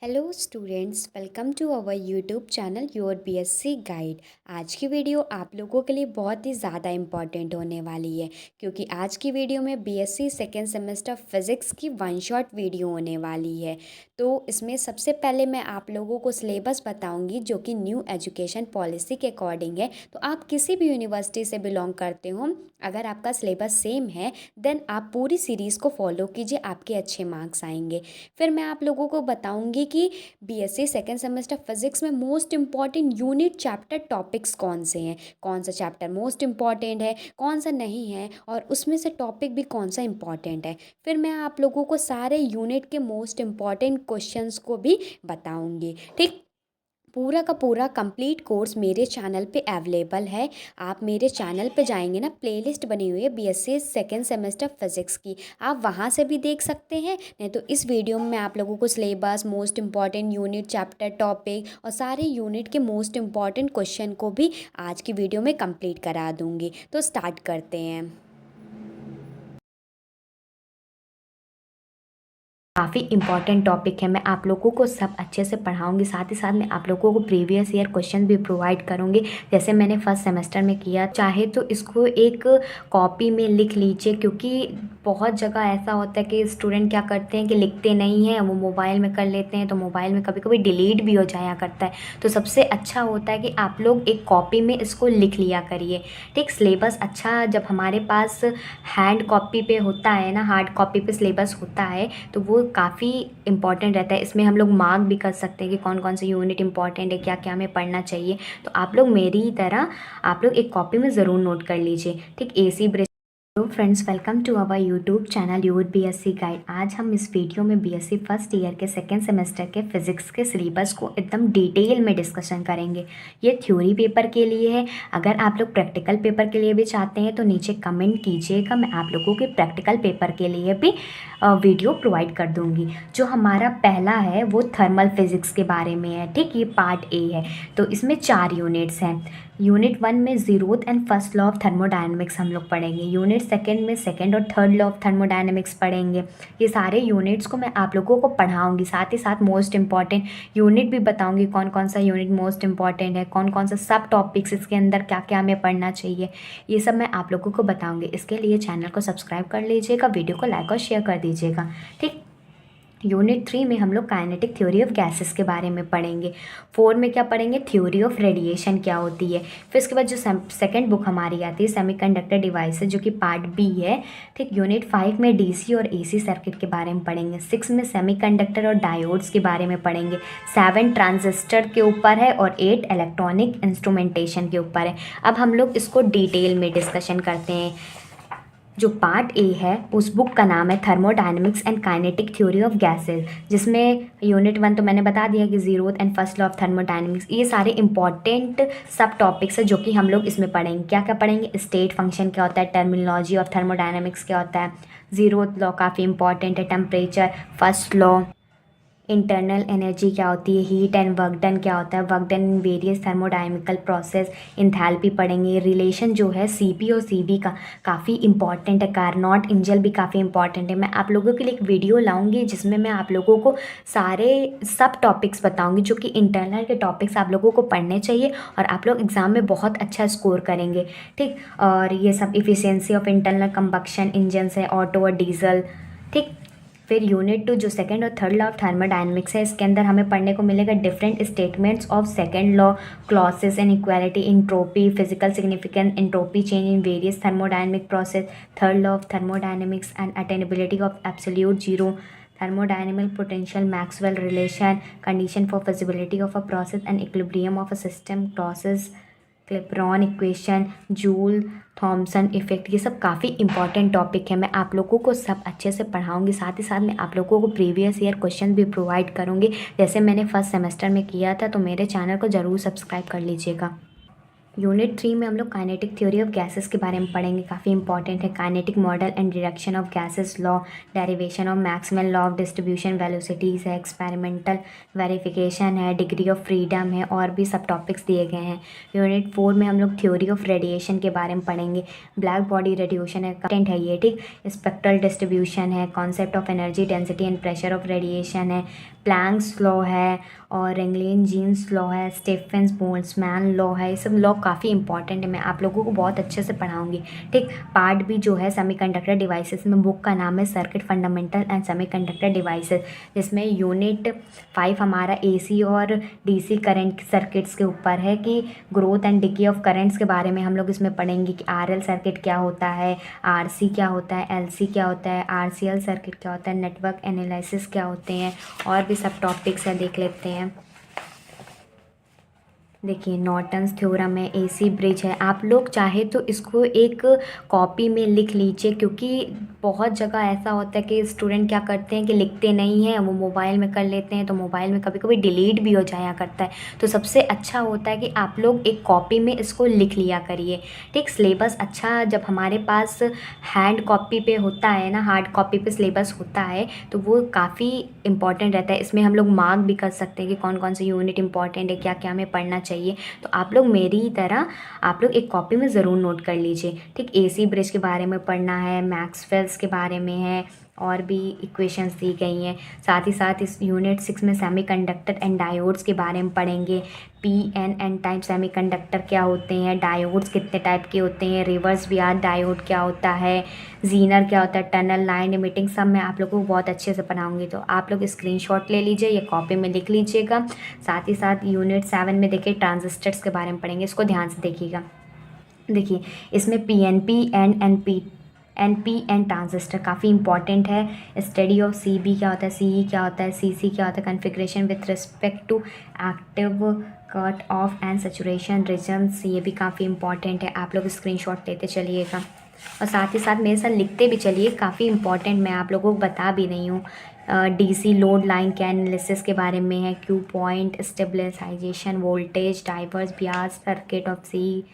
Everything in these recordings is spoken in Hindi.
Hello students, welcome to our YouTube channel your BSc guide. आज की वीडियो आप लोगों के लिए बहुत ही ज़्यादा इम्पॉर्टेंट होने वाली है, क्योंकि आज की वीडियो में बीएससी सेकेंड सेमेस्टर फिज़िक्स की वन शॉट वीडियो होने वाली है। तो इसमें सबसे पहले मैं आप लोगों को सिलेबस बताऊंगी, जो कि न्यू एजुकेशन पॉलिसी के अकॉर्डिंग है। तो आप किसी भी यूनिवर्सिटी से बिलोंग करते हो, अगर आपका सिलेबस सेम है देन आप पूरी सीरीज़ को फॉलो कीजिए, आपके अच्छे मार्क्स आएंगे। फिर मैं आप लोगों को बताऊंगी कि बीएससी सेकेंड सेमेस्टर फिजिक्स में most important unit chapter topics कौन से हैं, कौन सा चैप्टर मोस्ट इम्पॉर्टेंट है, कौन सा नहीं है, और उसमें से टॉपिक भी कौन सा इम्पॉर्टेंट है। फिर मैं आप लोगों को सारे यूनिट के मोस्ट इम्पॉर्टेंट क्वेश्चंस को भी बताऊंगी। ठीक, पूरा का पूरा कंप्लीट कोर्स मेरे चैनल पे अवेलेबल है। आप मेरे चैनल पे जाएंगे ना, प्लेलिस्ट बनी हुई है बीएससी सेकेंड सेमेस्टर फिज़िक्स की, आप वहाँ से भी देख सकते हैं। नहीं तो इस वीडियो में मैं आप लोगों को syllabus, most important unit chapter topic और सारे यूनिट के मोस्ट इम्पॉर्टेंट क्वेश्चन को भी आज की वीडियो में कंप्लीट करा दूँगी। तो स्टार्ट करते हैं। काफ़ी इंपॉर्टेंट टॉपिक है, मैं आप लोगों को सब अच्छे से पढ़ाऊंगी, साथ ही साथ मैं आप लोगों को प्रीवियस ईयर क्वेश्चन भी प्रोवाइड करूंगी, जैसे मैंने फर्स्ट सेमेस्टर में किया। चाहे तो इसको एक कॉपी में लिख लीजिए, क्योंकि बहुत जगह ऐसा होता है कि स्टूडेंट क्या करते हैं कि लिखते नहीं हैं, वो मोबाइल में कर लेते हैं, तो मोबाइल में कभी कभी डिलीट भी हो जाया करता है। तो सबसे अच्छा होता है कि आप लोग एक कॉपी में इसको लिख लिया करिए। ठीक, सिलेबस अच्छा जब हमारे पास हैंड कॉपी पे होता है ना, हार्ड कॉपी पे सिलेबस होता है, तो वो काफ़ी इंपॉर्टेंट रहता है। इसमें हम लोग मार्क भी कर सकते हैं कि कौन कौन से यूनिट इंपॉर्टेंट है, क्या क्या हमें पढ़ना चाहिए। तो आप लोग मेरी तरह आप लोग एक कॉपी में ज़रूर नोट कर लीजिए। ठीक, AC bridge. Hello friends, welcome to our YouTube channel your BSc guide. आज हम इस वीडियो में बीएससी फर्स्ट ईयर के सेकेंड सेमेस्टर के फिजिक्स के सिलेबस को एकदम डिटेल में डिस्कशन करेंगे। ये थ्योरी पेपर के लिए है, अगर आप लोग प्रैक्टिकल पेपर के लिए भी चाहते हैं तो नीचे कमेंट कीजिएगा, मैं आप लोगों के प्रैक्टिकल पेपर के लिए भी वीडियो प्रोवाइड कर दूंगी। जो हमारा पहला है वो थर्मल फिजिक्स के बारे में है। ठीक, ये पार्ट ए है, तो इसमें 4 यूनिट्स हैं। यूनिट 1 में zeroth and first law of thermodynamics हम लोग पढ़ेंगे। यूनिट सेकंड में सेकंड और थर्ड लॉ ऑफ थर्मोडायनेमिक्स पढ़ेंगे। ये सारे यूनिट्स को मैं आप लोगों को पढ़ाऊंगी, साथ ही साथ मोस्ट इंपॉर्टेंट यूनिट भी बताऊंगी, कौन कौन सा यूनिट मोस्ट इंपॉर्टेंट है, कौन कौन सा सब टॉपिक्स इसके अंदर क्या क्या हमें पढ़ना चाहिए, ये सब मैं आप लोगों को बताऊंगी। इसके लिए चैनल को सब्सक्राइब कर लीजिएगा, वीडियो को लाइक और शेयर कर दीजिएगा। ठीक, यूनिट 3 में हम लोग काइनेटिक थ्योरी ऑफ गैसेस के बारे में पढ़ेंगे। 4 में क्या पढ़ेंगे, थ्योरी ऑफ रेडिएशन क्या होती है। फिर उसके बाद जो सेकंड बुक हमारी आती है सेमीकंडक्टर डिवाइसेस, जो कि पार्ट बी है। ठीक, यूनिट 5 में डीसी और एसी सर्किट के बारे में पढ़ेंगे। 6 में सेमीकंडक्टर और डायोड्स के बारे में पढ़ेंगे। 7 ट्रांजिस्टर के ऊपर है और 8 इलेक्ट्रॉनिक इंस्ट्रूमेंटेशन के ऊपर है। अब हम लोग इसको डिटेल में डिस्कशन करते हैं। जो पार्ट ए है उस बुक का नाम है thermodynamics and kinetic theory of gases, जिसमें यूनिट 1 तो मैंने बता दिया कि zeroth and first law of thermodynamics, ये सारे इंपॉर्टेंट सब टॉपिक्स है जो कि हम लोग इसमें पढ़ेंगे। क्या क्या पढ़ेंगे, स्टेट फंक्शन क्या होता है, टर्मिनोलॉजी ऑफ थर्मोडायनेमिक्स क्या होता है, जीरोथ लॉ काफ़ी इंपॉर्टेंट है, temperature, first law, internal energy क्या होती है, हीट एंड वर्क डन क्या होता है, work done in various thermodynamical process, enthalpy पढ़ेंगे। रिलेशन जो है सीपी और सीबी का काफ़ी इंपॉर्टेंट है। कारनॉट इंजल भी काफ़ी इंपॉर्टेंट है। मैं आप लोगों के लिए एक वीडियो लाऊंगी जिसमें मैं आप लोगों को सारे सब टॉपिक्स बताऊंगी, जो कि इंटरनल के टॉपिक्स आप लोगों को पढ़ने चाहिए और आप लोग एग्जाम में बहुत अच्छा स्कोर करेंगे। ठीक, और ये सब efficiency of internal combustion engine है, ऑटो और डीजल। ठीक, फिर यूनिट 2 जो सेकंड और थर्ड लॉ ऑफ थर्मोडायनेमिक्स है, इसके अंदर हमें पढ़ने को मिलेगा different statements of second law, Clausius and equality, entropy, physical significance, entropy change in various thermodynamic process, third law of thermodynamics and attainability of absolute zero, thermodynamic potential, Maxwell relation, condition for feasibility of a process and equilibrium of a system, process, Clapeyron equation, Joule Thomson effect, ये सब काफ़ी इंपॉर्टेंट टॉपिक है। मैं आप लोगों को सब अच्छे से पढ़ाऊंगी, साथ ही साथ मैं आप लोगों को प्रीवियस ईयर क्वेश्चन भी प्रोवाइड करूंगी, जैसे मैंने फर्स्ट सेमेस्टर में किया था। तो मेरे चैनल को ज़रूर सब्सक्राइब कर लीजिएगा। यूनिट 3 में हम लोग काइनेटिक थ्योरी ऑफ गैसेस के बारे में पढ़ेंगे, काफ़ी इंपॉर्टेंट है। Kinetic model and deduction of gases law, derivation of Maxwell law of distribution velocities है, एक्सपेरिमेंटल वेरिफिकेशन है, डिग्री ऑफ फ्रीडम है, और भी सब टॉपिक्स दिए गए हैं। यूनिट 4 में हम लोग थ्योरी ऑफ रेडिएशन के बारे में पढ़ेंगे। ब्लैक बॉडी रेडिएशन है, कंटेंट है ये, ठीक। स्पेक्ट्रल डिस्ट्रीब्यूशन है, concept of energy density and pressure of radiation है, प्लैंक्स लॉ है, और रेंगलिन जीन्स लॉ है, स्टीफेंस बोल्ट्जमैन लॉ है। ये सब लॉ काफ़ी इंपॉर्टेंट है, मैं आप लोगों को बहुत अच्छे से पढ़ाऊंगी, ठीक। पार्ट भी जो है सेमीकंडक्टर डिवाइसेस में, बुक का नाम है circuit fundamental and semiconductor devices, जिसमें यूनिट 5 हमारा एसी और डीसी करंट सर्किट्स के ऊपर है कि growth and decay of currents के बारे में हम लोग इसमें पढ़ेंगे कि आरएल सर्किट क्या होता है, आरसी क्या होता है, एलसी क्या होता है, आरसीएल सर्किट क्या होता है, नेटवर्क एनालिसिस क्या होते हैं, और भी सब टॉपिक्स हैं, देख लेते हैं। देखिए नॉर्टन्स थ्योरम है, एसी ब्रिज है। आप लोग चाहे तो इसको एक कॉपी में लिख लीजिए, क्योंकि बहुत जगह ऐसा होता है कि स्टूडेंट क्या करते हैं कि लिखते नहीं हैं, वो मोबाइल में कर लेते हैं, तो मोबाइल में कभी कभी डिलीट भी हो जाया करता है। तो सबसे अच्छा होता है कि आप लोग एक कॉपी में इसको लिख लिया करिए, ठीक। सिलेबस अच्छा जब हमारे पास हैंड कॉपी पे होता है ना, हार्ड कॉपी पे सिलेबस होता है, तो वो काफ़ी इंपॉर्टेंट रहता है। इसमें हम लोग मार्क भी कर सकते हैं कि कौन कौन से यूनिट इंपॉर्टेंट है, क्या क्या हमें पढ़ना चाहिए। तो आप लोग मेरी ही तरह आप लोग एक कॉपी में ज़रूर नोट कर लीजिए, ठीक। एसी ब्रिज के बारे में पढ़ना है, मैक्सवेल्स के बारे में है, और भी इक्वेशंस दी गई हैं। साथ ही साथ इस यूनिट 6 में सेमीकंडक्टर एंड डायोड्स के बारे में पढ़ेंगे। पी एन टाइप सेमीकंडक्टर क्या होते हैं, डायोड्स कितने टाइप के होते हैं, रिवर्स बियाज डायोड क्या होता है, जीनर क्या होता है, टनल लाइन इमिटिंग, सब मैं आप लोगों को बहुत अच्छे से पढ़ाऊंगी। तो आप लोग स्क्रीनशॉट ले लीजिए, ये कॉपी में लिख लीजिएगा। साथ ही साथ यूनिट 7 में देखिए ट्रांजिस्टर्स के बारे में पढ़ेंगे, इसको ध्यान से देखिएगा। देखिए इसमें पीएनपी एंड एन ट्रांजिस्टर काफ़ी इंपॉर्टेंट है। स्टडी ऑफ सीबी क्या होता है, सीई क्या होता है, सीसी क्या होता है, configuration with respect to active cut off and saturation regions, ये भी काफ़ी इंपॉर्टेंट है। आप लोग स्क्रीनशॉट लेते चलिएगा, और साथ ही साथ मेरे साथ लिखते भी चलिए, काफ़ी इंपॉर्टेंट मैं आप लोगों को बता भी रही हूँ। डीसी लोड लाइन के एनालिसिस के बारे में है, Q point stabilisation, voltage divider bias, circuit of C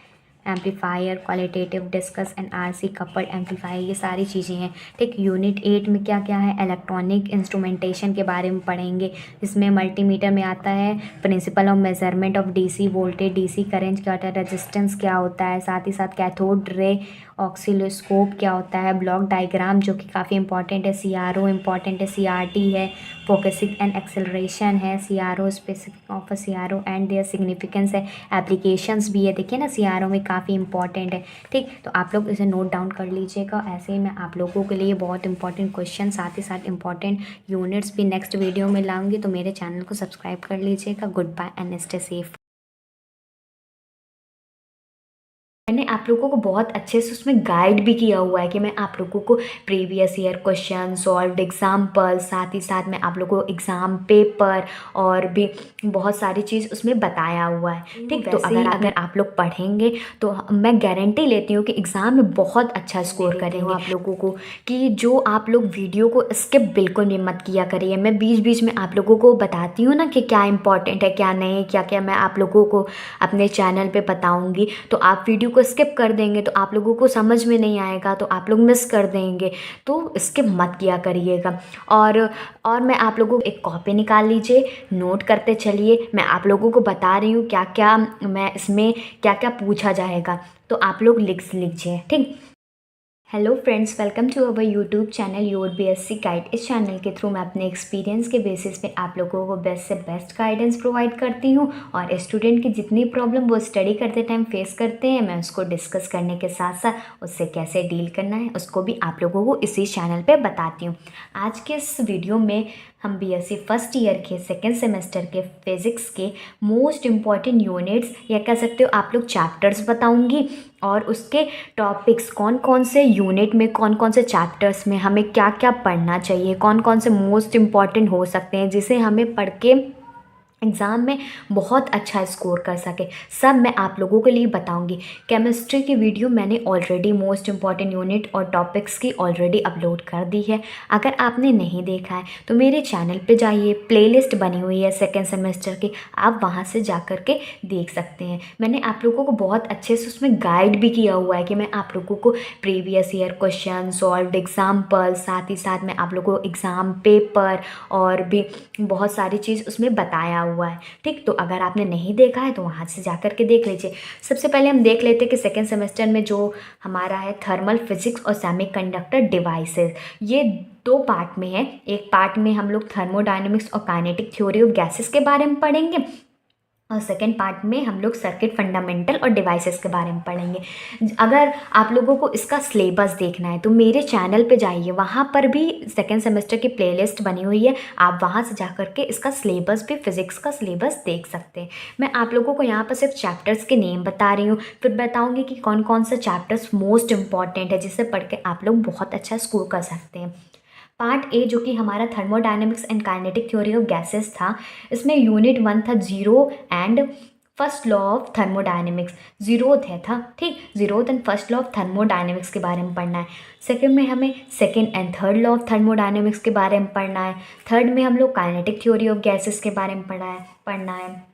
amplifier, qualitative discuss and RC coupled amplifier, ये सारी चीज़ें हैं, ठीक। यूनिट 8 में क्या क्या है, इलेक्ट्रॉनिक इंस्ट्रूमेंटेशन के बारे में पढ़ेंगे। इसमें मल्टीमीटर में आता है principle of measurement of DC voltage, DC current क्या होता है, रेजिस्टेंस क्या होता है, साथ ही साथ कैथोड रे ऑक्सिलोस्कोप क्या होता है, ब्लॉक डायग्राम जो कि काफ़ी इंपॉर्टेंट है, सीआरओ इंपॉर्टेंट है, सीआरटी है, फोकसिंग एंड एक्सेलरेशन है, CRO specific of CRO and their significance है, एप्लीकेशंस भी है, देखिए ना सीआरओ में काफ़ी इंपॉर्टेंट है, ठीक। तो आप लोग इसे नोट डाउन कर लीजिएगा। ऐसे ही मैं आप लोगों के लिए बहुत इंपॉर्टेंट क्वेश्चन, साथ ही साथ इंपॉर्टेंट यूनिट्स भी नेक्स्ट वीडियो में लाऊंगी, तो मेरे चैनल को सब्सक्राइब कर लीजिएगा। Good bye and stay safe. मैंने आप लोगों को बहुत अच्छे से उसमें गाइड भी किया हुआ है कि मैं आप लोगों को previous year question, solved example, साथ ही साथ मैं आप लोगों को एग्ज़ाम पेपर और भी बहुत सारी चीज़ उसमें बताया हुआ है, ठीक। तो अगर आप लोग पढ़ेंगे तो मैं गारंटी लेती हूँ कि एग्ज़ाम में बहुत अच्छा स्कोर करेंगे आप लोगों को। कि जो आप लोग वीडियो को स्किप बिल्कुल भी मत किया करिए, मैं बीच बीच में आप लोगों को बताती हूँ ना कि क्या इंपॉर्टेंट है क्या नहीं, क्या क्या मैं आप लोगों को अपने चैनल पर बताऊँगी। तो आप वीडियो को स्किप कर देंगे तो आप लोगों को समझ में नहीं आएगा, तो आप लोग मिस कर देंगे, तो स्किप मत किया करिएगा। और मैं आप लोगों को एक कॉपी निकाल लीजिए, नोट करते चलिए। मैं आप लोगों को बता रही हूँ क्या क्या मैं इसमें क्या क्या पूछा जाएगा, तो आप लोग लिख लीजिए, ठीक। Hello friends, welcome to our YouTube channel your BSc guide. इस चैनल के थ्रू मैं अपने एक्सपीरियंस के बेसिस पे आप लोगों को बेस्ट से बेस्ट गाइडेंस प्रोवाइड करती हूँ, और स्टूडेंट की जितनी प्रॉब्लम वो स्टडी करते टाइम फेस करते हैं, मैं उसको डिस्कस करने के साथ साथ उससे कैसे डील करना है उसको भी आप लोगों को इसी चैनल पर बताती हूँ। आज के इस वीडियो में हम बीएससी फर्स्ट ईयर के सेकेंड सेमेस्टर के फिज़िक्स के मोस्ट इम्पॉर्टेंट यूनिट्स या कह सकते हो आप लोग चैप्टर्स बताऊंगी, और उसके टॉपिक्स कौन कौन से यूनिट में, कौन कौन से चैप्टर्स में हमें क्या क्या पढ़ना चाहिए, कौन कौन से मोस्ट इम्पॉर्टेंट हो सकते हैं जिसे हमें पढ़ के एग्ज़ाम में बहुत अच्छा स्कोर कर सके, सब मैं आप लोगों के लिए बताऊंगी। केमिस्ट्री की वीडियो मैंने ऑलरेडी मोस्ट इम्पॉर्टेंट यूनिट और टॉपिक्स की ऑलरेडी अपलोड कर दी है। अगर आपने नहीं देखा है तो मेरे चैनल पे जाइए, प्लेलिस्ट बनी हुई है सेकेंड सेमेस्टर की, आप वहाँ से जा कर के देख सकते हैं। मैंने आप लोगों को बहुत अच्छे से उसमें गाइड भी किया हुआ है कि मैं आप लोगों को previous year question solve example, साथ ही साथ मैं आप लोगों को एग्ज़ाम पेपर और भी बहुत सारी चीज़ उसमें बताया हुआ है। ठीक, तो अगर आपने नहीं देखा है तो वहाँ से जा कर के देख लीजिए। सबसे पहले हम देख लेते हैं कि सेकेंड सेमेस्टर में जो हमारा है थर्मल फिजिक्स और सेमीकंडक्टर डिवाइसेस, ये दो पार्ट में है। एक पार्ट में हम लोग थर्मोडायनेमिक्स और काइनेटिक थ्योरी ऑफ गैसेस के बारे में पढ़ेंगे और सेकेंड पार्ट में हम लोग सर्किट फंडामेंटल और डिवाइसेस के बारे में पढ़ेंगे। अगर आप लोगों को इसका सिलेबस देखना है तो मेरे चैनल पे जाइए, वहाँ पर भी सेकेंड सेमेस्टर की प्लेलिस्ट बनी हुई है, आप वहाँ से जा कर के इसका सिलेबस भी, फिज़िक्स का सिलेबस देख सकते हैं। मैं आप लोगों को यहाँ पर सिर्फ चैप्टर्स के नेम बता रही हूँ, फिर बताऊँगी कि कौन कौन सा चैप्टर्स मोस्ट इंपॉर्टेंट है जिससे पढ़ के आप लोग बहुत अच्छा स्कोर कर सकते हैं। पार्ट ए जो कि हमारा thermodynamics and kinetic theory of gases था, इसमें यूनिट 1 था zero and first law of thermodynamics, zeroth है था, ठीक, zeroth and first law of thermodynamics के बारे में पढ़ना है। सेकंड में हमें second and third law of thermodynamics के बारे में पढ़ना है। थर्ड में हम लोग काइनेटिक थ्योरी ऑफ गैसेस के बारे में पढ़ना है।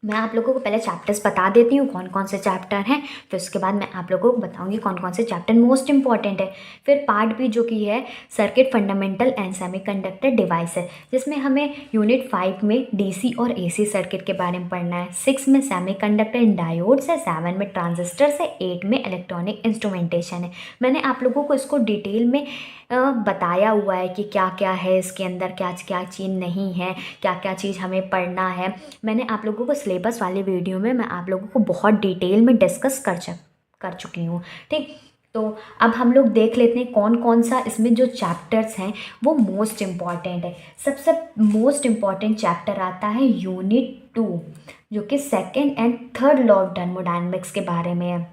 मैं आप लोगों को पहले चैप्टर्स बता देती हूँ कौन कौन से चैप्टर हैं, फिर उसके बाद मैं आप लोगों को बताऊँगी कौन कौन से चैप्टर मोस्ट इंपॉर्टेंट है। फिर पार्ट बी जो कि है circuit fundamental and semiconductor device है, जिसमें हमें यूनिट 5 में डीसी और एसी सर्किट के बारे में पढ़ना है। 6 में सेमीकंडक्टर एंड डायोड्स है, 7 में ट्रांजिस्टर्स है, 8 में इलेक्ट्रॉनिक इंस्ट्रूमेंटेशन है। मैंने आप लोगों को इसको डिटेल में बताया हुआ है कि क्या क्या है इसके अंदर, क्या क्या चीज़ नहीं है, क्या क्या चीज़ हमें पढ़ना है। मैंने आप लोगों को सिलेबस वाली वीडियो में मैं आप लोगों को बहुत डिटेल में डिस्कस कर चुकी हूँ। ठीक, तो अब हम लोग देख लेते हैं कौन कौन सा इसमें जो चैप्टर्स हैं वो मोस्ट इम्पॉर्टेंट है। सबसे मोस्ट इम्पॉर्टेंट चैप्टर आता है यूनिट 2, जो कि second and third law of thermodynamics के बारे में है।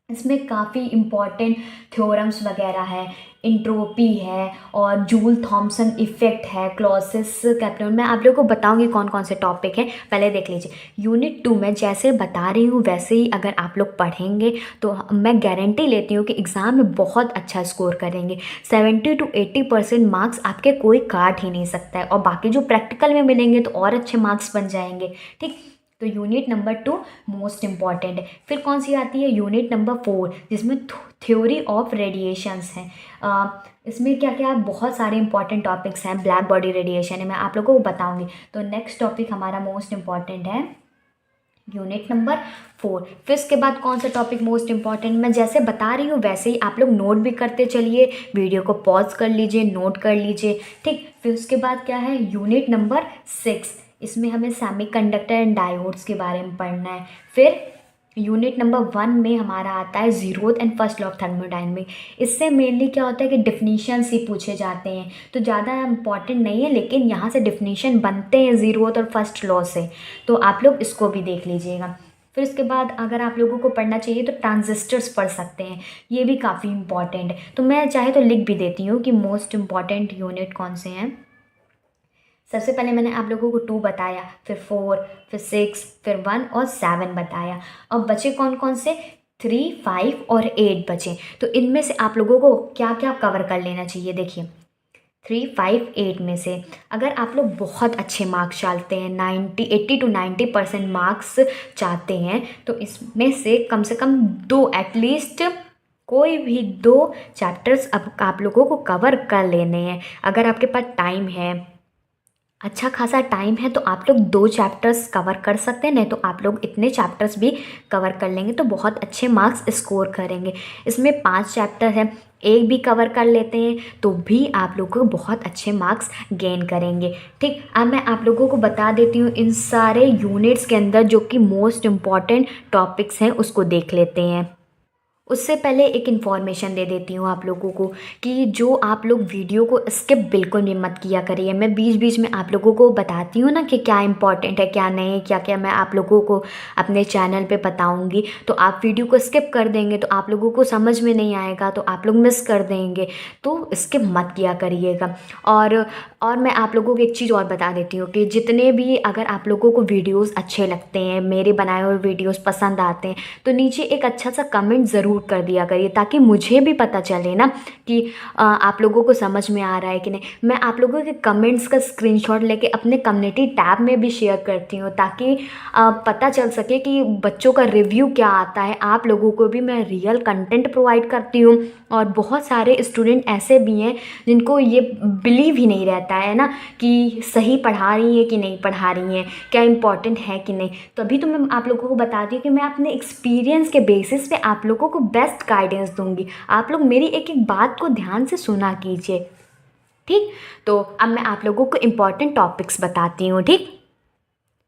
इसमें काफ़ी इम्पॉर्टेंट थ्योरम्स वगैरह है, इंट्रोपी है और जूल थॉमसन इफ़ेक्ट है, क्लॉसिस कैप्टन। मैं आप लोगों को बताऊंगी कौन कौन से टॉपिक हैं, पहले देख लीजिए। यूनिट 2 में जैसे बता रही हूँ वैसे ही अगर आप लोग पढ़ेंगे तो मैं गारंटी लेती हूँ कि एग्ज़ाम में बहुत अच्छा स्कोर करेंगे। 70 to 80% मार्क्स आपके कोई काट ही नहीं सकता है, और बाकी जो प्रैक्टिकल में मिलेंगे तो और अच्छे मार्क्स बन जाएंगे। ठीक, तो यूनिट नंबर 2 मोस्ट इम्पॉर्टेंट है। फिर कौन सी आती है, यूनिट नंबर 4, जिसमें थ्योरी ऑफ रेडिएशंस हैं। इसमें क्या क्या बहुत सारे इंपॉर्टेंट टॉपिक्स हैं, ब्लैक बॉडी रेडिएशन है, मैं आप लोगों को बताऊंगी। तो नेक्स्ट टॉपिक हमारा मोस्ट इम्पॉर्टेंट है यूनिट नंबर 4। फिर इसके बाद कौन सा टॉपिक मोस्ट इंपॉर्टेंट, मैं जैसे बता रही हूँ वैसे ही आप लोग नोट भी करते चलिए, वीडियो को पॉज कर लीजिए, नोट कर लीजिए। ठीक, फिर उसके बाद क्या है, यूनिट नंबर 6, इसमें हमें सेमीकंडक्टर एंड डायोड्स के बारे में पढ़ना है। फिर यूनिट नंबर 1 में हमारा आता है zeroth and first law of thermodynamics. इससे मेनली क्या होता है कि डिफिनीशंस ही पूछे जाते हैं, तो ज़्यादा इंपॉर्टेंट नहीं है, लेकिन यहाँ से डिफिनीशन बनते हैं जीरोथ और फर्स्ट लॉ से, तो आप लोग इसको भी देख लीजिएगा। फिर उसके बाद अगर आप लोगों को पढ़ना चाहिए तो ट्रांजिस्टर्स पढ़ सकते हैं, ये भी काफ़ी इंपॉर्टेंट है। तो मैं चाहे तो लिख भी देती हूँ कि मोस्ट इंपॉर्टेंट यूनिट कौन से हैं। सबसे पहले मैंने आप लोगों को 2 बताया, फिर 4, फिर 6, फिर 1 और 7 बताया। अब बचे कौन कौन से, 3, 5 और 8 बचे। तो इनमें से आप लोगों को क्या क्या कवर कर लेना चाहिए, देखिए 3, 5, 8 में से अगर आप लोग बहुत अच्छे मार्क्स चाहते हैं, 80 to 90% मार्क्स चाहते हैं, तो इसमें से कम 2 एटलीस्ट कोई भी 2 चैप्टर्स अब आप लोगों को कवर कर लेने हैं। अगर आपके पास टाइम है, अच्छा खासा टाइम है, तो आप लोग 2 चैप्टर्स कवर कर सकते हैं, नहीं तो आप लोग इतने चैप्टर्स भी कवर कर लेंगे तो बहुत अच्छे मार्क्स स्कोर करेंगे। इसमें 5 चैप्टर हैं, एक भी कवर कर लेते हैं तो भी आप लोगों को बहुत अच्छे मार्क्स गेन करेंगे। ठीक, अब मैं आप लोगों को बता देती हूँ इन सारे यूनिट्स के अंदर जो कि मोस्ट इम्पॉर्टेंट टॉपिक्स हैं उसको देख लेते हैं। उससे पहले एक इन्फॉर्मेशन दे देती हूँ आप लोगों को कि जो आप लोग वीडियो को स्किप बिल्कुल भी मत किया करिए। मैं बीच बीच में आप लोगों को बताती हूँ ना कि क्या इम्पोर्टेंट है क्या नहीं, क्या क्या मैं आप लोगों को अपने चैनल पे बताऊँगी। तो आप वीडियो को स्किप कर देंगे तो आप लोगों को समझ में नहीं आएगा, तो आप लोग मिस कर देंगे। तो स्किप मत किया करिएगा। और मैं आप लोगों को एक चीज़ और बता देती हूँ कि जितने भी अगर आप लोगों को वीडियोज़ अच्छे लगते हैं, मेरे बनाए हुए वीडियोज़ पसंद आते हैं, तो नीचे एक अच्छा सा कमेंट ज़रूर कर दिया करिए, ताकि मुझे भी पता चले ना कि आप लोगों को समझ में आ रहा है कि नहीं। मैं आप लोगों के कमेंट्स का स्क्रीनशॉट लेके अपने कम्युनिटी टैब में भी शेयर करती हूँ, ताकि पता चल सके कि बच्चों का रिव्यू क्या आता है। आप लोगों को भी मैं रियल कंटेंट प्रोवाइड करती हूँ। और बहुत सारे स्टूडेंट ऐसे भी हैं जिनको ये बिलीव ही नहीं रहता है ना कि सही पढ़ा रही हैं कि नहीं पढ़ा रही हैं, क्या इम्पोर्टेंट है कि नहीं। तभी तो मैं आप लोगों को बताती हूँ कि मैं अपने एक्सपीरियंस के बेसिस पे आप लोगों को बेस्ट गाइडेंस दूंगी। आप लोग मेरी एक एक बात को ध्यान से सुना कीजिए, ठीक। तो अब मैं आप लोगों को इम्पॉर्टेंट टॉपिक्स बताती हूँ, ठीक।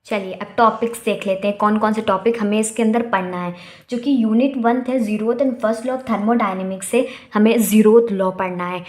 चलिए अब टॉपिक्स देख लेते हैं कौन कौन से टॉपिक हमें इसके अंदर पढ़ना है। जो कि यूनिट 1 है zeroth and first law of thermodynamics से हमें ज़ीरोथ लॉ पढ़ना है।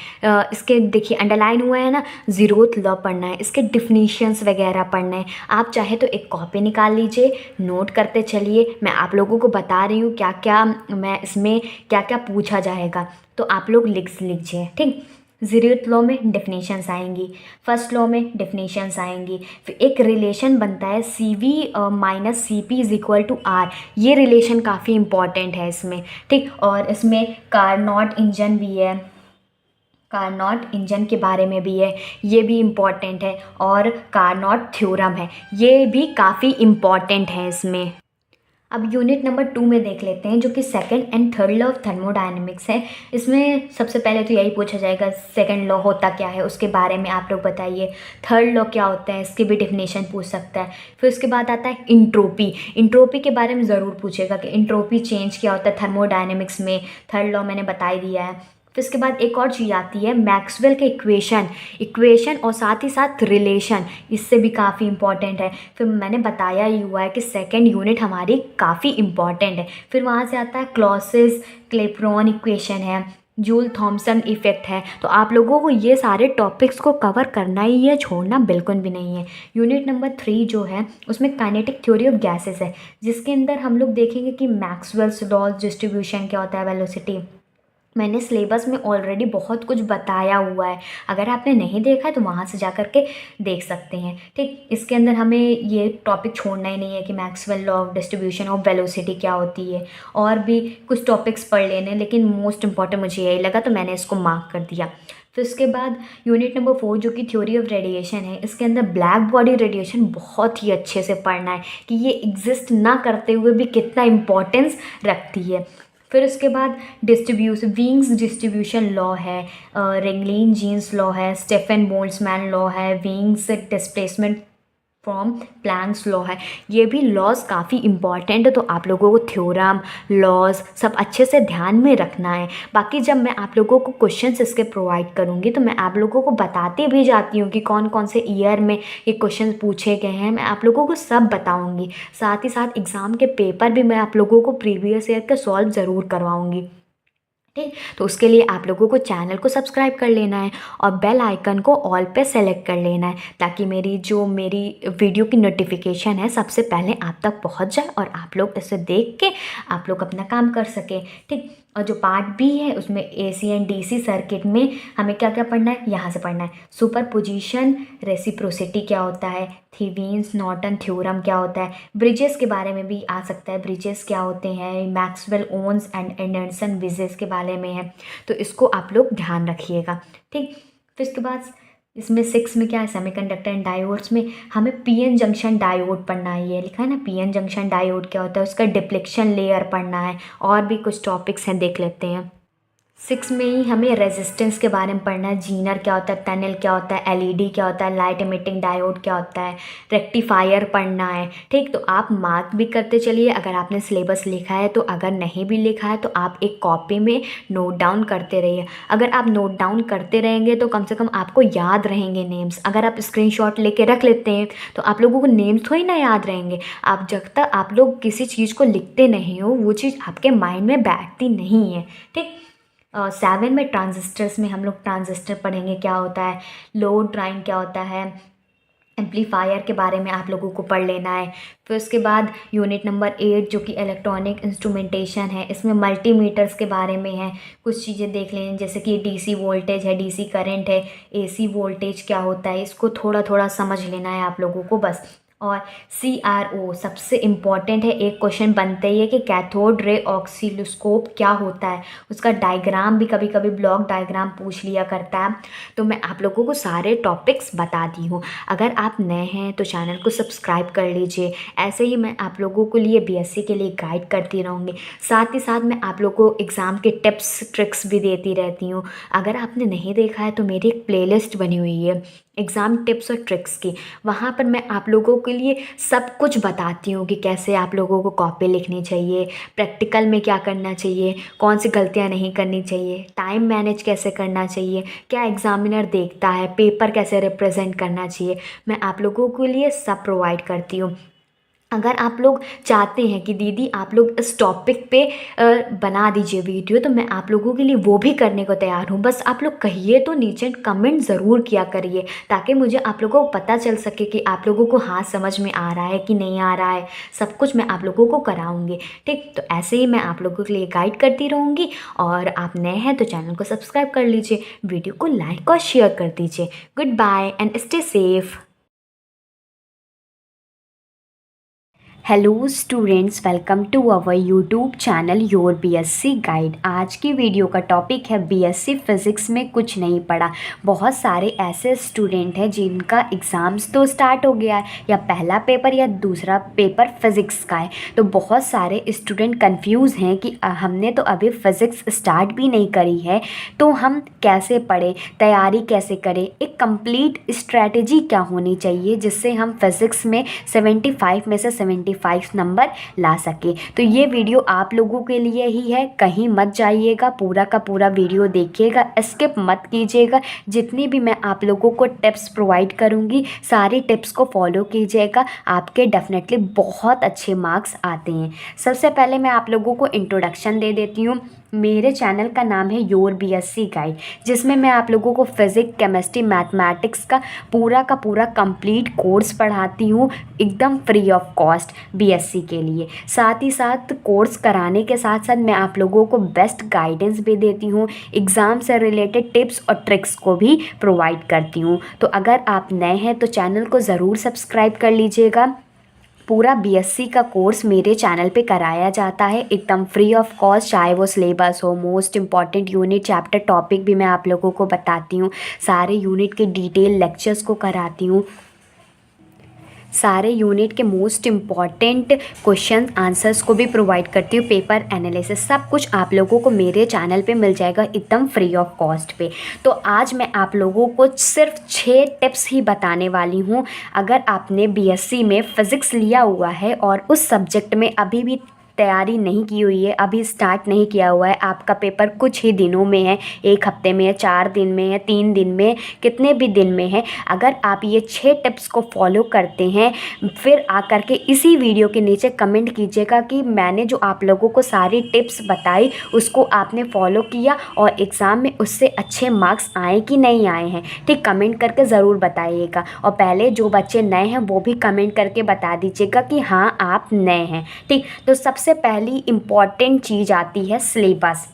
इसके देखिए अंडरलाइन हुआ है ना, ज़ीरोथ लॉ पढ़ना है, इसके डिफिनीशंस वगैरह पढ़ना है। आप चाहे तो एक कॉपी निकाल लीजिए, नोट करते चलिए। मैं आप लोगों को बता रही हूँ क्या क्या मैं इसमें क्या क्या पूछा जाएगा, तो आप लोग लिख लीजिए, ठीक। ज़ीरोथ लॉ में डेफिनेशंस आएंगी, फर्स्ट लॉ में डेफिनेशंस आएंगी, फिर एक रिलेशन बनता है C V minus C P is equal to R. ये रिलेशन काफ़ी इंपॉर्टेंट है इसमें, ठीक। और इसमें कार्नोट इंजन भी है, कार्नोट इंजन के बारे में भी है, ये भी इम्पॉर्टेंट है। और कार्नोट थ्योरम है, ये भी काफ़ी इम्पॉर्टेंट है इसमें। अब यूनिट नंबर 2 में देख लेते हैं, जो कि second and third law of thermodynamics है। इसमें सबसे पहले तो यही पूछा जाएगा सेकंड लॉ होता क्या है, उसके बारे में आप लोग बताइए। थर्ड लॉ क्या होता है, इसकी भी डेफिनेशन पूछ सकता है। फिर उसके बाद आता है इंट्रोपी। इंट्रोपी के बारे में ज़रूर पूछेगा कि इंट्रोपी चेंज क्या होता है थर्मोडायनेमिक्स में। थर्ड लॉ मैंने बता ही दिया है। फिर इसके बाद एक और चीज़ आती है मैक्सवेल के इक्वेशन और साथ ही साथ रिलेशन, इससे भी काफ़ी इंपॉर्टेंट है। फिर मैंने बताया ही हुआ है कि सेकंड यूनिट हमारी काफ़ी इंपॉर्टेंट है। फिर वहाँ से आता है क्लॉसिस क्लेपेरॉन इक्वेशन है, जूल थॉमसन इफेक्ट है। तो आप लोगों को ये सारे टॉपिक्स को कवर करना ही है, छोड़ना बिल्कुल भी नहीं है। यूनिट नंबर 3 जो है उसमें काइनेटिक थ्योरी ऑफ गैसेस है, जिसके अंदर हम लोग देखेंगे कि मैक्सवेल्स लॉज, डिस्ट्रीब्यूशन क्या होता है, वेलोसिटी। मैंने सिलेबस में ऑलरेडी बहुत कुछ बताया हुआ है, अगर आपने नहीं देखा है तो वहाँ से जा कर के देख सकते हैं, ठीक। इसके अंदर हमें ये टॉपिक छोड़ना ही नहीं है कि Maxwell law of distribution of velocity क्या होती है। और भी कुछ टॉपिक्स पढ़ लेने, लेकिन मोस्ट इंपॉर्टेंट मुझे यही लगा तो मैंने इसको मार्क कर दिया। फिर उसके बाद यूनिट नंबर 4 जो कि थ्योरी ऑफ रेडिएशन है, इसके अंदर ब्लैक बॉडी रेडिएशन बहुत ही अच्छे से पढ़ना है कि ये एग्जिस्ट ना करते हुए भी कितना इम्पोर्टेंस रखती है। फिर उसके बाद विंग्स डिस्ट्रीब्यूशन लॉ है, रेंगलिन जीन्स लॉ है, स्टेफन बोल्ट्जमैन लॉ है, wings displacement from planks law है। ये भी लॉज काफ़ी इंपॉर्टेंट है, तो आप लोगों को थ्योरम लॉज सब अच्छे से ध्यान में रखना है। बाकी जब मैं आप लोगों को क्वेश्चंस इसके प्रोवाइड करूँगी तो मैं आप लोगों को बताती भी जाती हूँ कि कौन कौन से ईयर में ये क्वेश्चन पूछे गए हैं, मैं आप लोगों को सब बताऊँगी। साथ ही साथ एग्ज़ाम के पेपर भी मैं आप लोगों को प्रीवियस ईयर का सॉल्व ज़रूर करवाऊँगी, ठीक। तो उसके लिए आप लोगों को चैनल को सब्सक्राइब कर लेना है और बेल आइकन को ऑल पे सेलेक्ट कर लेना है, ताकि मेरी वीडियो की नोटिफिकेशन है सबसे पहले आप तक पहुंच जाए और आप लोग इसे देख के आप लोग अपना काम कर सकें, ठीक। और जो पार्ट बी है उसमें AC एंड DC सर्किट में हमें क्या क्या पढ़ना है, यहाँ से पढ़ना है। सुपरपोजिशन, रेसिप्रोसिटी क्या होता है, थेवेनिन्स नॉर्टन थ्योरम क्या होता है, ब्रिजेस के बारे में भी आ सकता है, ब्रिजेस क्या होते हैं, Maxwell Owen's and Anderson bridges के बारे में है। तो इसको आप लोग ध्यान रखिएगा, ठीक। फिर इसके बाद इसमें 6 में क्या है, सेमीकंडक्टर एंड डायोड्स में हमें PN जंक्शन डायोड पढ़ना है। ये लिखा है ना, PN जंक्शन डायोड क्या होता है, उसका डिप्लेक्शन लेयर पढ़ना है। और भी कुछ टॉपिक्स हैं, देख लेते हैं। 6 में ही हमें रेजिस्टेंस के बारे में पढ़ना है, जीनर क्या होता है, टनल क्या होता है, एलईडी क्या होता है, लाइट एमिटिंग डायोड क्या होता है, रेक्टिफायर पढ़ना है। ठीक, तो आप मार्क भी करते चलिए अगर आपने सिलेबस लिखा है तो, अगर नहीं भी लिखा है तो आप एक कॉपी में नोट डाउन करते रहिए। अगर आप नोट डाउन करते रहेंगे तो कम से कम आपको याद रहेंगे नेम्स। अगर आप स्क्रीनशॉट लेके रख लेते हैं तो आप लोगों को नेम्स थोड़ी ना याद रहेंगे। आप जब तक आप लोग किसी चीज़ को लिखते नहीं हो वो चीज़ आपके माइंड में बैठती नहीं है। ठीक, 7 में ट्रांजिस्टर्स में हम लोग ट्रांजिस्टर पढ़ेंगे क्या होता है, लोड ड्राइंग क्या होता है, एम्पलीफायर के बारे में आप लोगों को पढ़ लेना है। फिर उसके बाद यूनिट नंबर 8 जो कि इलेक्ट्रॉनिक इंस्ट्रूमेंटेशन है, इसमें मल्टीमीटर्स के बारे में है। कुछ चीज़ें देख लें जैसे कि डीसी वोल्टेज है, डीसी करंट है, एसी वोल्टेज क्या होता है, इसको थोड़ा थोड़ा समझ लेना है आप लोगों को बस। और CRO सबसे इम्पॉर्टेंट है, एक क्वेश्चन बनते ही है कि कैथोड रे ऑक्सीलोस्कोप क्या होता है, उसका डायग्राम भी कभी कभी ब्लॉक डायग्राम पूछ लिया करता है। तो मैं आप लोगों को सारे टॉपिक्स बता दी हूँ। अगर आप नए हैं तो चैनल को सब्सक्राइब कर लीजिए। ऐसे ही मैं आप लोगों के लिए BSc के लिए गाइड करती रहूँगी। साथ ही साथ मैं आप लोगों को एग्ज़ाम के टिप्स ट्रिक्स भी देती रहती हूँ। अगर आपने नहीं देखा है तो मेरी एक प्लेलिस्ट बनी हुई है एग्ज़ाम टिप्स और ट्रिक्स की, वहाँ पर मैं आप लोगों के लिए सब कुछ बताती हूँ कि कैसे आप लोगों को कॉपी लिखनी चाहिए, प्रैक्टिकल में क्या करना चाहिए, कौन सी गलतियाँ नहीं करनी चाहिए, टाइम मैनेज कैसे करना चाहिए, क्या एग्ज़ामिनर देखता है, पेपर कैसे रिप्रेजेंट करना चाहिए, मैं आप लोगों के लिए सब प्रोवाइड करती हूँ। अगर आप लोग चाहते हैं कि दीदी आप लोग इस टॉपिक पे बना दीजिए वीडियो, तो मैं आप लोगों के लिए वो भी करने को तैयार हूँ। बस आप लोग कहिए तो नीचे कमेंट ज़रूर किया करिए ताकि मुझे आप लोगों को पता चल सके कि आप लोगों को हाँ समझ में आ रहा है कि नहीं आ रहा है। सब कुछ मैं आप लोगों को कराऊँगी। ठीक, तो ऐसे ही मैं आप लोगों के लिए गाइड करती रहूँगी। और आप नए हैं तो चैनल को सब्सक्राइब कर लीजिए, वीडियो को लाइक और शेयर कर दीजिए। Good bye and stay safe. Hello students, welcome to our YouTube channel your BSc guide. आज की वीडियो का टॉपिक है BSc फिज़िक्स में कुछ नहीं पढ़ा। बहुत सारे ऐसे स्टूडेंट हैं जिनका एग्ज़ाम्स तो स्टार्ट हो गया है, या पहला पेपर या दूसरा पेपर फ़िज़िक्स का है। तो बहुत सारे स्टूडेंट कंफ्यूज हैं कि हमने तो अभी फ़िज़िक्स स्टार्ट भी नहीं करी है, तो हम कैसे पढ़ें, तैयारी कैसे करें, एक कंप्लीट स्ट्रैटेजी क्या होनी चाहिए जिससे हम फिज़िक्स में 75 में से 75 नंबर ला सके। तो ये वीडियो आप लोगों के लिए ही है, कहीं मत जाइएगा, पूरा का पूरा वीडियो देखिएगा, स्किप मत कीजिएगा। जितनी भी मैं आप लोगों को टिप्स प्रोवाइड करूँगी सारी टिप्स को फॉलो कीजिएगा, आपके डेफिनेटली बहुत अच्छे मार्क्स आते हैं। सबसे पहले मैं आप लोगों को इंट्रोडक्शन दे देती हूँ। मेरे चैनल का नाम है योर BSc गाइड, जिसमें मैं आप लोगों को फिज़िक्स, केमिस्ट्री, मैथमेटिक्स का पूरा कंप्लीट कोर्स पढ़ाती हूँ एकदम फ्री ऑफ कॉस्ट BSc के लिए। साथ ही साथ कोर्स कराने के साथ साथ मैं आप लोगों को बेस्ट गाइडेंस भी देती हूँ, एग्ज़ाम से रिलेटेड टिप्स और ट्रिक्स को भी प्रोवाइड करती हूँ। तो अगर आप नए हैं तो चैनल को ज़रूर सब्सक्राइब कर लीजिएगा। पूरा BSc का कोर्स मेरे चैनल पे कराया जाता है एकदम फ्री ऑफ कॉस्ट, चाहे वो सिलेबस हो, most important unit, chapter, topic भी मैं आप लोगों को बताती हूँ, सारे यूनिट के डिटेल लेक्चर्स को कराती हूँ, सारे यूनिट के मोस्ट इम्पॉर्टेंट क्वेश्चन आंसर्स को भी प्रोवाइड करती हूँ, पेपर एनालिसिस, सब कुछ आप लोगों को मेरे चैनल पे मिल जाएगा एकदम फ्री ऑफ कॉस्ट पे। तो आज मैं आप लोगों को सिर्फ 6 टिप्स ही बताने वाली हूँ। अगर आपने BSc में फ़िज़िक्स लिया हुआ है और उस सब्जेक्ट में अभी भी तैयारी नहीं की हुई है, अभी स्टार्ट नहीं किया हुआ है, आपका पेपर कुछ ही दिनों में है, 1 हफ्ते में है, 4 दिन में है, 3 दिन में, कितने भी दिन में है, अगर आप ये 6 टिप्स को फॉलो करते हैं, फिर आकर के इसी वीडियो के नीचे कमेंट कीजिएगा कि मैंने जो आप लोगों को सारी टिप्स बताई उसको आपने फॉलो किया और एग्ज़ाम में उससे अच्छे मार्क्स आए कि नहीं आए हैं। ठीक, कमेंट करके ज़रूर बताइएगा। और पहले जो बच्चे नए हैं वो भी कमेंट करके बता दीजिएगा कि हाँ आप नए हैं। ठीक, तो सबसे पहली इम्पॉर्टेंट चीज़ आती है सिलेबस।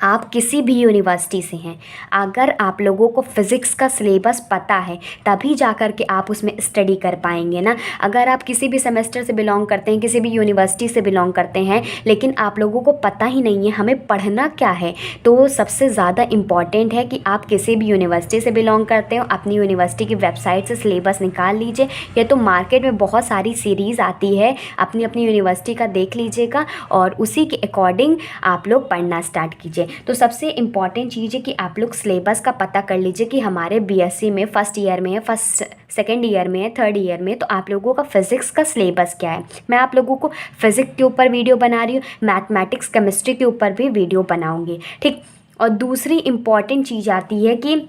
आप किसी भी यूनिवर्सिटी से हैं, अगर आप लोगों को फ़िज़िक्स का सिलेबस पता है तभी जाकर के आप उसमें स्टडी कर पाएंगे ना। अगर आप किसी भी सेमेस्टर से बिलोंग करते हैं, किसी भी यूनिवर्सिटी से बिलोंग करते हैं, लेकिन आप लोगों को पता ही नहीं है हमें पढ़ना क्या है, तो सबसे ज़्यादा इम्पॉर्टेंट है कि आप किसी भी यूनिवर्सिटी से बिलोंग करते हो, अपनी यूनिवर्सिटी की वेबसाइट से सिलेबस निकाल लीजिए, या तो मार्केट में बहुत सारी सीरीज़ आती है, अपनी अपनी यूनिवर्सिटी का देख लीजिएगा और उसी के अकॉर्डिंग आप लोग पढ़ना स्टार्ट कीजिए। लीजिए। तो सबसे इम्पॉर्टेंट चीज़ है कि आप लोग सिलेबस का पता कर लीजिए कि हमारे बीएससी में फर्स्ट ईयर में है, सेकेंड ईयर में है, थर्ड ईयर में, तो आप लोगों का फिज़िक्स का सिलेबस क्या है। मैं आप लोगों को फिज़िक्स के ऊपर वीडियो बना रही हूँ, मैथमेटिक्स केमिस्ट्री के ऊपर भी वीडियो बनाऊँगी, ठीक। और दूसरी इम्पॉर्टेंट चीज़ आती है कि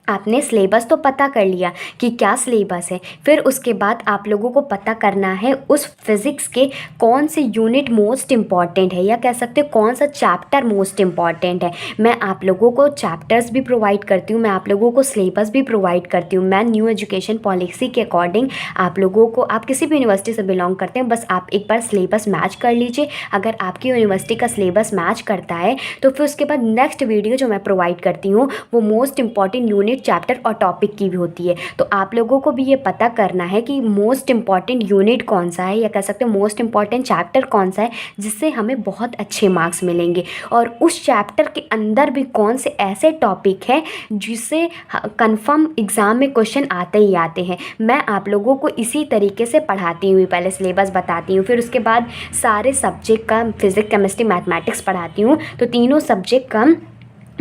आपने सिलेबस तो पता कर लिया कि क्या सिलेबस है, फिर उसके बाद आप लोगों को पता करना है उस फिज़िक्स के कौन से यूनिट मोस्ट इम्पॉर्टेंट है, या कह सकते हो कौन सा चैप्टर मोस्ट इम्पॉर्टेंट है। मैं आप लोगों को चैप्टर्स भी प्रोवाइड करती हूँ, मैं आप लोगों को सिलेबस भी प्रोवाइड करती हूँ। मैं न्यू एजुकेशन पॉलिसी के अकॉर्डिंग आप लोगों को, आप किसी भी यूनिवर्सिटी से बिलोंग करते हैं, बस आप एक बार सिलेबस मैच कर लीजिए। अगर आपकी यूनिवर्सिटी का सिलेबस मैच करता है तो फिर उसके बाद नेक्स्ट वीडियो जो मैं प्रोवाइड करती हूँ वो मोस्ट इम्पॉर्टेंट यूनिट, चैप्टर और टॉपिक की भी होती है। तो आप लोगों को भी ये पता करना है कि मोस्ट इम्पॉर्टेंट यूनिट कौन सा है, या कह सकते हैं मोस्ट इम्पॉर्टेंट चैप्टर कौन सा है, जिससे हमें बहुत अच्छे मार्क्स मिलेंगे। और उस चैप्टर के अंदर भी कौन से ऐसे टॉपिक हैं जिससे कंफर्म एग्ज़ाम में क्वेश्चन आते ही आते हैं। मैं आप लोगों को इसी तरीके से पढ़ाती हूँ, पहले सिलेबस बताती हूँ, फिर उसके बाद सारे सब्जेक्ट का फिज़िक्स केमिस्ट्री मैथमेटिक्स पढ़ाती हूँ। तो तीनों सब्जेक्ट का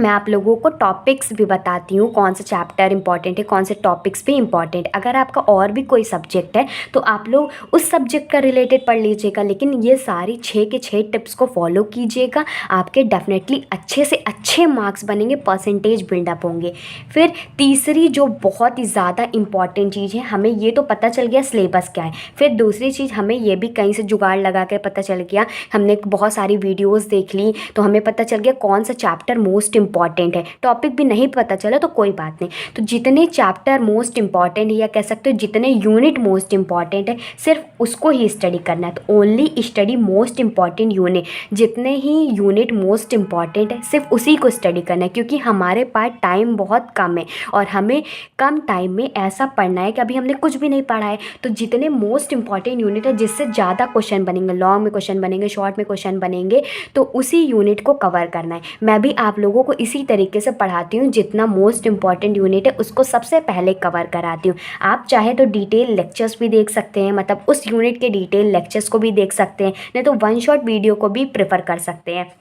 मैं आप लोगों को टॉपिक्स भी बताती हूँ, कौन सा चैप्टर इंपॉर्टेंट है, कौन से टॉपिक्स भी इंपॉर्टेंट। अगर आपका और भी कोई सब्जेक्ट है तो आप लोग उस सब्जेक्ट का रिलेटेड पढ़ लीजिएगा, लेकिन ये सारी 6 के 6 टिप्स को फॉलो कीजिएगा। आपके डेफिनेटली अच्छे से अच्छे मार्क्स बनेंगे, परसेंटेज बिल्डअप होंगे। फिर तीसरी जो बहुत ही ज़्यादा इंपॉर्टेंट चीज़ है, हमें ये तो पता चल गया सिलेबस क्या है। फिर दूसरी चीज़, हमें ये भी कहीं से जुगाड़ लगा कर पता चल गया, हमने बहुत सारी वीडियोज़ देख ली तो हमें पता चल गया कौन सा चैप्टर मोस्ट इंपॉर्टेंट है। टॉपिक भी नहीं पता चला तो कोई बात नहीं, तो जितने चैप्टर मोस्ट इंपॉर्टेंट है, या कह सकते हो जितने यूनिट मोस्ट इंपॉर्टेंट है, सिर्फ उसको ही स्टडी करना है। तो only study most important unit, जितने ही यूनिट मोस्ट इंपॉर्टेंट है सिर्फ उसी को स्टडी करना है, क्योंकि हमारे पास टाइम बहुत कम है और हमें कम टाइम में ऐसा पढ़ना है कि अभी हमने कुछ भी नहीं पढ़ा है। तो जितने मोस्ट इंपॉर्टेंट यूनिट है, जिससे ज़्यादा क्वेश्चन बनेंगे, लॉन्ग में क्वेश्चन बनेंगे, शॉर्ट में क्वेश्चन बनेंगे, तो उसी यूनिट को कवर करना है। मैं भी आप लोगों को इसी तरीके से पढ़ाती हूँ, जितना मोस्ट इंपॉर्टेंट यूनिट है उसको सबसे पहले कवर कराती हूँ। आप चाहे तो डिटेल लेक्चर्स भी देख सकते हैं, मतलब उस यूनिट के डिटेल लेक्चर्स को भी देख सकते हैं, नहीं तो वन शॉट वीडियो को भी प्रेफर कर सकते हैं।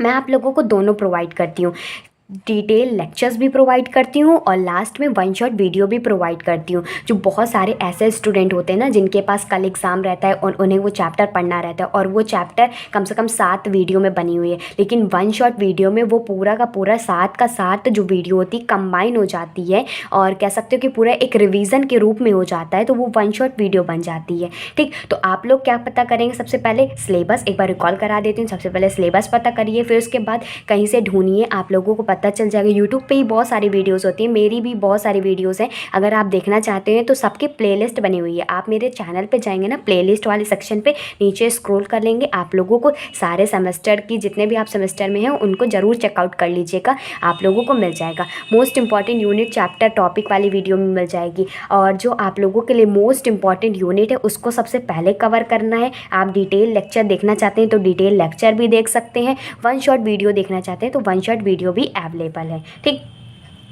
मैं आप लोगों को दोनों प्रोवाइड करती हूँ, डिटेल लेक्चर्स भी प्रोवाइड करती हूँ और लास्ट में वन शॉट वीडियो भी प्रोवाइड करती हूँ। जो बहुत सारे ऐसे स्टूडेंट होते हैं ना, जिनके पास कल एग्ज़ाम रहता है और उन्हें वो चैप्टर पढ़ना रहता है, और वो चैप्टर कम से कम 7 वीडियो में बनी हुई है, लेकिन वन शॉट वीडियो में वो पूरा का पूरा 7 का 7 जो वीडियो होती है कंबाइन हो जाती है, और कह सकते हो कि पूरा एक रिवीजन के रूप में हो जाता है, तो वो वन शॉट वीडियो बन जाती है। ठीक, तो आप लोग क्या पता करेंगे, सबसे पहले सिलेबस एक बार रिकॉल करा देती हूँ। सबसे पहले सिलेबस पता करिए, फिर उसके बाद कहीं से ढूंढिए, आप लोगों को पता चल जाएगा। यूट्यूब पे ही बहुत सारी वीडियोस होती हैं, मेरी भी बहुत सारी वीडियोस हैं, अगर आप देखना चाहते हैं तो सबकी प्लेलिस्ट बनी हुई है। आप मेरे चैनल पे जाएंगे ना, प्लेलिस्ट वाले सेक्शन पे नीचे स्क्रॉल कर लेंगे, आप लोगों को सारे सेमेस्टर की, जितने भी आप सेमेस्टर में हैं उनको ज़रूर चेकआउट कर लीजिएगा, आप लोगों को मिल जाएगा। Most important unit, chapter, topic वाली वीडियो में मिल जाएगी। और जो आप लोगों के लिए मोस्ट इंपॉर्टेंट यूनिट है उसको सबसे पहले कवर करना है। आप डिटेल लेक्चर देखना चाहते हैं तो डिटेल लेक्चर भी देख सकते हैं, वन शॉट वीडियो देखना चाहते हैं तो वन शॉट वीडियो भी अवेलेबल है। ठीक,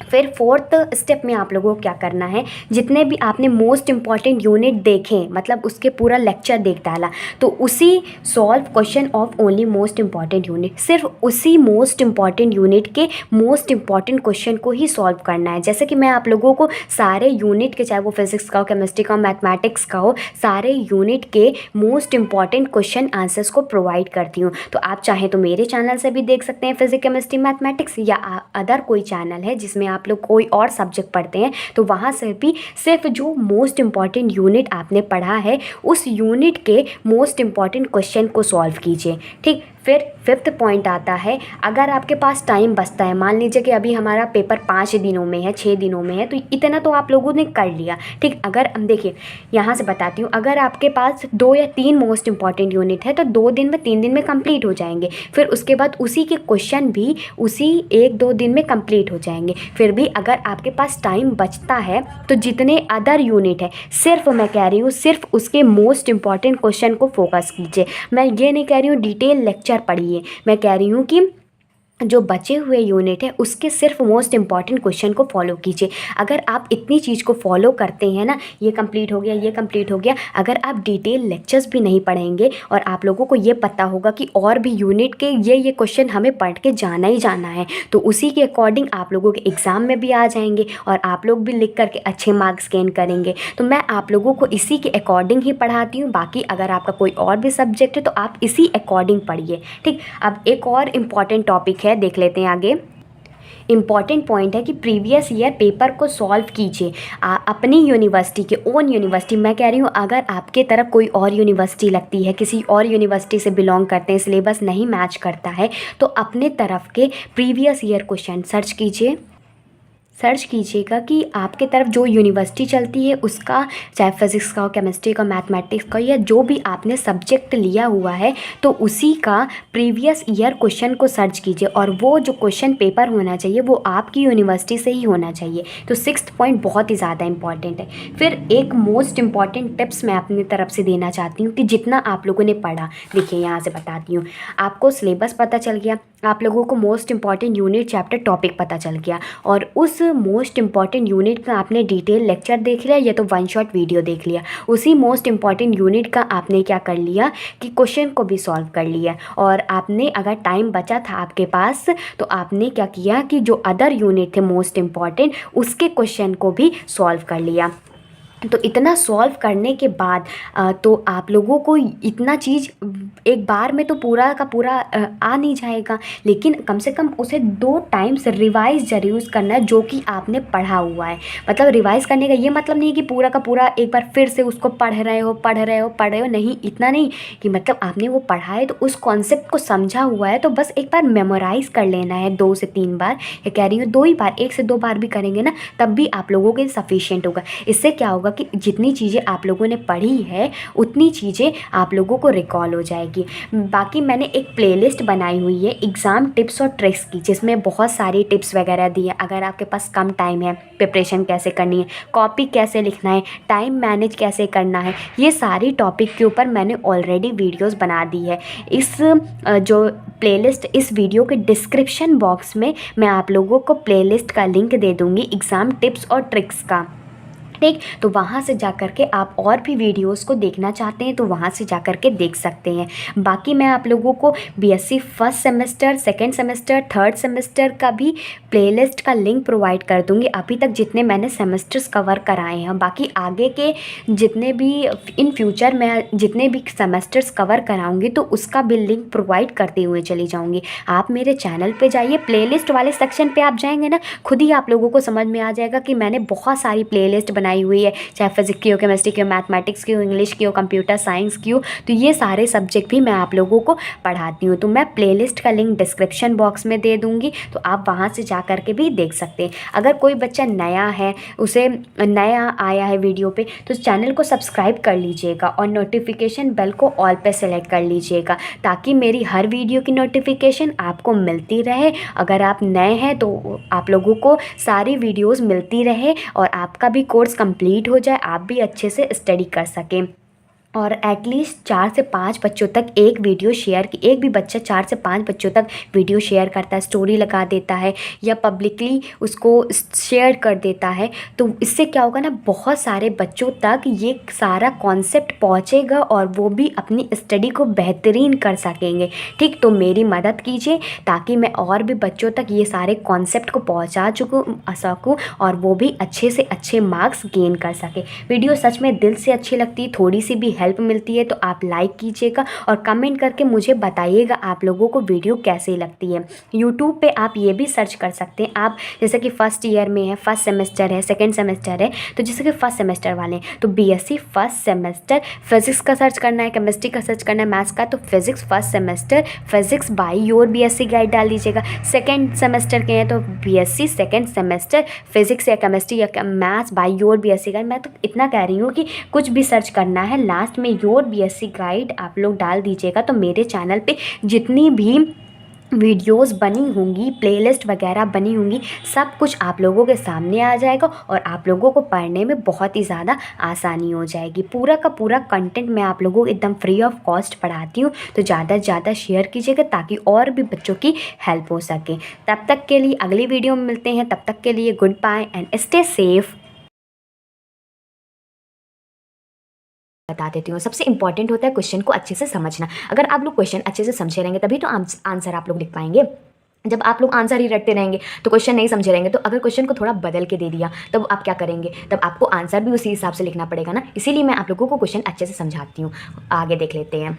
फिर फोर्थ स्टेप में आप लोगों को क्या करना है, जितने भी आपने मोस्ट इंपॉर्टेंट यूनिट देखें, मतलब उसके पूरा लेक्चर देख डाला, तो उसी solve question of only most important unit, सिर्फ उसी मोस्ट इंपॉर्टेंट यूनिट के मोस्ट इंपॉर्टेंट क्वेश्चन को ही सॉल्व करना है। जैसे कि मैं आप लोगों को सारे यूनिट के, चाहे वो फिजिक्स का हो, केमिस्ट्री का हो, मैथमेटिक्स का हो, सारे यूनिट के मोस्ट इंपॉर्टेंट क्वेश्चन आंसर्स को प्रोवाइड करती हूँ। तो आप चाहे तो मेरे चैनल से भी देख सकते हैं, फिजिक्स केमिस्ट्री मैथमेटिक्स, या अदर कोई चैनल है जिसमें आप लोग कोई और सब्जेक्ट पढ़ते हैं तो वहाँ से भी सिर्फ जो मोस्ट इंपॉर्टेंट यूनिट आपने पढ़ा है उस यूनिट के मोस्ट इंपॉर्टेंट क्वेश्चन को सॉल्व कीजिए। ठीक, फिर फिफ्थ पॉइंट आता है, अगर आपके पास टाइम बचता है, मान लीजिए कि अभी हमारा पेपर 5 दिनों में है, 6 दिनों में है, तो इतना तो आप लोगों ने कर लिया। ठीक, अगर हम देखिए यहाँ से बताती हूँ, अगर आपके पास 2 या 3 मोस्ट इंपॉर्टेंट यूनिट है तो 2 दिन में, 3 दिन में कंप्लीट हो जाएंगे। फिर उसके बाद उसी के क्वेश्चन भी उसी 1-2 दिन में कंप्लीट हो जाएंगे। फिर भी अगर आपके पास टाइम बचता है तो जितने अदर यूनिट है, सिर्फ मैं कह रही हूँ सिर्फ उसके मोस्ट इंपॉर्टेंट क्वेश्चन को फोकस कीजिए। मैं ये नहीं कह रही हूँ डिटेल लेक्चर पढ़िए, मैं कह रही हूँ कि जो बचे हुए यूनिट है उसके सिर्फ मोस्ट इम्पॉर्टेंट क्वेश्चन को फॉलो कीजिए। अगर आप इतनी चीज़ को फॉलो करते हैं ना, ये कंप्लीट हो गया, ये कंप्लीट हो गया, अगर आप डिटेल लेक्चर्स भी नहीं पढ़ेंगे और आप लोगों को ये पता होगा कि और भी यूनिट के ये क्वेश्चन हमें पढ़ के जाना ही जाना है, तो उसी के अकॉर्डिंग आप लोगों के एग्ज़ाम में भी आ जाएंगे और आप लोग भी लिख करके अच्छे मार्क्स गेन करेंगे। तो मैं आप लोगों को इसी के अकॉर्डिंग ही पढ़ाती हूँ। बाकी अगर आपका कोई और भी सब्जेक्ट है तो आप इसी अकॉर्डिंग पढ़िए, ठीक। अब एक और इम्पॉर्टेंट टॉपिक है, देख लेते हैं आगे। इम्पॉर्टेंट पॉइंट है कि प्रीवियस ईयर पेपर को सॉल्व कीजिए अपनी यूनिवर्सिटी के, ओन यूनिवर्सिटी। मैं कह रही हूँ अगर आपके तरफ कोई और यूनिवर्सिटी लगती है, किसी और यूनिवर्सिटी से बिलोंग करते हैं, सिलेबस नहीं मैच करता है, तो अपने तरफ के प्रीवियस ईयर क्वेश्चन सर्च कीजिएगा कि आपके तरफ जो यूनिवर्सिटी चलती है उसका, चाहे फिज़िक्स का हो, केमिस्ट्री का, मैथमेटिक्स का, या जो भी आपने सब्जेक्ट लिया हुआ है, तो उसी का प्रीवियस ईयर क्वेश्चन को सर्च कीजिए और वो जो क्वेश्चन पेपर होना चाहिए वो आपकी यूनिवर्सिटी से ही होना चाहिए। तो 6th पॉइंट बहुत ही ज़्यादा इंपॉर्टेंट है। फिर एक मोस्ट इंपॉर्टेंट टिप्स मैं अपनी तरफ से देना चाहती हूँ कि जितना आप लोगों ने पढ़ा, देखिए यहाँ से बताती हूँ, आपको सिलेबस पता चल गया, आप लोगों को most important unit, chapter, topic पता चल गया, और उस मोस्ट इंपॉर्टेंट यूनिट का आपने डिटेल लेक्चर देख लिया या तो वन शॉट वीडियो देख लिया। उसी मोस्ट इंपॉर्टेंट यूनिट का आपने क्या कर लिया कि क्वेश्चन को भी सॉल्व कर लिया, और आपने अगर टाइम बचा था आपके पास तो आपने क्या किया कि जो अदर यूनिट थे मोस्ट इंपॉर्टेंट उसके क्वेश्चन को भी सॉल्व कर लिया। तो इतना सॉल्व करने के बाद तो आप लोगों को इतना चीज़ एक बार में तो पूरा का पूरा आ नहीं जाएगा, लेकिन कम से कम उसे 2 टाइम्स रिवाइज ज़रूर करना है जो कि आपने पढ़ा हुआ है। मतलब रिवाइज़ करने का ये मतलब नहीं कि पूरा का पूरा एक बार फिर से उसको पढ़ रहे हो, नहीं, इतना नहीं कि मतलब आपने वो पढ़ा है तो उस कॉन्सेप्ट को समझा हुआ है तो बस एक बार मेमोराइज़ कर लेना है 2 से 3 बार, या कह रही हूँ 2 ही बार, 1 से 2 बार भी करेंगे ना तब भी आप लोगों के सफिशिएंट होगा। इससे क्या होगा कि जितनी चीज़ें आप लोगों ने पढ़ी है उतनी चीज़ें आप लोगों को रिकॉल हो जाएगी। बाकी मैंने एक प्लेलिस्ट बनाई हुई है एग्ज़ाम टिप्स और ट्रिक्स की, जिसमें बहुत सारी टिप्स वगैरह दी है। अगर आपके पास कम टाइम है, प्रिपरेशन कैसे करनी है, कॉपी कैसे लिखना है, टाइम मैनेज कैसे करना है, ये सारी टॉपिक के ऊपर मैंने ऑलरेडी वीडियोस बना दी है। इस जो प्लेलिस्ट, इस वीडियो के डिस्क्रिप्शन बॉक्स में मैं आप लोगों को प्लेलिस्ट का लिंक दे दूँगी एग्ज़ाम टिप्स और ट्रिक्स का, ठीक। तो वहाँ से जा कर के आप और भी वीडियोस को देखना चाहते हैं तो वहाँ से जा कर के देख सकते हैं। बाकी मैं आप लोगों को BSc first semester, second semester, third semester का भी प्लेलिस्ट का लिंक प्रोवाइड कर दूँगी, अभी तक जितने मैंने सेमेस्टर्स कवर कराए हैं। बाकी आगे के जितने भी इन फ्यूचर मैं जितने भी सेमेस्टर्स कवर कराऊँगी तो उसका भी लिंक प्रोवाइड करते हुए चली जाऊँगी। आप मेरे चैनल पर जाइए, प्लेलिस्ट वाले सेक्शन पर आप जाएँगे ना, खुद ही आप लोगों को समझ में आ जाएगा कि मैंने बहुत सारी प्लेलिस्ट बनाई हुई है, चाहे फिजिक्स की हो, केमिस्ट्री की हो, मैथमेटिक्स की हो, इंग्लिश की हो, कंप्यूटर साइंस की हो, तो ये सारे सब्जेक्ट भी मैं आप लोगों को पढ़ाती हूँ। तो मैं प्लेलिस्ट का लिंक डिस्क्रिप्शन बॉक्स में दे दूँगी, तो आप वहाँ से जा कर के भी देख सकते हैं। अगर कोई बच्चा नया है, उसे नया आया है वीडियो पे, तो चैनल को सब्सक्राइब कर लीजिएगा और नोटिफिकेशन बेल को ऑल पे सेलेक्ट कर लीजिएगा, ताकि मेरी हर वीडियो की नोटिफिकेशन आपको मिलती रहे। अगर आप नए हैं तो आप लोगों को सारी वीडियोज़ मिलती रहे और आपका भी कोर्स कंप्लीट हो जाए, आप भी अच्छे से स्टडी कर सकें। और एटलीस्ट 4 से 5 बच्चों तक एक वीडियो शेयर की, एक भी बच्चा 4 से 5 बच्चों तक वीडियो शेयर करता है, स्टोरी लगा देता है या पब्लिकली उसको शेयर कर देता है, तो इससे क्या होगा ना, बहुत सारे बच्चों तक ये सारा कॉन्सेप्ट पहुंचेगा और वो भी अपनी स्टडी को बेहतरीन कर सकेंगे, ठीक। तो मेरी मदद कीजिए ताकि मैं और भी बच्चों तक ये सारे कॉन्सेप्ट को पहुँचा सकूँ और वो भी अच्छे से अच्छे मार्क्स गेन कर सके। वीडियो सच में दिल से अच्छी लगती है, थोड़ी सी भी हेल्प मिलती है तो आप लाइक कीजिएगा और कमेंट करके मुझे बताइएगा आप लोगों को वीडियो कैसी लगती है। यूट्यूब पे आप ये भी सर्च कर सकते हैं, आप जैसे कि फर्स्ट ईयर में है, फर्स्ट सेमेस्टर है, सेकंड सेमेस्टर है, तो जैसे कि फर्स्ट सेमेस्टर वाले तो बीएससी फर्स्ट सेमेस्टर फिजिक्स का सर्च करना है, केमिस्ट्री का सर्च करना है, मैथ्स का, तो physics first semester physics by your BSc guide डाल दीजिएगा। सेकेंड सेमेस्टर के हैं तो बीएससी सेकेंड सेमेस्टर फिजिक्स या केमिस्ट्री या maths by your BSc guide. मैं तो इतना कह रही हूँ कि कुछ भी सर्च करना है, लास्ट में योर बीएससी गाइड आप लोग डाल दीजिएगा, तो मेरे चैनल पे जितनी भी वीडियोस बनी होंगी, प्लेलिस्ट वगैरह बनी होंगी, सब कुछ आप लोगों के सामने आ जाएगा और आप लोगों को पढ़ने में बहुत ही ज़्यादा आसानी हो जाएगी। पूरा का पूरा कंटेंट मैं आप लोगों को एकदम फ्री ऑफ कॉस्ट पढ़ाती हूँ, तो ज़्यादा से ज़्यादा शेयर कीजिएगा ताकि और भी बच्चों की हेल्प हो सके। तब तक के लिए अगली वीडियो में मिलते हैं, तब तक के लिए good bye and stay safe. बता देती हूँ, सबसे इंपॉर्टेंट होता है क्वेश्चन को अच्छे से समझना। अगर आप लोग क्वेश्चन अच्छे से समझे रहेंगे तभी तो आंसर आप लोग लिख पाएंगे। जब आप लोग आंसर ही रटते रहेंगे तो क्वेश्चन नहीं समझे रहेंगे, तो अगर क्वेश्चन को थोड़ा बदल के दे दिया तब आप क्या करेंगे, तब आपको आंसर भी उसी हिसाब से लिखना पड़ेगा ना। इसीलिए मैं आप लोगों को क्वेश्चन अच्छे से समझाती हूँ। आगे देख लेते हैं।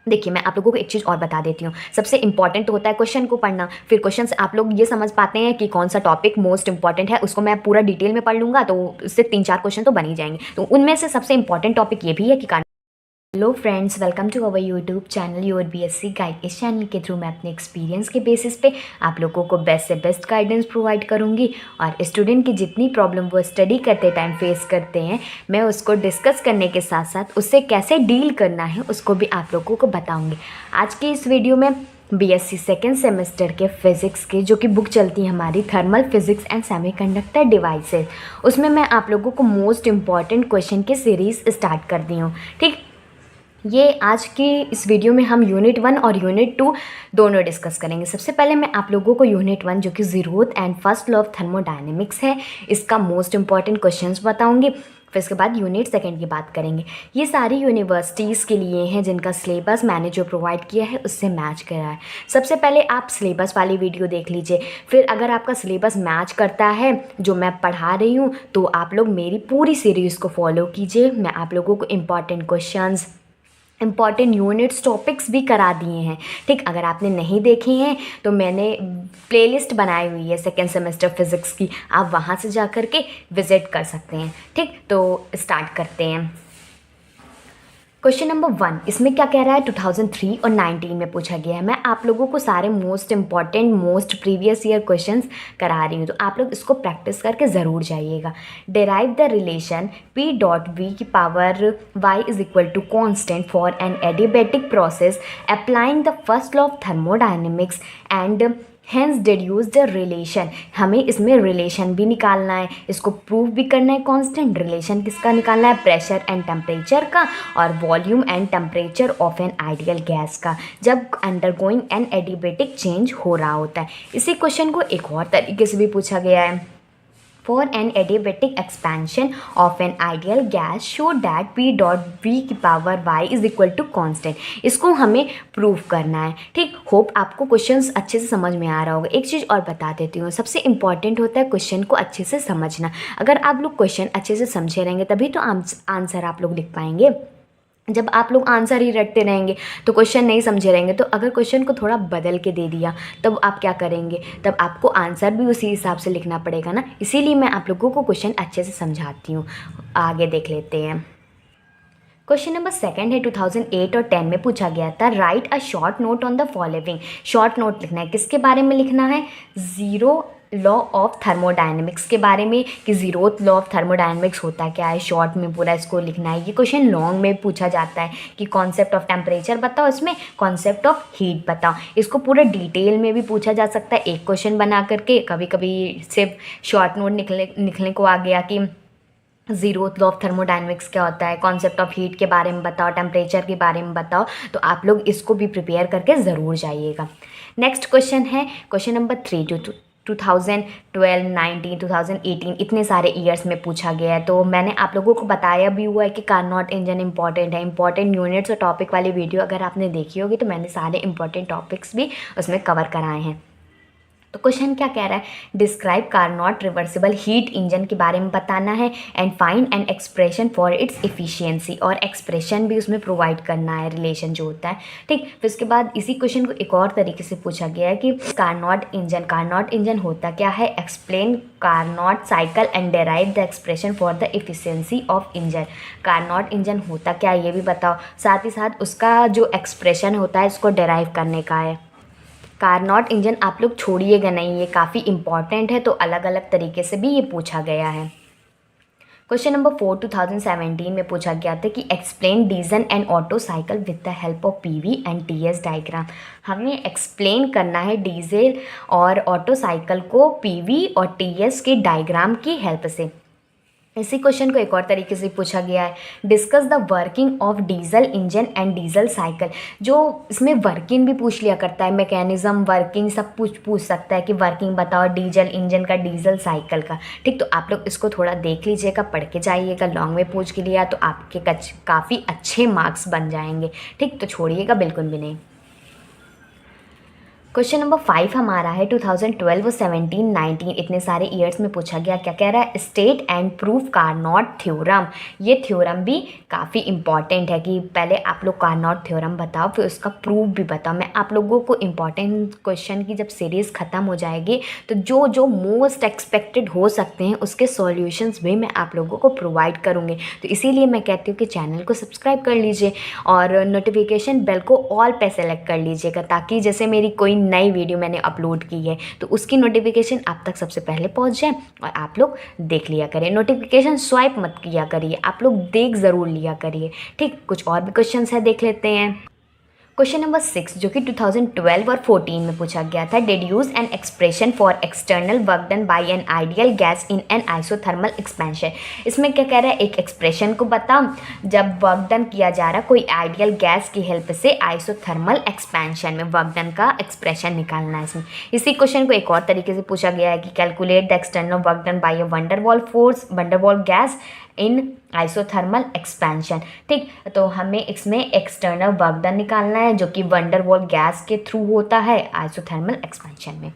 देखिए, मैं आप लोगों को एक चीज़ और बता देती हूँ। सबसे इंपॉर्टेंट होता है क्वेश्चन को पढ़ना, फिर क्वेश्चन से आप लोग ये समझ पाते हैं कि कौन सा टॉपिक मोस्ट इंपॉर्टेंट है। उसको मैं पूरा डिटेल में पढ़ लूँगा तो उससे 3-4 क्वेश्चन तो बन ही जाएंगे। तो उनमें से सबसे इंपॉर्टेंट टॉपिक ये भी है कि hello friends, welcome to our YouTube channel your BSc guide. इस चैनल के थ्रू मैं अपने एक्सपीरियंस के बेसिस पे आप लोगों को बेस्ट से बेस्ट गाइडेंस प्रोवाइड करूंगी और स्टूडेंट की जितनी प्रॉब्लम वो स्टडी करते टाइम फेस करते हैं, मैं उसको डिस्कस करने के साथ साथ उससे कैसे डील करना है उसको भी आप लोगों को बताऊँगी। आज की इस वीडियो में बीएससी सेकेंड सेमेस्टर के फिज़िक्स के जो कि बुक चलती है हमारी thermal physics and semiconductor devices, उसमें मैं आप लोगों को मोस्ट इम्पॉर्टेंट क्वेश्चन की सीरीज़ स्टार्ट कर दी हूँ। ठीक, ये आज की इस वीडियो में हम यूनिट 1 और यूनिट 2 दोनों डिस्कस करेंगे। सबसे पहले मैं आप लोगों को यूनिट 1 जो कि zeroth and first law of thermodynamics है, इसका मोस्ट इंपॉर्टेंट क्वेश्चंस बताऊंगी। फिर इसके बाद यूनिट 2 की बात करेंगे। ये सारी यूनिवर्सिटीज़ के लिए हैं जिनका सिलेबस मैंने जो प्रोवाइड किया है उससे मैच करा है। सबसे पहले आप सिलेबस वाली वीडियो देख लीजिए, फिर अगर आपका सिलेबस मैच करता है जो मैं पढ़ा रही हूँ तो आप लोग मेरी पूरी सीरीज़ को फॉलो कीजिए। मैं आप लोगों को important questions, important units, topics भी करा दिए हैं। ठीक, अगर आपने नहीं देखे हैं तो मैंने प्लेलिस्ट बनाई हुई है सेकेंड सेमेस्टर फिज़िक्स की, आप वहाँ से जा कर के विज़िट कर सकते हैं। ठीक, तो स्टार्ट करते हैं। क्वेश्चन नंबर 1 इसमें क्या कह रहा है, 2003 और 19 में पूछा गया है। मैं आप लोगों को सारे most important most previous year questions करा रही हूँ, तो आप लोग इसको प्रैक्टिस करके ज़रूर जाइएगा। Derive the relation P dot V की power y is equal to constant for an adiabatic process applying the first law of thermodynamics and hence deduce the relation. हमें इसमें रिलेशन भी निकालना है, इसको प्रूव भी करना है। कांस्टेंट रिलेशन किसका निकालना है, प्रेशर एंड टेम्परेचर का और volume and temperature of an ideal gas का, जब अंडरगोइंग एन एडियाबैटिक चेंज हो रहा होता है। इसी क्वेश्चन को एक और तरीके से भी पूछा गया है। For an adiabatic expansion of an ideal gas, show that P dot V की power y is equal to constant. इसको हमें प्रूव करना है। ठीक, होप आपको क्वेश्चंस अच्छे से समझ में आ रहा होगा। एक चीज़ और बता देती हूँ, सबसे इंपॉर्टेंट होता है क्वेश्चन को अच्छे से समझना। अगर आप लोग क्वेश्चन अच्छे से समझे रहेंगे तभी तो आंसर आप लोग लिख पाएंगे। जब आप लोग आंसर ही रटते रहेंगे तो क्वेश्चन नहीं समझे रहेंगे, तो अगर क्वेश्चन को थोड़ा बदल के दे दिया तब आप क्या करेंगे, तब आपको आंसर भी उसी हिसाब से लिखना पड़ेगा ना। इसीलिए मैं आप लोगों को क्वेश्चन अच्छे से समझाती हूँ। आगे देख लेते हैं। क्वेश्चन नंबर 2 है, 2008 और 10 में पूछा गया था। Right a short note on the following. Short note लिखना है, किसके बारे में लिखना है, ज़ीरो लॉ ऑफ थर्मोडायनेमिक्स के बारे में, कि ज़ीरोथ लॉ ऑफ थर्मोडायनेमिक्स होता क्या है, शॉर्ट में पूरा इसको लिखना है। ये क्वेश्चन लॉन्ग में पूछा जाता है कि कॉन्सेप्ट ऑफ टेम्परेचर बताओ, इसमें कॉन्सेप्ट ऑफ हीट बताओ। इसको पूरे डिटेल में भी पूछा जा सकता है एक क्वेश्चन बना करके। कभी कभी सिर्फ शॉर्ट नोट निकलने को आ गया कि ज़ीरोथ लॉ ऑफ थर्मोडायनेमिक्स क्या होता है, कॉन्सेप्ट ऑफ हीट के बारे में बताओ, टेम्परेचर के बारे में बताओ, तो आप लोग इसको भी प्रिपेयर करके ज़रूर जाइएगा। नेक्स्ट क्वेश्चन है क्वेश्चन नंबर 3 जो 2012, 19, 2018 इतने सारे ईयर्स में पूछा गया है। तो मैंने आप लोगों को बताया भी हुआ है कि कार्नोट इंजन इंपॉर्टेंट है। इंपॉर्टेंट यूनिट्स और टॉपिक वाली वीडियो अगर आपने देखी होगी तो मैंने सारे इंपॉर्टेंट टॉपिक्स भी उसमें कवर कराए हैं। तो क्वेश्चन क्या कह रहा है, describe Carnot reversible heat engine के बारे में बताना है and find N expression for its efficiency, और एक्सप्रेशन भी उसमें प्रोवाइड करना है, रिलेशन जो होता है। ठीक, फिर उसके बाद इसी क्वेश्चन को एक और तरीके से पूछा गया है कि कार्नोट इंजन होता क्या है, explain Carnot cycle and derive the expression for the efficiency of engine. Carnot engine होता क्या है ये भी बताओ, साथ ही साथ उसका जो एक्सप्रेशन होता है इसको डेराइव करने का है। कार्नोट इंजन आप लोग छोड़िएगा नहीं, ये काफ़ी इंपॉर्टेंट है, तो अलग अलग तरीके से भी ये पूछा गया है। क्वेश्चन नंबर 4 2017 में पूछा गया था कि explain diesel and auto cycle with the help of PV and TS diagram. हमें एक्सप्लेन करना है डीजल और ऑटो साइकिल को पीवी और टीएस के डायग्राम की हेल्प से। इसी क्वेश्चन को एक और तरीके से पूछा गया है, discuss the working of diesel engine and diesel cycle. जो इसमें वर्किंग भी पूछ लिया करता है, मैकेनिज्म वर्किंग सब पूछ सकता है कि वर्किंग बताओ डीजल इंजन का डीजल साइकिल का। ठीक, तो आप लोग इसको थोड़ा देख लीजिएगा, पढ़ के जाइएगा, लॉन्ग में पूछ के लिया तो आपके काफ़ी अच्छे मार्क्स बन जाएंगे। ठीक, तो छोड़िएगा बिल्कुल भी नहीं। क्वेश्चन नंबर 5 हमारा है 2012 और 17 19 इतने सारे ईयर्स में पूछा गया। क्या कह रहा है, state and proof Carnot theorem. ये थ्योरम भी काफ़ी इंपॉर्टेंट है कि पहले आप लोग कार्नोट थ्योरम बताओ फिर उसका प्रूफ भी बताओ। मैं आप लोगों को इंपॉर्टेंट क्वेश्चन की जब सीरीज़ ख़त्म हो जाएगी तो जो जो मोस्ट एक्सपेक्टेड हो सकते हैं उसके सॉल्यूशंस भी मैं आप लोगों को प्रोवाइड करूँगी। तो इसीलिए मैं कहती हूँ कि चैनल को सब्सक्राइब कर लीजिए और नोटिफिकेशन बेल को ऑल पे सेलेक्ट कर लीजिएगा, ताकि जैसे मेरी कोई नई वीडियो मैंने अपलोड की है तो उसकी नोटिफिकेशन आप तक सबसे पहले पहुंच जाए और आप लोग देख लिया करिए। नोटिफिकेशन स्वाइप मत किया करिए, आप लोग देख ज़रूर लिया करिए। ठीक, कुछ और भी क्वेश्चंस है, देख लेते हैं। क्वेश्चन नंबर 6 जो कि 2012 और 14 में पूछा गया था, deduce N expression for external work done by an ideal gas in an isothermal expansion. इसमें क्या कह रहा है, एक एक्सप्रेशन को बता जब वर्क डन किया जा रहा है कोई आइडियल गैस की हेल्प से आइसोथर्मल एक्सपेंशन में वर्क डन का एक्सप्रेशन निकालना है इसमें। इसी क्वेश्चन को एक और तरीके से पूछा गया है कि calculate the external work done by a van der Waals force van der Waals gas in isothermal expansion. ठीक, तो हमें इसमें एक्सटर्नल वर्क डन निकालना है जो कि वंडरवॉल गैस के थ्रू होता है आइसोथर्मल एक्सपेंशन में।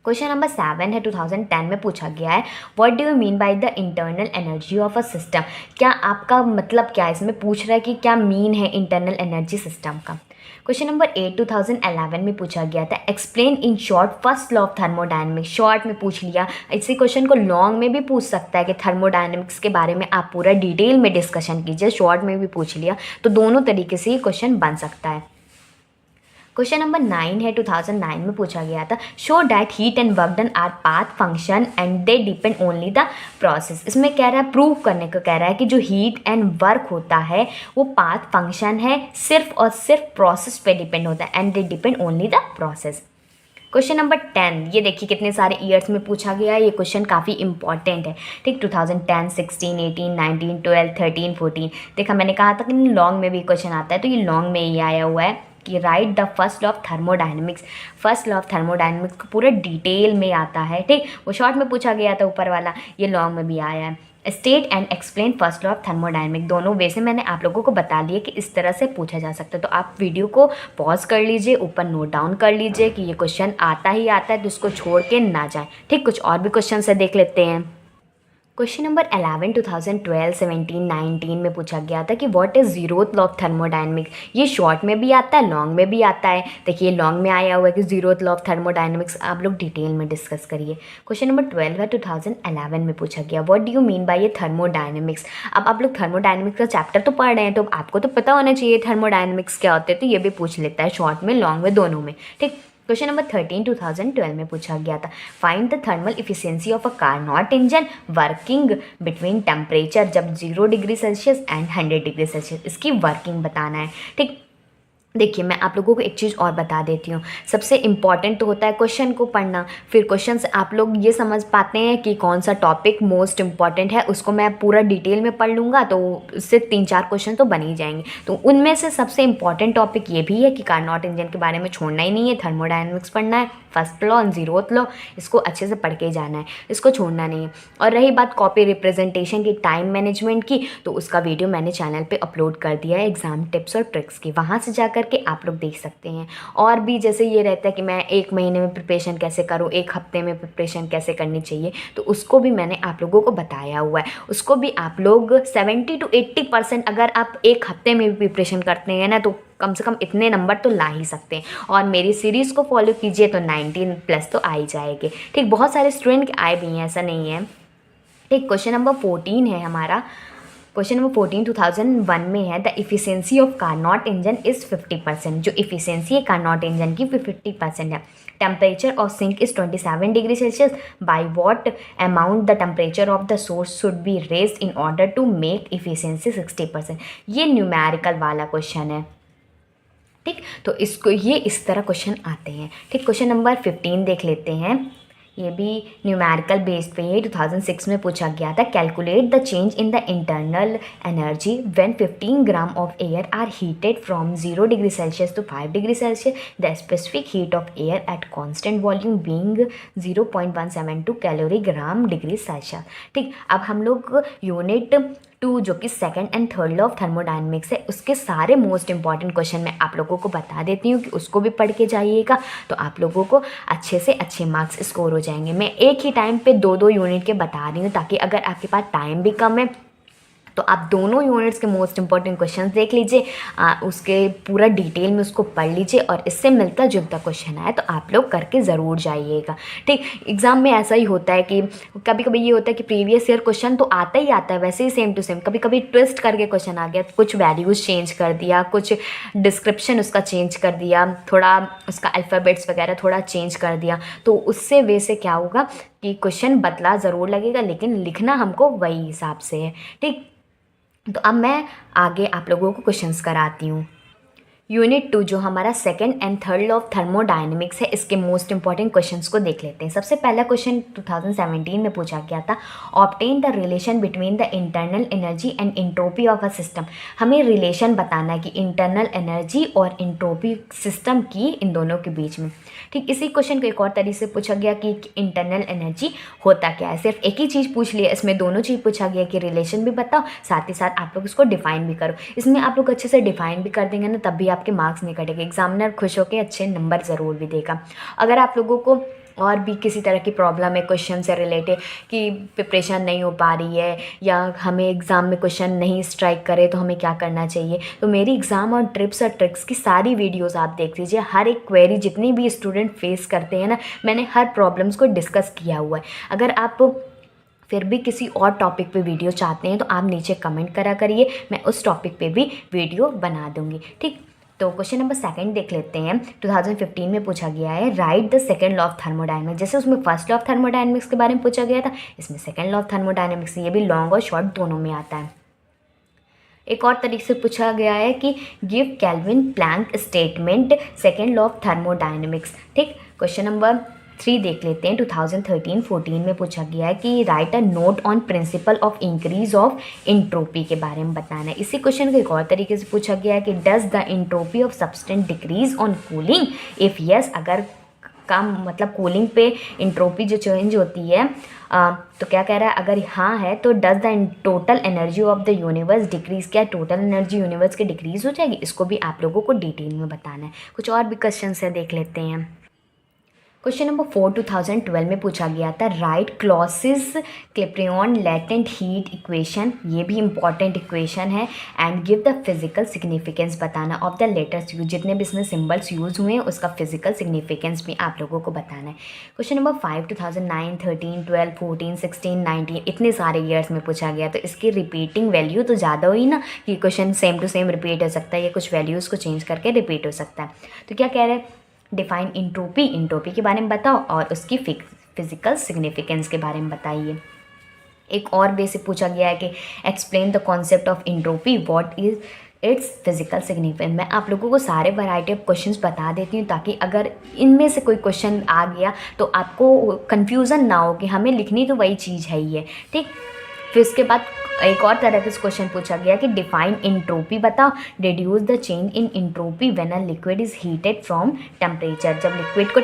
क्वेश्चन नंबर 7 है 2010 में पूछा गया है, what do you mean by the internal energy of a system. क्या आपका मतलब क्या है, इसमें पूछ रहा है कि क्या मीन है इंटरनल एनर्जी सिस्टम का। क्वेश्चन नंबर 8 2011 में पूछा गया था, explain in short first law of thermodynamics. Short में पूछ लिया, इसी क्वेश्चन को लॉन्ग में भी पूछ सकता है कि थर्मोडायनेमिक्स के बारे में आप पूरा डिटेल में डिस्कशन कीजिए। शॉर्ट में भी पूछ लिया तो दोनों तरीके से ये क्वेश्चन बन सकता है। क्वेश्चन नंबर 9 है 2009 में पूछा गया था, show that heat and work done our path function and they depend only the process. इसमें कह रहा है, प्रूव करने को कह रहा है कि जो हीट एंड वर्क होता है वो पाथ फंक्शन है, सिर्फ और सिर्फ प्रोसेस पे डिपेंड होता है and they depend only the process. Question number 10, ये देखिए कितने सारे ईयर्स में पूछा गया है, ये क्वेश्चन काफ़ी इंपॉर्टेंट है। ठीक, 2010 16 18 19 12 13 14। देखा, मैंने कहा था कि लॉन्ग में भी क्वेश्चन आता है तो ये लॉन्ग में ही आया हुआ है कि right the first law of thermodynamics. First law of thermodynamics को पूरा डिटेल में आता है। ठीक, वो शॉर्ट में पूछा गया था ऊपर वाला, ये लॉन्ग में भी आया है। State and explain first law of thermodynamics, दोनों वैसे मैंने आप लोगों को बता दिया कि इस तरह से पूछा जा सकता है। तो आप वीडियो को पॉज कर लीजिए, ऊपर नोट डाउन कर लीजिए कि ये क्वेश्चन आता ही आता है तो इसको छोड़ के ना जाए। ठीक, कुछ और भी क्वेश्चन से देख लेते हैं। क्वेश्चन नंबर 11 2012 17 19 में पूछा गया था कि what is zeroth law of thermodynamics. ये शॉर्ट में भी आता है, लॉन्ग में भी आता है। देखिए लॉन्ग में आया हुआ है कि जीरोथ लॉ ऑफ थर्मोडायनेमिक्स, आप लोग डिटेल में डिस्कस करिए। क्वेश्चन नंबर 12 है 2011 में पूछा गया, what do you mean bye ये थर्मोडायनेमिक्स। अब आप लोग थर्मोडायनेमिक्स का चैप्टर तो पढ़ रहे हैं तो आपको तो पता होना चाहिए थर्मोडायनेमिक्स क्या होते हैं, तो ये भी पूछ लेता है शॉर्ट में लॉन्ग में दोनों में। ठीक, क्वेश्चन नंबर 13 2012 में पूछा गया था, find the thermal efficiency of a Carnot engine working between temperature जब 0 degree Celsius and 100 degree Celsius, इसकी वर्किंग बताना है। ठीक, देखिए मैं आप लोगों को एक चीज़ और बता देती हूँ। सबसे इम्पॉर्टेंट तो होता है क्वेश्चन को पढ़ना, फिर क्वेश्चन से आप लोग ये समझ पाते हैं कि कौन सा टॉपिक मोस्ट इम्पॉर्टेंट है, उसको मैं पूरा डिटेल में पढ़ लूँगा तो उससे 3-4 क्वेश्चन तो बन ही जाएंगे। तो उनमें से सबसे इम्पॉर्टेंट टॉपिक ये भी है कि कार्नोट इंजन के बारे में छोड़ना ही नहीं है, थर्मोडायनेमिक्स पढ़ना है, first law and zeroth law, इसको अच्छे से पढ़ के जाना है, इसको छोड़ना नहीं है। और रही बात कॉपी रिप्रेजेंटेशन की, टाइम मैनेजमेंट की, तो उसका वीडियो मैंने चैनल पे अपलोड कर दिया है एग्ज़ाम टिप्स और ट्रिक्स की, वहाँ से जा करके आप लोग देख सकते हैं। और भी जैसे ये रहता है कि मैं 1 महीने में प्रिपरेशन कैसे करूँ, 1 हफ्ते में प्रिपरेशन कैसे करनी चाहिए, तो उसको भी मैंने आप लोगों को बताया हुआ है। उसको भी आप लोग 70 to 80% अगर आप 1 हफ्ते में भी प्रिपरेशन करते हैं ना तो कम से कम इतने नंबर तो ला ही सकते हैं। और मेरी सीरीज़ को फॉलो कीजिए तो 19+ तो आ ही जाएंगे। ठीक, बहुत सारे स्टूडेंट आए भी हैं, ऐसा नहीं है। ठीक, क्वेश्चन नंबर 14 है हमारा। क्वेश्चन नंबर 14 2001 में है, the efficiency of Carnot engine is 50%। जो इफिशियंसी है कार्नोट इंजन की 50% है। Temperature of sink is 27 degree Celsius, by what amount the temperature of the source should be raised in order to make efficiency 60%। ये न्यूमेरिकल वाला क्वेश्चन है। ठीक, तो इसको ये इस तरह क्वेश्चन आते हैं। ठीक, क्वेश्चन नंबर 15 देख लेते हैं। ये भी न्यूमेरिकल बेस्ड पे ये 2006 में पूछा गया था। Calculate the change in the internal energy when 15 gram of air are heated from 0 degree Celsius to 5 degree Celsius, the specific heat of air at constant volume being 0.172 calorie gram degree Celsius. ठीक, अब हम लोग यूनिट 2 जो कि second and third law of thermodynamics है, उसके सारे मोस्ट इंपॉर्टेंट क्वेश्चन मैं आप लोगों को बता देती हूँ कि उसको भी पढ़ के जाइएगा, तो आप लोगों को अच्छे से अच्छे मार्क्स स्कोर हो जाएंगे। मैं एक ही टाइम पे 2-2 यूनिट के बता रही हूँ, ताकि अगर आपके पास टाइम भी कम है तो आप दोनों यूनिट्स के मोस्ट इंपॉर्टेंट क्वेश्चंस देख लीजिए, उसके पूरा डिटेल में उसको पढ़ लीजिए, और इससे मिलता जुलता क्वेश्चन आए तो आप लोग करके ज़रूर जाइएगा। ठीक, एग्ज़ाम में ऐसा ही होता है कि कभी कभी ये होता है कि प्रीवियस ईयर क्वेश्चन तो आता ही आता है वैसे ही सेम टू सेम, कभी कभी ट्विस्ट करके क्वेश्चन आ गया, कुछ वैल्यूज़ चेंज कर दिया, कुछ डिस्क्रिप्शन उसका चेंज कर दिया, थोड़ा उसका अल्फ़ाबेट्स वगैरह थोड़ा चेंज कर दिया, तो उससे वे से क्या होगा कि क्वेश्चन बदला ज़रूर लगेगा, लेकिन लिखना हमको वही हिसाब से है। ठीक, तो अब मैं आगे आप लोगों को क्वेश्चंस कराती हूँ। यूनिट 2 जो हमारा second and third law of thermodynamics है, इसके मोस्ट इंपॉर्टेंट क्वेश्चंस को देख लेते हैं। सबसे पहला क्वेश्चन 2017 में पूछा गया था, obtain the relation between the internal energy and entropy of a system. हमें रिलेशन बताना है कि इंटरनल एनर्जी और इंट्रोपी सिस्टम की, इन दोनों के बीच में। ठीक, इसी क्वेश्चन को एक और तरीके से पूछा गया कि इंटरनल एनर्जी होता क्या है। सिर्फ एक ही चीज़ पूछ लिया, इसमें दोनों चीज़ पूछा गया कि रिलेशन भी बताओ, साथ ही साथ आप लोग इसको डिफाइन भी करो। इसमें आप लोग अच्छे से डिफाइन भी कर देंगे ना, तब भी आपके मार्क्स नहीं कटेंगे, एग्जामिनर खुश होकर अच्छे नंबर ज़रूर भी देगा। अगर आप लोगों को और भी किसी तरह की प्रॉब्लम है क्वेश्चन से रिलेटेड कि प्रिपरेशन नहीं हो पा रही है, या हमें एग्ज़ाम में क्वेश्चन नहीं स्ट्राइक करे तो हमें क्या करना चाहिए, तो मेरी एग्ज़ाम और ट्रिप्स और ट्रिक्स की सारी वीडियोस आप देख लीजिए। हर एक क्वेरी जितनी भी स्टूडेंट फेस करते हैं ना, मैंने हर प्रॉब्लम्स को डिस्कस किया हुआ है। अगर आप फिर भी किसी और टॉपिक पे वीडियो चाहते हैं तो आप नीचे कमेंट करा करिए, मैं उस टॉपिक पे भी वीडियो बना दूँगी। ठीक, तो क्वेश्चन नंबर 2 देख लेते हैं। 2015 में पूछा गया है, right the second law of thermodynamics. जैसे उसमें फर्स्ट लॉ ऑफ थर्मोडायनेमिक्स के बारे में पूछा गया था, इसमें सेकंड लॉ ऑफ थर्मोडायनेमिक्स, ये भी लॉन्ग और शॉर्ट दोनों में आता है। एक और तरीके से पूछा गया है कि give Kelvin Planck statement second law of thermodynamics. ठीक, क्वेश्चन नंबर 3 देख लेते हैं। 2013-14 में पूछा गया है कि right a note on principle of increase of entropy के बारे में बताना है। इसी क्वेश्चन को एक और तरीके से पूछा गया है कि does the entropy of substance decrease on cooling, if yes, अगर कम मतलब कूलिंग पे इंट्रोपी जो चेंज होती है, तो क्या कह रहा है, अगर हाँ है तो does the total energy of the universe decrease, क्या टोटल एनर्जी यूनिवर्स की डिक्रीज हो जाएगी, इसको भी आप लोगों को डिटेल में बताना है। कुछ और भी क्वेश्चन है, देख लेते हैं। क्वेश्चन नंबर 4 2012 में पूछा गया था, राइट क्लॉसिस क्लिप्रियन लेटेंट हीट इक्वेशन, ये भी इंपॉर्टेंट इक्वेशन है, and give the physical significance बताना ऑफ द लेटर्स यूज, जितने भी इसमें सिंबल्स यूज हुए हैं उसका फिजिकल सिग्निफिकेंस भी आप लोगों को बताना है। क्वेश्चन नंबर 5 2009, 13, 12, 14, 16, 19 इतने सारे ईयर्स में पूछा गया, तो इसकी रिपीटिंग वैल्यू तो ज़्यादा हुई ना कि question same to same repeat हो सकता है, या कुछ वैल्यूज़ को चेंज करके रिपीट हो सकता है। तो क्या कह रहे हैं, डिफाइन इंट्रोपी, इंट्रोपी के बारे में बताओ और उसकी फिजिकल सिग्निफिकेंस के बारे में बताइए। एक और वे से पूछा गया है कि explain the concept of entropy, what is it's physical significance. मैं आप लोगों को सारे वैरायटी ऑफ क्वेश्चंस बता देती हूँ, ताकि अगर इनमें से कोई क्वेश्चन आ गया तो आपको कन्फ्यूज़न ना हो कि हमें लिखनी तो वही चीज़ है ही है। ठीक, फिर उसके बाद एक और तरह का क्वेश्चन पूछा गया कि डिफाइन इंट्रोपी बताओ, reduce the change in entropy when a liquid is heated from temperature, जब लिक्विड को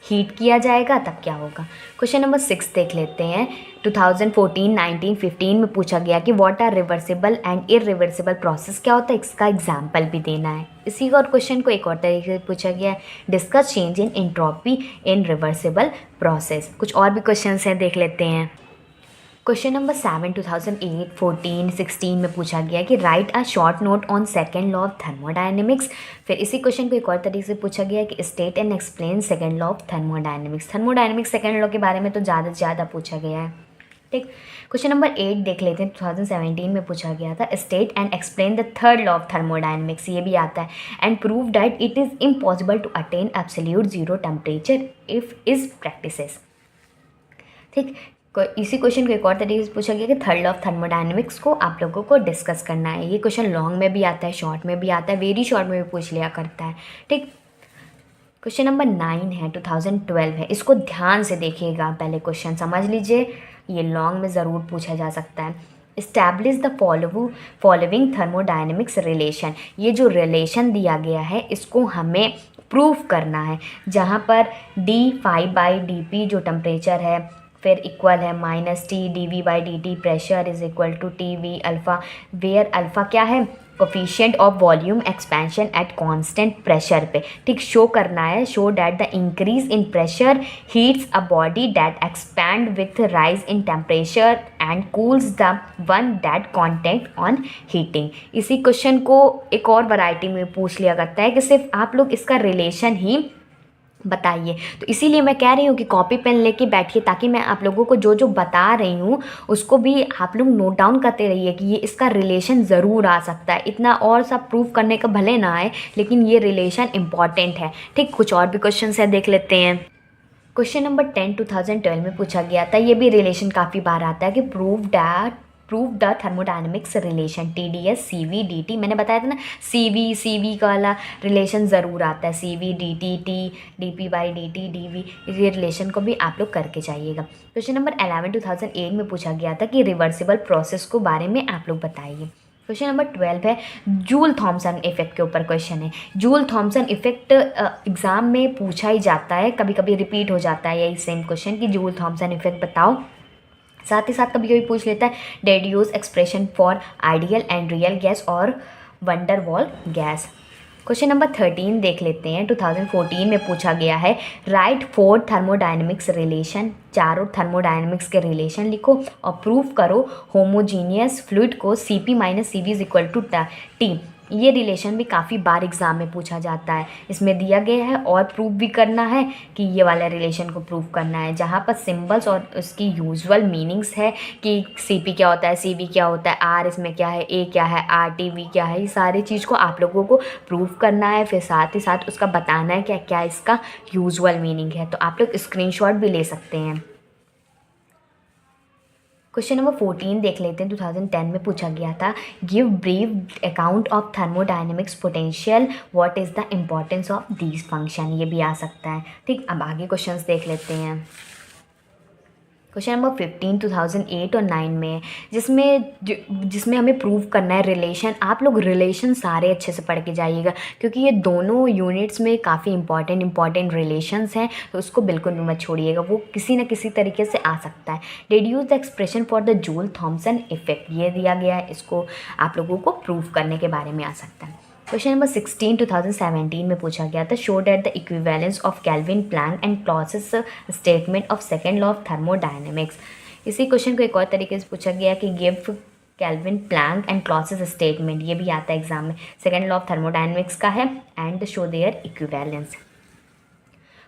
हीट किया जाएगा तब क्या होगा। क्वेश्चन नंबर 6 देख लेते हैं। 2014, 19, 15 में पूछा गया कि what are reversible and irreversible process, क्या होता है, इसका एग्जाम्पल भी देना है। इसी और क्वेश्चन को एक और तरीके से पूछा गया है, discuss change in entropy in reversible process. कुछ और भी क्वेश्चन हैं, देख लेते हैं। क्वेश्चन नंबर 7 2008, 14, 16 में पूछा गया कि right a short note on second law of thermodynamics. फिर इसी क्वेश्चन को एक और तरीके से पूछा गया कि state and explain second law of thermodynamics. Thermodynamics second law के बारे में तो ज़्यादा से ज़्यादा पूछा गया है। ठीक। क्वेश्चन नंबर 8 देख लेते हैं, 2017 में पूछा गया था। State and explain the third law of thermodynamics, ये भी आता है। And prove that it is impossible to attain absolute zero temperature if is practices. ठीक। इसी क्वेश्चन को एक और तरीके से पूछा गया कि थर्ड लॉ ऑफ थर्मोडायनेमिक्स को आप लोगों को डिस्कस करना है। ये क्वेश्चन लॉन्ग में भी आता है, शॉर्ट में भी आता है, वेरी शॉर्ट में भी पूछ लिया करता है। ठीक। क्वेश्चन नंबर 9 है, 2012 है। इसको ध्यान से देखिएगा, पहले क्वेश्चन समझ लीजिए, ये लॉन्ग में ज़रूर पूछा जा सकता है। Establish the following thermodynamics relation. ये जो रिलेशन दिया गया है इसको हमें प्रूव करना है, जहाँ पर d5/dp जो टेम्परेचर है फिर इक्वल है -T/dV/dt pressure is equal to TV alpha, where alpha क्या है, coefficient of volume expansion at constant pressure पे। ठीक, शो करना है, show that the increase in pressure heats a body that expand with rise in temperature and cools the one that contract on heating. इसी क्वेश्चन को एक और वैरायटी में पूछ लिया करता है कि सिर्फ आप लोग इसका रिलेशन ही बताइए। तो इसीलिए मैं कह रही हूँ कि कॉपी पेन लेके बैठिए, ताकि मैं आप लोगों को जो जो बता रही हूँ उसको भी आप लोग नोट डाउन करते रहिए कि ये इसका रिलेशन ज़रूर आ सकता है। इतना और सब प्रूव करने का भले ना आए, लेकिन ये रिलेशन इम्पॉर्टेंट है। ठीक, कुछ और भी क्वेश्चन है, देख लेते हैं। क्वेश्चन नंबर 10 2012 में पूछा गया था। ये भी रिलेशन काफ़ी बार आता है कि prove the thermodynamics relation TdS CV dt। मैंने बताया था ना, CV का वाला रिलेशन ज़रूर आता है, CV dt T dP/dt dV। ये रिलेशन को भी आप लोग करके जाइएगा। क्वेश्चन नंबर 11 2008 में पूछा गया था कि रिवर्सिबल प्रोसेस को बारे में आप लोग बताइए। क्वेश्चन नंबर 12 है, जूल थॉमसन इफेक्ट के ऊपर क्वेश्चन है। जूल थॉमसन इफेक्ट एग्ज़ाम में पूछा ही जाता है, कभी कभी रिपीट हो जाता है यही सेम क्वेश्चन कि जूल थॉमसन इफेक्ट बताओ। साथ ही साथ कभी कभी पूछ लेता है deduce expression for ideal and real gas और van der Waals gas. Question number 13 देख लेते हैं, 2014 में पूछा गया है। राइट 4 थर्मोडायनेमिक्स रिलेशन, चारों थर्मोडायनेमिक्स के रिलेशन लिखो और प्रूव करो होमोजीनियस फ्लूइड को Cp - Cv = T। ये रिलेशन भी काफ़ी बार एग्ज़ाम में पूछा जाता है, इसमें दिया गया है और प्रूव भी करना है कि ये वाला रिलेशन को प्रूव करना है, जहाँ पर सिंबल्स और उसकी यूजुअल मीनिंग्स है कि Cp क्या होता है, Cv क्या होता है, R इसमें क्या है, A क्या है, RT V क्या है, ये सारी चीज़ को आप लोगों को प्रूव करना है। फिर साथ ही साथ उसका बताना है क्या क्या इसका यूजुअल मीनिंग है। तो आप लोग स्क्रीनशॉट भी ले सकते हैं। क्वेश्चन नंबर 14 देख लेते हैं, 2010 में पूछा गया था। Give brief account of thermodynamics potential, what is the importance of these function. ये भी आ सकता है। ठीक, अब आगे क्वेश्चंस देख लेते हैं। क्वेश्चन नंबर 15 2008 और 9 में, जिसमें हमें प्रूव करना है रिलेशन। आप लोग रिलेशन सारे अच्छे से पढ़ के जाइएगा, क्योंकि ये दोनों यूनिट्स में काफ़ी इंपॉर्टेंट रिलेशंस हैं, तो उसको बिल्कुल भी मत छोड़िएगा, वो किसी न किसी तरीके से आ सकता है। Deduce the expression for the Joule Thomson effect, ये दिया गया है, इसको आप लोगों को प्रूव करने के बारे में आ सकता है। क्वेश्चन नंबर 16 2017 में पूछा गया था। Show that the equivalence of Kelvin Planck and Clausius statement of second law of thermodynamics. इसी क्वेश्चन को एक और तरीके से पूछा गया कि give Kelvin Planck and Clausius statement. ये भी आता है एग्जाम में, सेकेंड लॉ ऑफ थर्मोडायनेमिक्स का है, and show their equivalence.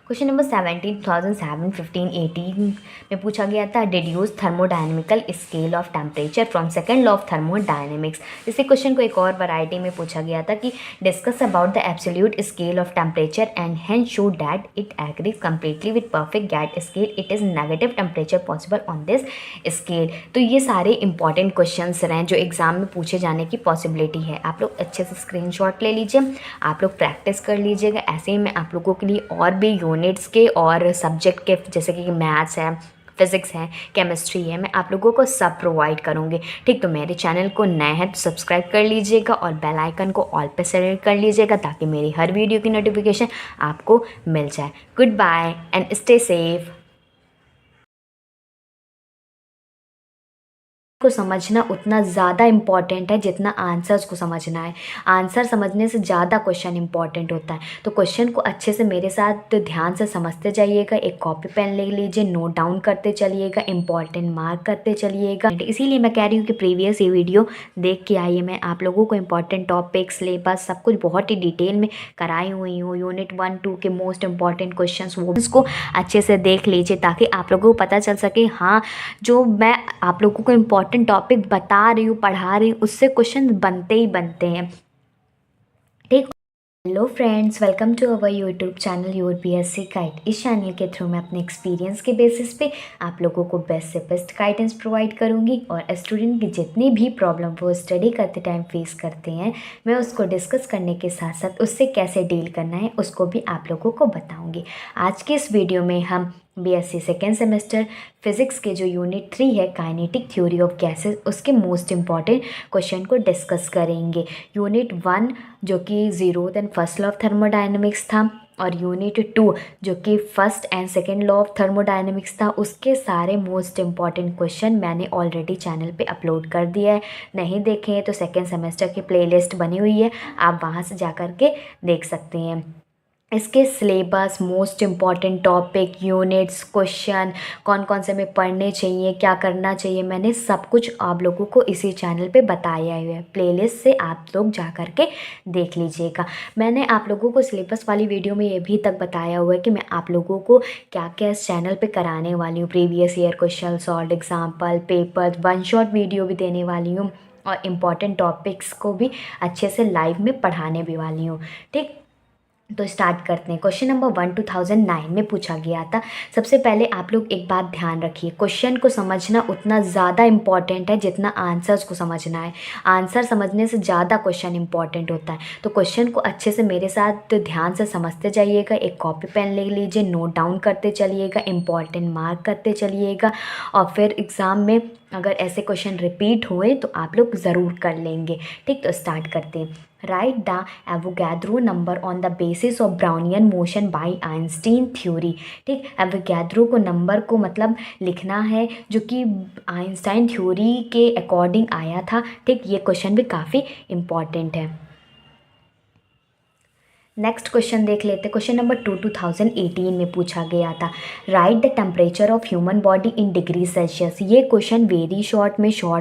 Question number 17 2007 15 18 में पूछा गया था। Deduce thermodynamical scale of temperature from second law of thermodynamics. इसी क्वेश्चन को एक और वैरायटी में पूछा गया था कि discuss about the absolute scale of temperature and hence show that it agrees completely with perfect gas scale, it is negative temperature possible on this scale. तो ये सारे इंपॉर्टेंट क्वेश्चन हैं जो एग्जाम में पूछे जाने की पॉसिबिलिटी है। आप लोग अच्छे से स्क्रीनशॉट ले लीजिए, आप लोग प्रैक्टिस कर लीजिएगा। ऐसे ही मैं आप लोगों के लिए और भी यूनिट्स के और सब्जेक्ट के, जैसे कि मैथ्स है, फिज़िक्स है, केमिस्ट्री है, मैं आप लोगों को सब प्रोवाइड करूँगी। ठीक, तो मेरे चैनल को नए हैं तो सब्सक्राइब कर लीजिएगा और बेल आइकन को ऑल पे सेलेक्ट कर लीजिएगा, ताकि मेरी हर वीडियो की नोटिफिकेशन आपको मिल जाए। Good bye and stay safe. को समझना उतना ज़्यादा इम्पॉर्टेंट है जितना आंसर्स को समझना है। आंसर समझने से ज़्यादा क्वेश्चन इम्पॉर्टेंट होता है। तो क्वेश्चन को अच्छे से मेरे साथ ध्यान से समझते जाइएगा, एक कॉपी पेन ले लीजिए, नोट डाउन करते चलिएगा, इम्पॉर्टेंट मार्क करते चलिएगा। इसीलिए मैं कह रही हूँ कि प्रीवियस ये वीडियो देख के आइए। मैं आप लोगों को इम्पॉर्टेंट टॉपिक, सिलेबस सब कुछ बहुत ही डिटेल में कराई हुई हूँ। यूनिट 1-2 के मोस्ट इम्पॉर्टेंट क्वेश्चन वो उसको अच्छे से देख लीजिए ताकि आप लोगों को पता चल सके हाँ, जो मैं आप लोगों को इम्पॉर्टेंट टॉपिक बता रही हूँ, पढ़ा रही हूँ, उससे क्वेश्चन बनते ही बनते हैं। ठीक। Hello friends, welcome to our YouTube channel your BSc guide. इस चैनल के थ्रू मैं अपने एक्सपीरियंस के बेसिस पे आप लोगों को बेस्ट से बेस्ट गाइडेंस प्रोवाइड करूंगी और स्टूडेंट की जितनी भी प्रॉब्लम वो स्टडी करते टाइम फेस करते हैं, मैं उसको डिस्कस करने के साथ साथ उससे कैसे डील करना है उसको भी आप लोगों को बताऊँगी। आज के इस वीडियो में हम बीएससी सेकेंड सेमेस्टर फिज़िक्स के जो यूनिट 3 है, काइनेटिक थ्योरी ऑफ गैसेस, उसके मोस्ट इम्पॉर्टेंट क्वेश्चन को डिस्कस करेंगे। यूनिट 1 जो कि zeroth and first law of thermodynamics था, और यूनिट 2 जो कि first and second law of thermodynamics था, उसके सारे मोस्ट इम्पॉर्टेंट क्वेश्चन मैंने ऑलरेडी चैनल पे अपलोड कर दिया है। नहीं देखे हैं तो सेकेंड सेमेस्टर की प्लेलिस्ट बनी हुई है, आप वहाँ से जा कर के देख सकते हैं। इसके syllabus, most important topic, units, question कौन कौन से हमें पढ़ने चाहिए, क्या करना चाहिए, मैंने सब कुछ आप लोगों को इसी चैनल पे बताया हुआ है। प्लेलिस्ट से आप लोग जा कर के देख लीजिएगा। मैंने आप लोगों को सिलेबस वाली वीडियो में ये भी तक बताया हुआ है कि मैं आप लोगों को क्या क्या इस चैनल पे कराने वाली हूँ। Previous year question solve, example, paper, 1 shot video भी देने वाली हूँ और इम्पॉर्टेंट टॉपिक्स को भी अच्छे से लाइव में पढ़ाने भी वाली हूँ। ठीक, तो स्टार्ट करते हैं। क्वेश्चन नंबर 1 2009 में पूछा गया था। सबसे पहले आप लोग एक बात ध्यान रखिए, क्वेश्चन को समझना उतना ज़्यादा इम्पॉर्टेंट है जितना आंसर्स को समझना है। आंसर समझने से ज़्यादा क्वेश्चन इम्पॉर्टेंट होता है। तो क्वेश्चन को अच्छे से मेरे साथ ध्यान से समझते जाइएगा, एक कॉपी पेन ले लीजिए, नोट डाउन करते चलिएगा, इम्पॉर्टेंट मार्क करते चलिएगा, और फिर एग्ज़ाम में अगर ऐसे क्वेश्चन रिपीट हुए तो आप लोग ज़रूर कर लेंगे। ठीक, तो स्टार्ट करते हैं। Write the Avogadro number on the basis of Brownian motion by Einstein theory. ठीक, एवोगैड्रो को नंबर को मतलब लिखना है जो कि आइंस्टाइन थ्योरी के अकॉर्डिंग आया था। ठीक, ये क्वेश्चन भी काफ़ी इम्पॉर्टेंट है। नेक्स्ट क्वेश्चन देख लेते। क्वेश्चन नंबर 2 2018 में पूछा गया था। Right the temperature of human body in degree Celsius. ये क्वेश्चन वेरी शॉर्ट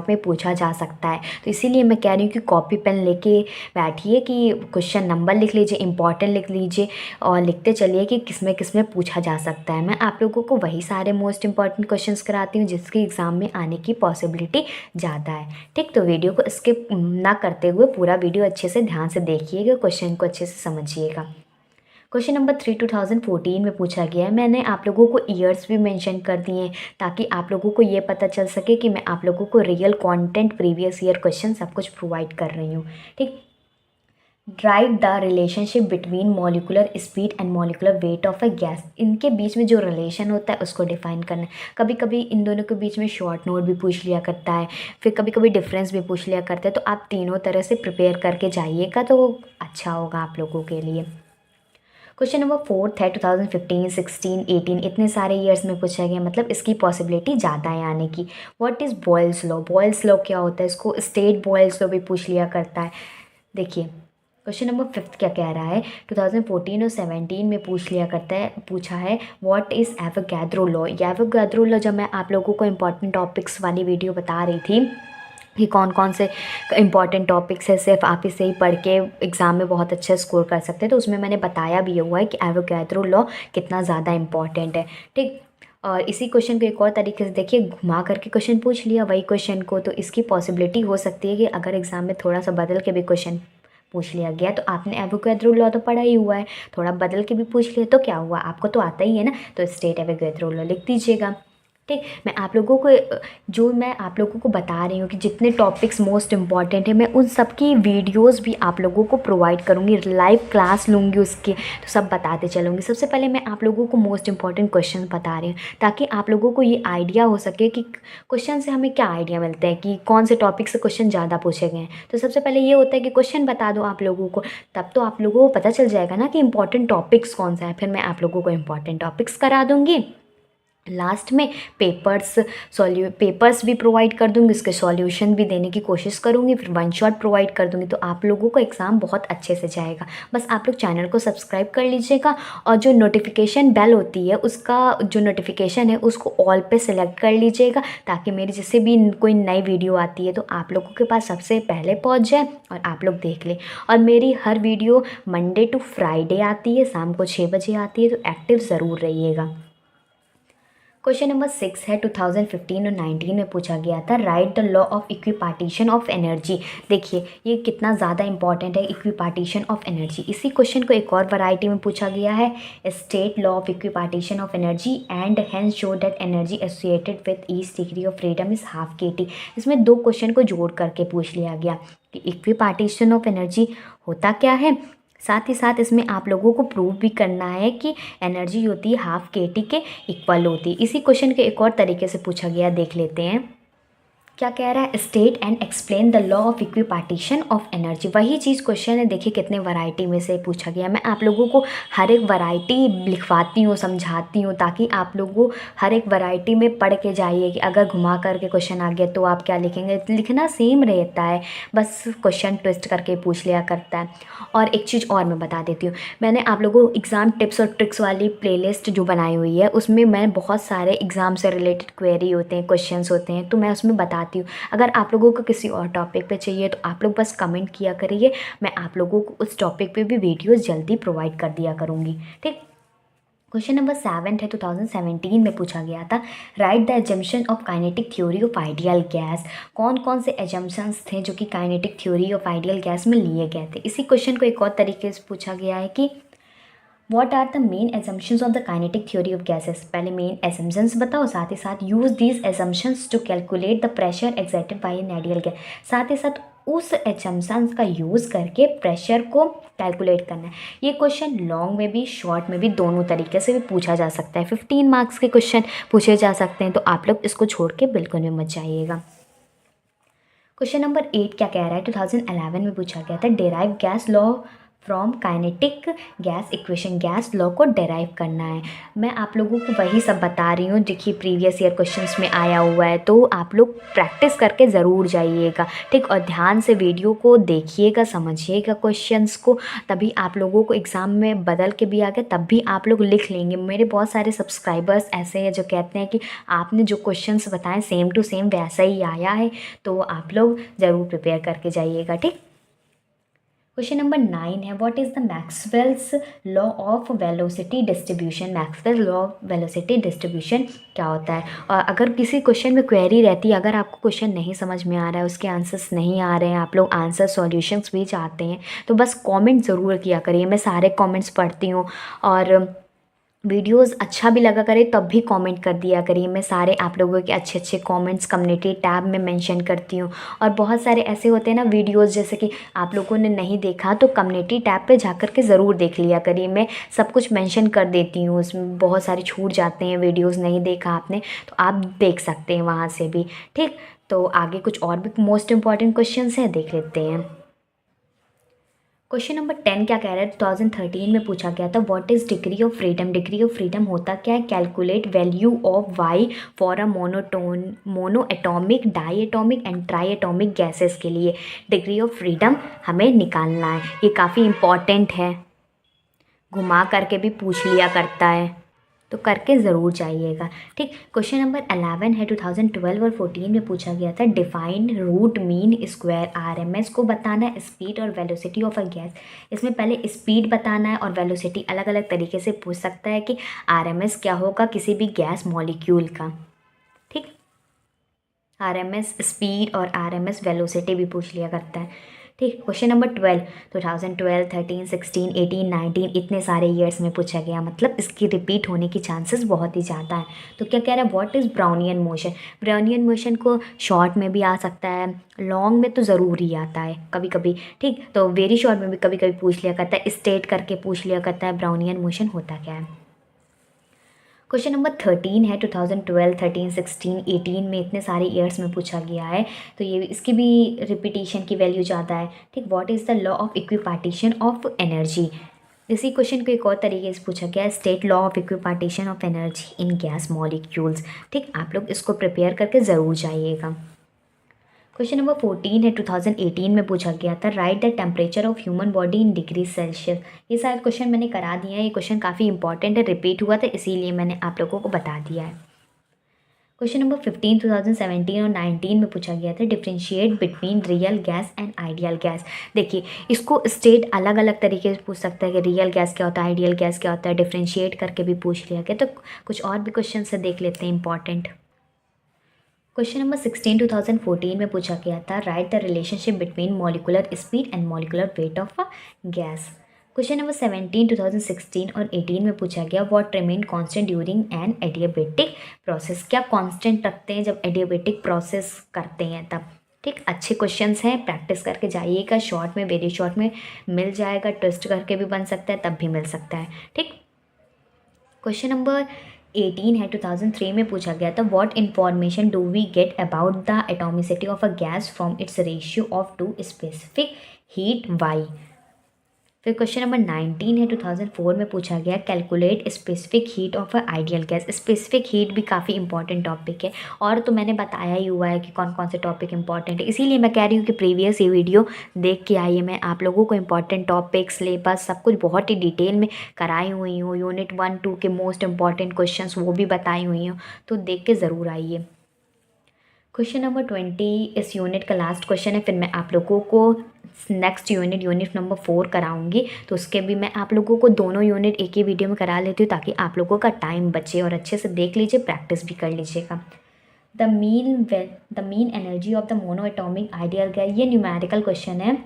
में पूछा जा सकता है, तो इसीलिए मैं कह रही हूँ कि कॉपी पेन लेके बैठिए कि क्वेश्चन नंबर लिख लीजिए, इंपॉर्टेंट लिख लीजिए और लिखते चलिए कि किस में पूछा जा सकता है। मैं आप लोगों को वही सारे मोस्ट इंपॉर्टेंट क्वेश्चन कराती हूँ जिसके एग्ज़ाम में आने की पॉसिबिलिटी ज़्यादा है। ठीक, तो वीडियो को स्किप ना करते हुए पूरा वीडियो अच्छे से ध्यान से देखिएगा, क्वेश्चन को अच्छे से समझिए। क्वेश्चन नंबर 3 2014 में पूछा गया है। मैंने आप लोगों को ईयर्स भी मेंशन कर दिए हैं ताकि आप लोगों को ये पता चल सके कि मैं आप लोगों को real content, previous year question सब कुछ प्रोवाइड कर रही हूँ। ठीक, drive the relationship between molecular speed and molecular weight of a gas. इनके बीच में जो रिलेशन होता है उसको डिफाइन करना है। कभी कभी इन दोनों के बीच में शॉर्ट नोट भी पूछ लिया करता है, फिर कभी कभी डिफरेंस भी पूछ लिया करता है। तो आप तीनों तरह से प्रिपेयर करके जाइएगा तो अच्छा होगा आप लोगों के लिए। क्वेश्चन नंबर 4 है 2015, 16, 18 इतने सारे ईयर्स में पूछा गया, मतलब इसकी पॉसिबिलिटी ज़्यादा है आने की। What is Boyle's law? Boyle's law क्या होता है? इसको स्टेट बॉयल्स लॉ भी पूछ लिया करता है। देखिए क्वेश्चन नंबर 5 क्या कह रहा है, 2014 और 17 में पूछा है व्हाट इज़ एवोगैड्रो लॉ। ये एवोगैड्रो लॉ जब मैं आप लोगों को इंपॉर्टेंट टॉपिक्स वाली वीडियो बता रही थी कि कौन कौन से इंपॉर्टेंट टॉपिक्स है, सिर्फ आप इसे ही पढ़ के एग्ज़ाम में बहुत अच्छा स्कोर कर सकते हैं, तो उसमें मैंने बताया भी हुआ है कि एवोगैड्रो लॉ कितना ज़्यादा इंपॉर्टेंट है। ठीक, और इसी क्वेश्चन को एक और तरीके से देखिए, घुमा करके क्वेश्चन पूछ लिया वही क्वेश्चन को, तो इसकी पॉसिबिलिटी हो सकती है कि अगर एग्ज़ाम में थोड़ा सा बदल के भी क्वेश्चन पूछ लिया गया, तो आपने एवोगैड्रो लॉ तो पढ़ा ही हुआ है, थोड़ा बदल के भी पूछ लिया तो क्या हुआ, आपको तो आता ही है ना, तो स्टेट एवोगैड्रो लॉ लिख दीजिएगा। ठीक, मैं आप लोगों को बता रही हूँ कि जितने टॉपिक्स मोस्ट इम्पॉर्टेंट है मैं उन सब की वीडियोस भी आप लोगों को प्रोवाइड करूँगी, लाइव क्लास लूँगी उसके, तो सब बताते चलूँगी। सबसे पहले मैं आप लोगों को मोस्ट इम्पॉर्टेंट क्वेश्चन बता रही हूँ ताकि आप लोगों को ये आइडिया हो सके कि क्वेश्चन से हमें क्या आइडिया मिलता है कि कौन से टॉपिक से क्वेश्चन ज़्यादा पूछे गए हैं। तो सबसे पहले ये होता है कि क्वेश्चन बता दो आप लोगों को, तब तो आप लोगों को पता चल जाएगा ना कि इंपॉर्टेंट टॉपिक्स कौन सा है, फिर मैं आप लोगों को इंपॉर्टेंट टॉपिक्स करा दूँगी लास्ट में पेपर्स भी प्रोवाइड कर दूँगी, उसके सॉल्यूशन भी देने की कोशिश करूँगी, फिर वन शॉट प्रोवाइड कर दूँगी। तो आप लोगों को एग्ज़ाम बहुत अच्छे से जाएगा। बस आप लोग चैनल को सब्सक्राइब कर लीजिएगा और जो नोटिफिकेशन बेल होती है उसका जो नोटिफिकेशन है उसको ऑल पे सेलेक्ट कर लीजिएगा, ताकि मेरी जैसे भी कोई नई वीडियो आती है तो आप लोगों के पास सबसे पहले पहुँच जाए और आप लोग देख लें। और मेरी हर वीडियो मंडे टू फ्राइडे आती है, शाम को 6 बजे आती है, तो एक्टिव ज़रूर रहिएगा। क्वेश्चन नंबर 6 है 2015 और 19 में पूछा गया था, right the law of equipartition of energy. देखिए ये कितना ज़्यादा इंपॉर्टेंट है, इक्विपार्टीशन ऑफ एनर्जी। इसी क्वेश्चन को एक और वैरायटी में पूछा गया है, state law of equipartition of energy and hence show that energy associated with each degree of freedom is half kT। इसमें दो क्वेश्चन को जोड़ करके पूछ लिया गया कि इक्विपार्टीशन ऑफ एनर्जी होता क्या है, साथ ही साथ इसमें आप लोगों को प्रूव भी करना है कि एनर्जी होती है हाफ kT के इक्वल होती है। इसी क्वेश्चन के एक और तरीके से पूछा गया, देख लेते हैं क्या कह रहा है, state and explain the law of equipartition of energy. वही चीज़ क्वेश्चन है, देखिए कितने वैरायटी में से पूछा गया। मैं आप लोगों को हर एक वैरायटी लिखवाती हूँ, समझाती हूँ, ताकि आप लोगों हर एक वैरायटी में पढ़ के जाइए कि अगर घुमा करके क्वेश्चन आ गया तो आप क्या लिखेंगे। लिखना सेम रहता है, बस क्वेश्चन ट्विस्ट करके पूछ लिया करता है। और एक चीज़ और मैं बता देती हूँ, मैंने आप लोगों को एग्ज़ाम टिप्स और ट्रिक्स वाली प्लेलिस्ट जो बनाई हुई है उसमें मैं बहुत सारे एग्ज़ाम से रिलेटेड क्वेरी होते हैं, क्वेश्चंस होते हैं, तो मैं उसमें बताती हूँ। अगर आप लोगों को किसी और टॉपिक पे चाहिए तो आप लोग बस कमेंट किया करिए, मैं आप लोगों को उस टॉपिक पे भी वीडियोस जल्दी प्रोवाइड कर दिया करूँगी। ठीक, क्वेश्चन नंबर 7 है 2017 में पूछा गया था, right the assumption of kinetic theory of ideal gas. कौन कौन से एजम्पशंस थे जो कि kinetic theory of ideal gas में लिए गए थे। इसी क्वेश्चन को एक और तरीके से पूछा गया है कि What are the main assumptions of the kinetic theory of gases। पहले मेन assumptions बताओ, साथ ही साथ use these assumptions to calculate the pressure exerted by an ideal gas। साथ ही साथ उस assumptions का यूज़ करके प्रेशर को कैलकुलेट करना है। ये क्वेश्चन लॉन्ग में भी शॉर्ट में भी दोनों तरीके से भी पूछा जा सकता है। 15 मार्क्स के क्वेश्चन पूछे जा सकते हैं, तो आप लोग इसको छोड़ के बिल्कुल भी मत जाइएगा। क्वेश्चन नंबर 8 क्या कह रहा है, 2011 में पूछा गया था, derive gas law from kinetic gas equation. Gas law को डेराइव करना है। मैं आप लोगों को वही सब बता रही हूँ, देखिए प्रीवियस ईयर क्वेश्चंस में आया हुआ है, तो आप लोग प्रैक्टिस करके ज़रूर जाइएगा। ठीक, और ध्यान से वीडियो को देखिएगा, समझिएगा क्वेश्चंस को, तभी आप लोगों को एग्ज़ाम में बदल के भी आ गया तब भी आप लोग लिख लेंगे। मेरे बहुत सारे सब्सक्राइबर्स ऐसे हैं जो कहते हैं कि आपने जो क्वेश्चंस बताएं सेम टू सेम वैसा ही आया है, तो आप लोग ज़रूर प्रिपेयर करके जाइएगा। ठीक, क्वेश्चन नंबर 9 है, what is the Maxwell's law of velocity distribution. Maxwell law of velocity distribution क्या होता है। और अगर किसी क्वेश्चन में क्वेरी रहती है, अगर आपको क्वेश्चन नहीं समझ में आ रहा है, उसके आंसर्स नहीं आ रहे हैं, आप लोग आंसर सॉल्यूशंस भी चाहते हैं, तो बस कमेंट ज़रूर किया करिए। मैं सारे कमेंट्स पढ़ती हूँ, और वीडियोस अच्छा भी लगा करे तब भी कमेंट कर दिया करिए। मैं सारे आप लोगों के अच्छे अच्छे कमेंट्स कम्युनिटी टैब में मेंशन करती हूँ। और बहुत सारे ऐसे होते हैं ना वीडियोस, जैसे कि आप लोगों ने नहीं देखा तो कम्युनिटी टैब पे जाकर के ज़रूर देख लिया करिए। मैं सब कुछ मेंशन कर देती हूँ, उसमें बहुत सारे छूट जाते हैं, वीडियोज़ नहीं देखा आपने तो आप देख सकते हैं वहाँ से भी। ठीक, तो आगे कुछ और भी मोस्ट इंपॉर्टेंट क्वेश्चन हैं, देख लेते हैं। क्वेश्चन नंबर 10 क्या कह रहा है, 2013 में पूछा गया था, what is degree of freedom. Degree of freedom होता क्या है, calculate value of y for a monoatomic, diatomic and triatomic gases के लिए डिग्री ऑफ फ्रीडम हमें निकालना है। ये काफ़ी इम्पॉर्टेंट है, घुमा करके भी पूछ लिया करता है, तो करके ज़रूर जाइएगा। ठीक, क्वेश्चन नंबर 11 है 2012 और 14 में पूछा गया था, define root mean square RMS को बताना है, स्पीड और वेलोसिटी ऑफ अ गैस। इसमें पहले स्पीड बताना है और वेलोसिटी अलग अलग तरीके से पूछ सकता है कि आरएमएस क्या होगा किसी भी गैस मॉलिक्यूल का। ठीक, आरएमएस स्पीड और आरएमएस वेलोसिटी भी पूछ लिया करता है। ठीक, क्वेश्चन नंबर 12, 2012, 13, 16, 18, 19 इतने सारे ईयर्स में पूछा गया, मतलब इसकी रिपीट होने की चांसेस बहुत ही ज़्यादा है। तो क्या कह रहा है, what is Brownian motion. Brownian motion को शॉर्ट में भी आ सकता है, लॉन्ग में तो ज़रूर ही आता है कभी कभी। ठीक, तो वेरी शॉर्ट में भी कभी कभी पूछ लिया करता है, स्टेट करके पूछ लिया करता है ब्राउनियन मोशन होता क्या है। क्वेश्चन नंबर 13 है 2012, 13, 16, 18 में इतने सारे ईयर्स में पूछा गया है, तो ये इसकी भी रिपीटिशन की वैल्यू ज़्यादा है। ठीक, what is the law of equipartition of energy. इसी क्वेश्चन को एक और तरीके से पूछा गया है, state law of equipartition of energy in gas molecules. ठीक, आप लोग इसको प्रिपेयर करके ज़रूर जाइएगा। क्वेश्चन नंबर 14 है, 2018 में पूछा गया था, right the temperature of human body in degree Celsius. ये सारे क्वेश्चन मैंने करा दिया है, ये क्वेश्चन काफ़ी इंपॉर्टेंट है, रिपीट हुआ था इसीलिए मैंने आप लोगों को बता दिया है। क्वेश्चन नंबर 15 2017 और 19 में पूछा गया था, differentiate between real gas and ideal gas. देखिए, इसको स्टेट अलग अलग तरीके से पूछ सकता है कि रियल गैस क्या होता है, आइडियल गैस क्या होता है, डिफ्रेंशिएट करके भी पूछ लिया गया। तो कुछ और भी क्वेश्चन से देख लेते हैं इंपॉर्टेंट। क्वेश्चन नंबर 16 2014 में पूछा गया था, right the relationship between molecular speed and molecular weight of a gas. Question number 17 2016 और 18 में पूछा गया, what remain constant during an adiabatic process. क्या कांस्टेंट रखते हैं जब एडियाबेटिक प्रोसेस करते हैं तब। ठीक, अच्छे क्वेश्चंस हैं, प्रैक्टिस करके जाइएगा। शॉर्ट में, वेरी शॉर्ट में मिल जाएगा, ट्विस्ट करके भी बन सकता है, तब भी मिल सकता है। ठीक, क्वेश्चन नंबर 18 है, 2003 में पूछा गया था, what information do we get about the atomicity of a gas from its ratio of two specific heat y. फिर क्वेश्चन नंबर 19 है, 2004 में पूछा गया, calculate specific heat of a ideal gas. Specific heat भी काफ़ी इंपॉर्टेंट टॉपिक है, और तो मैंने बताया ही हुआ है कि कौन कौन से टॉपिक इंपॉर्टेंट है, इसीलिए मैं कह रही हूँ कि प्रीवियस ये वीडियो देख के आइए। मैं आप लोगों को इंपॉर्टेंट टॉपिक, सिलेबस सब कुछ बहुत ही डिटेल में कराई हुई हूँ। यूनिट 1 2 के मोस्ट इंपॉर्टेंट क्वेश्चन वो भी बताई हुई हूँ, तो देख के ज़रूर आइए। क्वेश्चन नंबर 20 इस यूनिट का लास्ट क्वेश्चन है, फिर मैं आप लोगों को नेक्स्ट यूनिट नंबर 4 कराऊंगी, तो उसके भी मैं आप लोगों को दोनों यूनिट एक ही वीडियो में करा लेती हूँ, ताकि आप लोगों का टाइम बचे और अच्छे से देख लीजिए, प्रैक्टिस भी कर लीजिएगा। The mean energy of the mono atomic ideal gas, ये न्यूमेरिकल क्वेश्चन है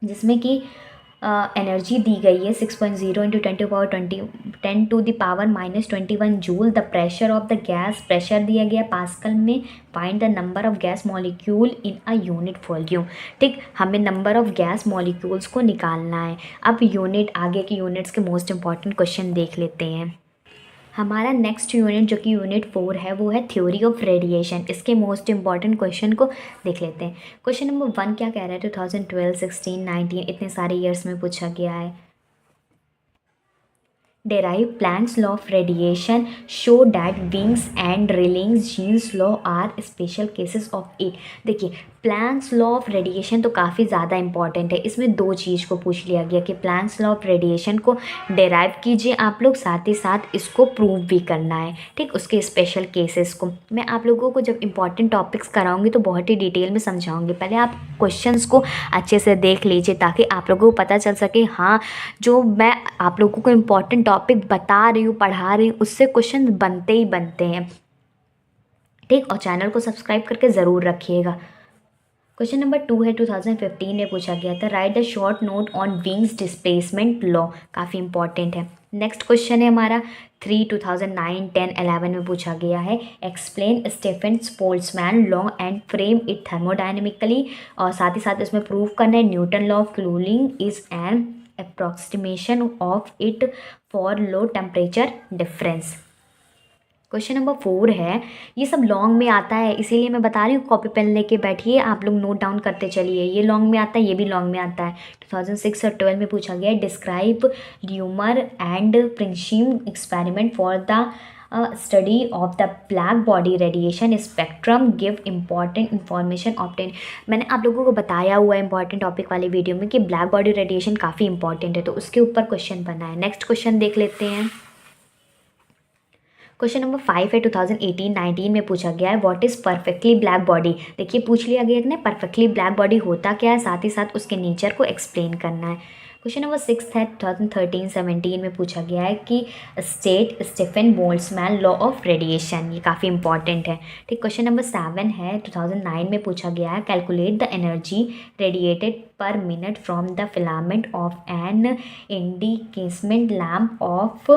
जिसमें कि एनर्जी दी गई है 6.0 into 10⁻21 joule. The pressure of the gas, pressure दिया गया पास्कल में। Find the number of gas molecule in a unit volume. ठीक, हमें नंबर ऑफ गैस मॉलिक्यूल्स को निकालना है। अब यूनिट, आगे के यूनिट्स के मोस्ट इंपॉर्टेंट क्वेश्चन देख लेते हैं। हमारा नेक्स्ट यूनिट जो कि यूनिट 4 है, वो है थ्योरी ऑफ रेडिएशन। इसके मोस्ट इंपॉर्टेंट क्वेश्चन को देख लेते हैं। क्वेश्चन नंबर 1 क्या कह रहा है, 2012 16 19 इतने सारे ईयर्स में पूछा गया है। Derive Planck's law of radiation, show that Wings and Rayleigh's Jeans law are special cases of it। देखिए, प्लैंक्स लॉ ऑफ रेडिएशन तो काफ़ी ज़्यादा इंपॉर्टेंट है। इसमें दो चीज़ को पूछ लिया गया कि प्लैंक्स लॉ ऑफ रेडिएशन को डेराइव कीजिए आप लोग, साथ ही साथ इसको प्रूव भी करना है। ठीक, उसके स्पेशल केसेस को मैं आप लोगों को जब इंपॉर्टेंट टॉपिक्स कराऊंगी तो बहुत ही डिटेल में समझाऊंगी। पहले आप क्वेश्चंस को अच्छे से देख लीजिए, ताकि आप लोगों को पता चल सके, हाँ जो मैं आप लोगों को इंपॉर्टेंट टॉपिक बता रही हूँ, पढ़ा रही हूँ, उससे क्वेश्चन बनते ही बनते हैं। ठीक, और चैनल को सब्सक्राइब करके ज़रूर रखिएगा। क्वेश्चन नंबर 2 है, 2015 में पूछा गया था, right the short note on wings displacement law. काफ़ी इंपॉर्टेंट है। नेक्स्ट क्वेश्चन है हमारा 3 2009 10 11 में पूछा गया है, explain Stefan Boltzmann law and frame it thermodynamically. और साथ ही साथ इसमें प्रूव करना है Newton law of cooling is an approximation of it for low temperature difference. Question number 4 है, ये सब लॉन्ग में आता है इसीलिए मैं बता रही हूँ, कॉपी पेन लेके बैठिए, आप लोग नोट डाउन करते चलिए। ये लॉन्ग में आता है, ये भी लॉन्ग में आता है। 2006 और 12 में पूछा गया है, describe Lummer and Pringsheim experiment for the study of the black body radiation spectrum, give important information obtain. मैंने आप लोगों को बताया हुआ है इंपॉर्टेंट टॉपिक वाली वीडियो में कि ब्लैक बॉडी रेडिएशन काफ़ी इंपॉर्टेंट है, तो उसके ऊपर क्वेश्चन बना है। नेक्स्ट क्वेश्चन देख लेते हैं। क्वेश्चन नंबर 5 है, 2018-19 में पूछा गया है, what is perfectly black body. देखिए, पूछ लिया गया है परफेक्टली ब्लैक बॉडी होता क्या है, साथ ही साथ उसके नेचर को एक्सप्लेन करना है। क्वेश्चन नंबर 6 है, 2013-17 में पूछा गया है कि state Stefan Boltzmann law of radiation. ये काफ़ी इंपॉर्टेंट है। ठीक, क्वेश्चन नंबर 7 है, 2009 में पूछा गया है, calculate the energy radiated per minute from the filament of an incandescent lamp of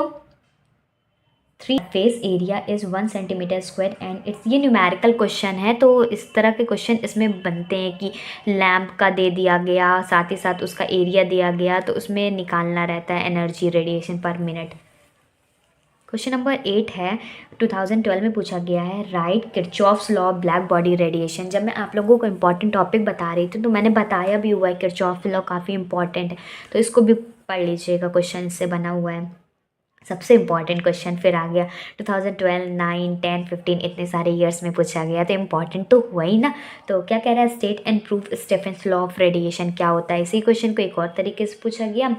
3 face area is 1 centimetre square and its. ये न्यूमेरिकल क्वेश्चन है, तो इस तरह के क्वेश्चन इसमें बनते हैं कि लैम्प का दे दिया गया, साथ ही साथ उसका एरिया दिया गया, तो उसमें निकालना रहता है एनर्जी रेडिएशन पर मिनट। क्वेश्चन नंबर 8 है, 2012 में पूछा गया है, right Kirchhoff's law black body radiation. जब मैं आप लोगों को इंपॉर्टेंट टॉपिक बता रही थी तो मैंने बताया भी हुआ है किरचॉफ लॉ काफ़ी इंपॉर्टेंट है, तो इसको भी पढ़ लीजिएगा, क्वेश्चन इससे बना हुआ है। सबसे इम्पॉर्टेंट क्वेश्चन फिर आ गया 2012, 9, 10, 15 इतने सारे ईयर्स में पूछा गया, तो इम्पॉर्टेंट तो हुआ ही ना। तो क्या कह रहा है, state and proof Stephens law of radiation क्या होता है। इसी क्वेश्चन को एक और तरीके से पूछा गया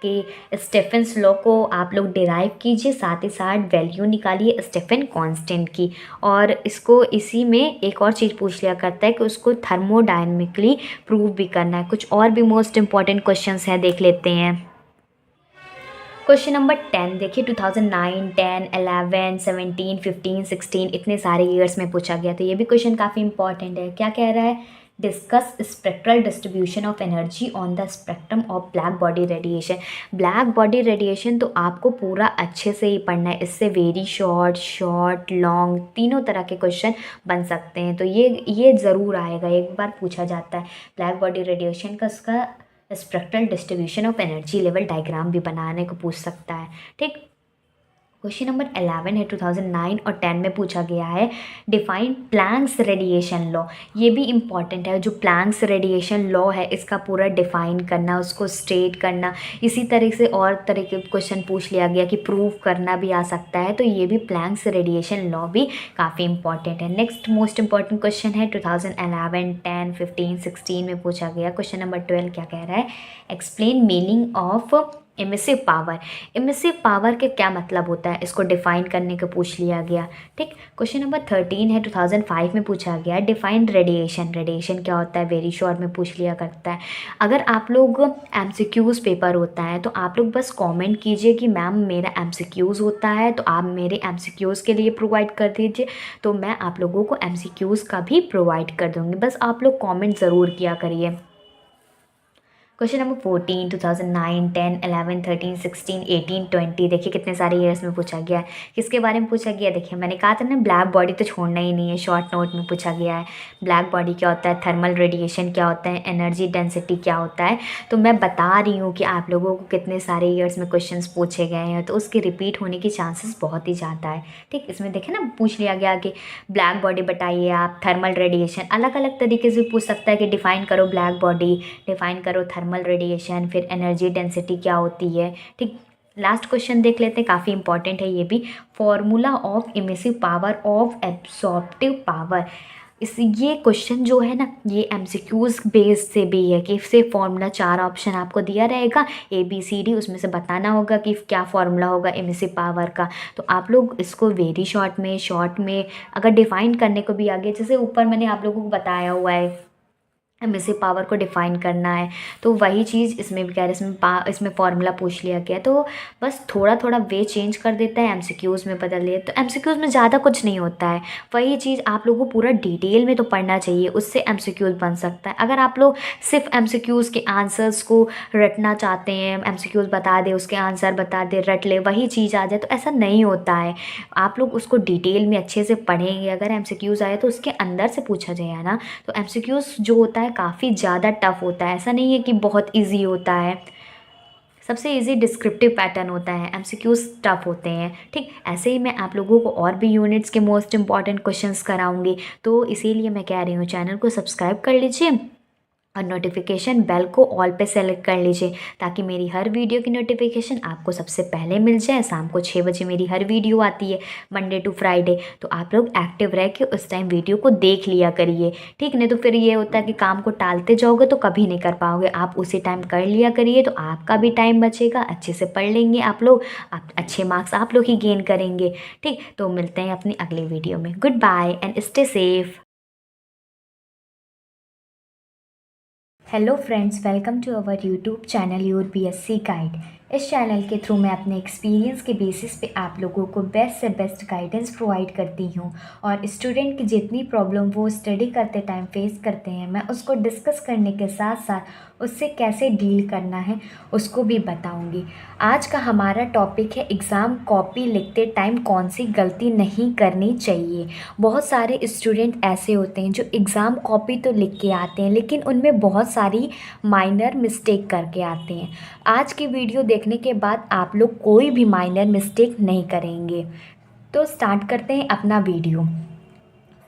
कि स्टेफेंस लॉ को आप लोग डिराइव कीजिए, साथ ही साथ वैल्यू निकालिए स्टेफन कांस्टेंट की। और इसको इसी में एक और चीज़ पूछ लिया करता है कि उसको थर्मोडायनेमिकली प्रूव भी करना है। कुछ और भी मोस्ट इंपॉर्टेंट क्वेश्चंस हैं, देख लेते हैं। क्वेश्चन नंबर 10 देखिए, 2009, 10, 11, 17, 15, 16 इतने सारे ईयर्स में पूछा गया। तो ये भी क्वेश्चन काफ़ी इंपॉर्टेंट है। क्या कह रहा है, discuss spectral distribution of energy on the spectrum of black body radiation. Black body radiation तो आपको पूरा अच्छे से ही पढ़ना है, इससे वेरी शॉर्ट, शॉर्ट, लॉन्ग तीनों तरह के क्वेश्चन बन सकते हैं। तो ये ज़रूर आएगा, एक बार पूछा जाता है। ब्लैक बॉडी रेडिएशन का उसका spectral distribution of energy level diagram भी बनाने को पूछ सकता है। ठीक, क्वेश्चन नंबर 11 है, 2009 और 10 में पूछा गया है, डिफाइन प्लैंक्स रेडिएशन लॉ। ये भी इम्पॉर्टेंट है, जो प्लैंक्स रेडिएशन लॉ है इसका पूरा डिफाइन करना, उसको स्टेट करना। इसी तरह से और तरह के क्वेश्चन पूछ लिया गया कि प्रूव करना भी आ सकता है। तो ये भी प्लैंक्स रेडिएशन लॉ भी काफ़ी इंपॉर्टेंट है। नेक्स्ट मोस्ट इंपॉर्टेंट क्वेश्चन है 2011, 10, 15, 16 में पूछा गया। क्वेश्चन नंबर 12 क्या कह रहा है, explain meaning of emissive power. Emissive power के क्या मतलब होता है, इसको डिफाइन करने को पूछ लिया गया। ठीक, क्वेश्चन नंबर 13 है, 2005 में पूछा गया, डिफाइन रेडिएशन। रेडिएशन क्या होता है, वेरी शॉर्ट में पूछ लिया करता है। अगर आप लोग एमसीक्यूज़ पेपर होता है तो आप लोग बस कमेंट कीजिए कि मैम मेरा एमसीक्यूज़ होता है, तो आप मेरे एमसीक्यूज़ के लिए प्रोवाइड कर दीजिए, तो मैं आप लोगों को एमसीक्यूज़ का भी प्रोवाइड कर दूँगी। बस आप लोग कॉमेंट ज़रूर किया करिए। क्वेश्चन नंबर 14, 2009, 10, 11, 13, 16, 18, 20 देखिए कितने सारे ईयर्स में पूछा गया है। किसके बारे में पूछा गया, देखिए मैंने कहा था ना ब्लैक बॉडी तो छोड़ना ही नहीं है। शॉर्ट नोट में पूछा गया है ब्लैक बॉडी क्या होता है, थर्मल रेडिएशन क्या होता है, एनर्जी डेंसिटी क्या होता है। तो मैं बता रही हूँ कि आप लोगों को कितने सारे ईयर्स में क्वेश्चन पूछे गए हैं, तो उसके रिपीट होने की चांसेस बहुत ही ज़्यादा है। ठीक, इसमें देखें ना पूछ लिया गया कि ब्लैक बॉडी बताइए आप, थर्मल रेडिएशन अलग अलग तरीके से पूछ सकता है कि डिफाइन करो ब्लैक बॉडी, डिफाइन करो थर्मल रेडिएशन, फिर एनर्जी डेंसिटी क्या होती है। ठीक, लास्ट क्वेश्चन देख लेते हैं, काफ़ी इंपॉर्टेंट है ये भी, formula of emissive power of absorptive power. ये क्वेश्चन जो है ना, ये एमसीक्यूज बेस से भी है कि इससे फॉर्मूला 4 ऑप्शन आपको दिया रहेगा ABCD, उसमें से बताना होगा कि क्या फॉर्मूला होगा इमिसिव पावर का। तो आप लोग इसको वेरी शॉर्ट में अगर डिफाइन करने को भी आगे, जैसे ऊपर मैंने आप लोगों को बताया हुआ है इमिसिव पावर को डिफाइन करना है, तो वही चीज़ इसमें भी कह रहे हैं। इसमें फॉर्मूला पूछ लिया गया, तो बस थोड़ा थोड़ा वे चेंज कर देता है, एमसीक्यूज़ में बदल दिया। तो एमसीक्यूज़ में ज़्यादा कुछ नहीं होता है, वही चीज़ आप लोगों को पूरा डिटेल में तो पढ़ना चाहिए, उससे एमसीक्यूज़ बन सकता है। अगर आप लोग सिर्फ एमसीक्यूज़ के आंसर्स को रटना चाहते हैं, एमसीक्यूज़ बता दे उसके आंसर बता दे रट ले वही चीज़ आ जाए, तो ऐसा नहीं होता है। आप लोग उसको डिटेल में अच्छे से पढ़ेंगे। अगर एमसीक्यूज़ आए तो उसके अंदर से पूछा जाए ना, तो एमसीक्यूज़ जो होता है काफ़ी ज़्यादा टफ होता है, ऐसा नहीं है कि बहुत इजी होता है। सबसे इजी डिस्क्रिप्टिव पैटर्न होता है, एमसीक्यूज टफ होते हैं। ठीक, ऐसे ही मैं आप लोगों को और भी यूनिट्स के मोस्ट इंपॉर्टेंट क्वेश्चंस कराऊंगी, तो इसीलिए मैं कह रही हूँ चैनल को सब्सक्राइब कर लीजिए और नोटिफिकेशन बेल को ऑल पे सेलेक्ट कर लीजिए, ताकि मेरी हर वीडियो की नोटिफिकेशन आपको सबसे पहले मिल जाए। शाम को 6 बजे मेरी हर वीडियो आती है, मंडे टू फ्राइडे, तो आप लोग एक्टिव रह के उस टाइम वीडियो को देख लिया करिए। ठीक, नहीं तो फिर ये होता है कि काम को टालते जाओगे तो कभी नहीं कर पाओगे। आप उसी टाइम कर लिया करिए, तो आपका भी टाइम बचेगा, अच्छे से पढ़ लेंगे आप लोग, आप अच्छे मार्क्स आप लोग ही गेन करेंगे। ठीक, तो मिलते हैं अपनी अगली वीडियो में। Good bye and stay safe. Hello friends, welcome to our YouTube channel your BSc guide. इस चैनल के थ्रू मैं अपने एक्सपीरियंस के बेसिस पे आप लोगों को बेस्ट से बेस्ट गाइडेंस प्रोवाइड करती हूँ, और स्टूडेंट की जितनी प्रॉब्लम वो स्टडी करते टाइम फेस करते हैं, मैं उसको डिस्कस करने के साथ साथ उससे कैसे डील करना है उसको भी बताऊँगी। आज का हमारा टॉपिक है एग्ज़ाम कॉपी लिखते टाइम कौन सी गलती नहीं करनी चाहिए। बहुत सारे स्टूडेंट ऐसे होते हैं जो एग्ज़ाम कॉपी तो लिख के आते हैं, लेकिन उनमें बहुत सारी माइनर मिस्टेक करके आते हैं। आज की वीडियो देखने के बाद आप लोग कोई भी माइनर मिस्टेक नहीं करेंगे। तो स्टार्ट करते हैं अपना video.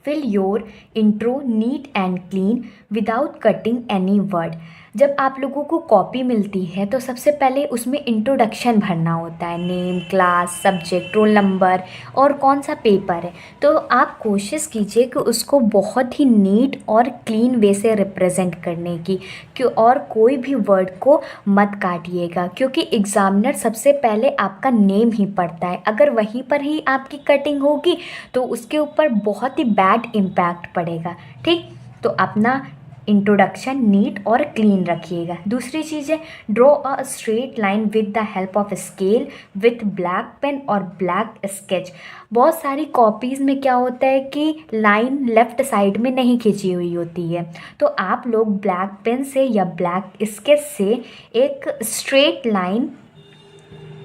Fill your intro neat and clean without cutting any word. जब आप लोगों को कॉपी मिलती है तो सबसे पहले उसमें इंट्रोडक्शन भरना होता है, name, class, subject, roll number और कौन सा पेपर है। तो आप कोशिश कीजिए कि उसको बहुत ही नीट और क्लीन वे से रिप्रेजेंट करने की, क्यों और कोई भी वर्ड को मत काटिएगा, क्योंकि एग्ज़ामिनर सबसे पहले आपका नेम ही पढ़ता है। अगर वहीं पर ही आपकी कटिंग होगी तो उसके ऊपर बहुत ही बैड इम्पैक्ट पड़ेगा। ठीक, तो अपना इंट्रोडक्शन नीट और क्लीन रखिएगा। दूसरी चीज़ है, draw a straight line with the help of scale with black pen और ब्लैक स्केच। बहुत सारी कॉपीज़ में क्या होता है कि लाइन लेफ़्ट साइड में नहीं खींची हुई होती है, तो आप लोग ब्लैक पेन से या ब्लैक स्केच से एक स्ट्रेट लाइन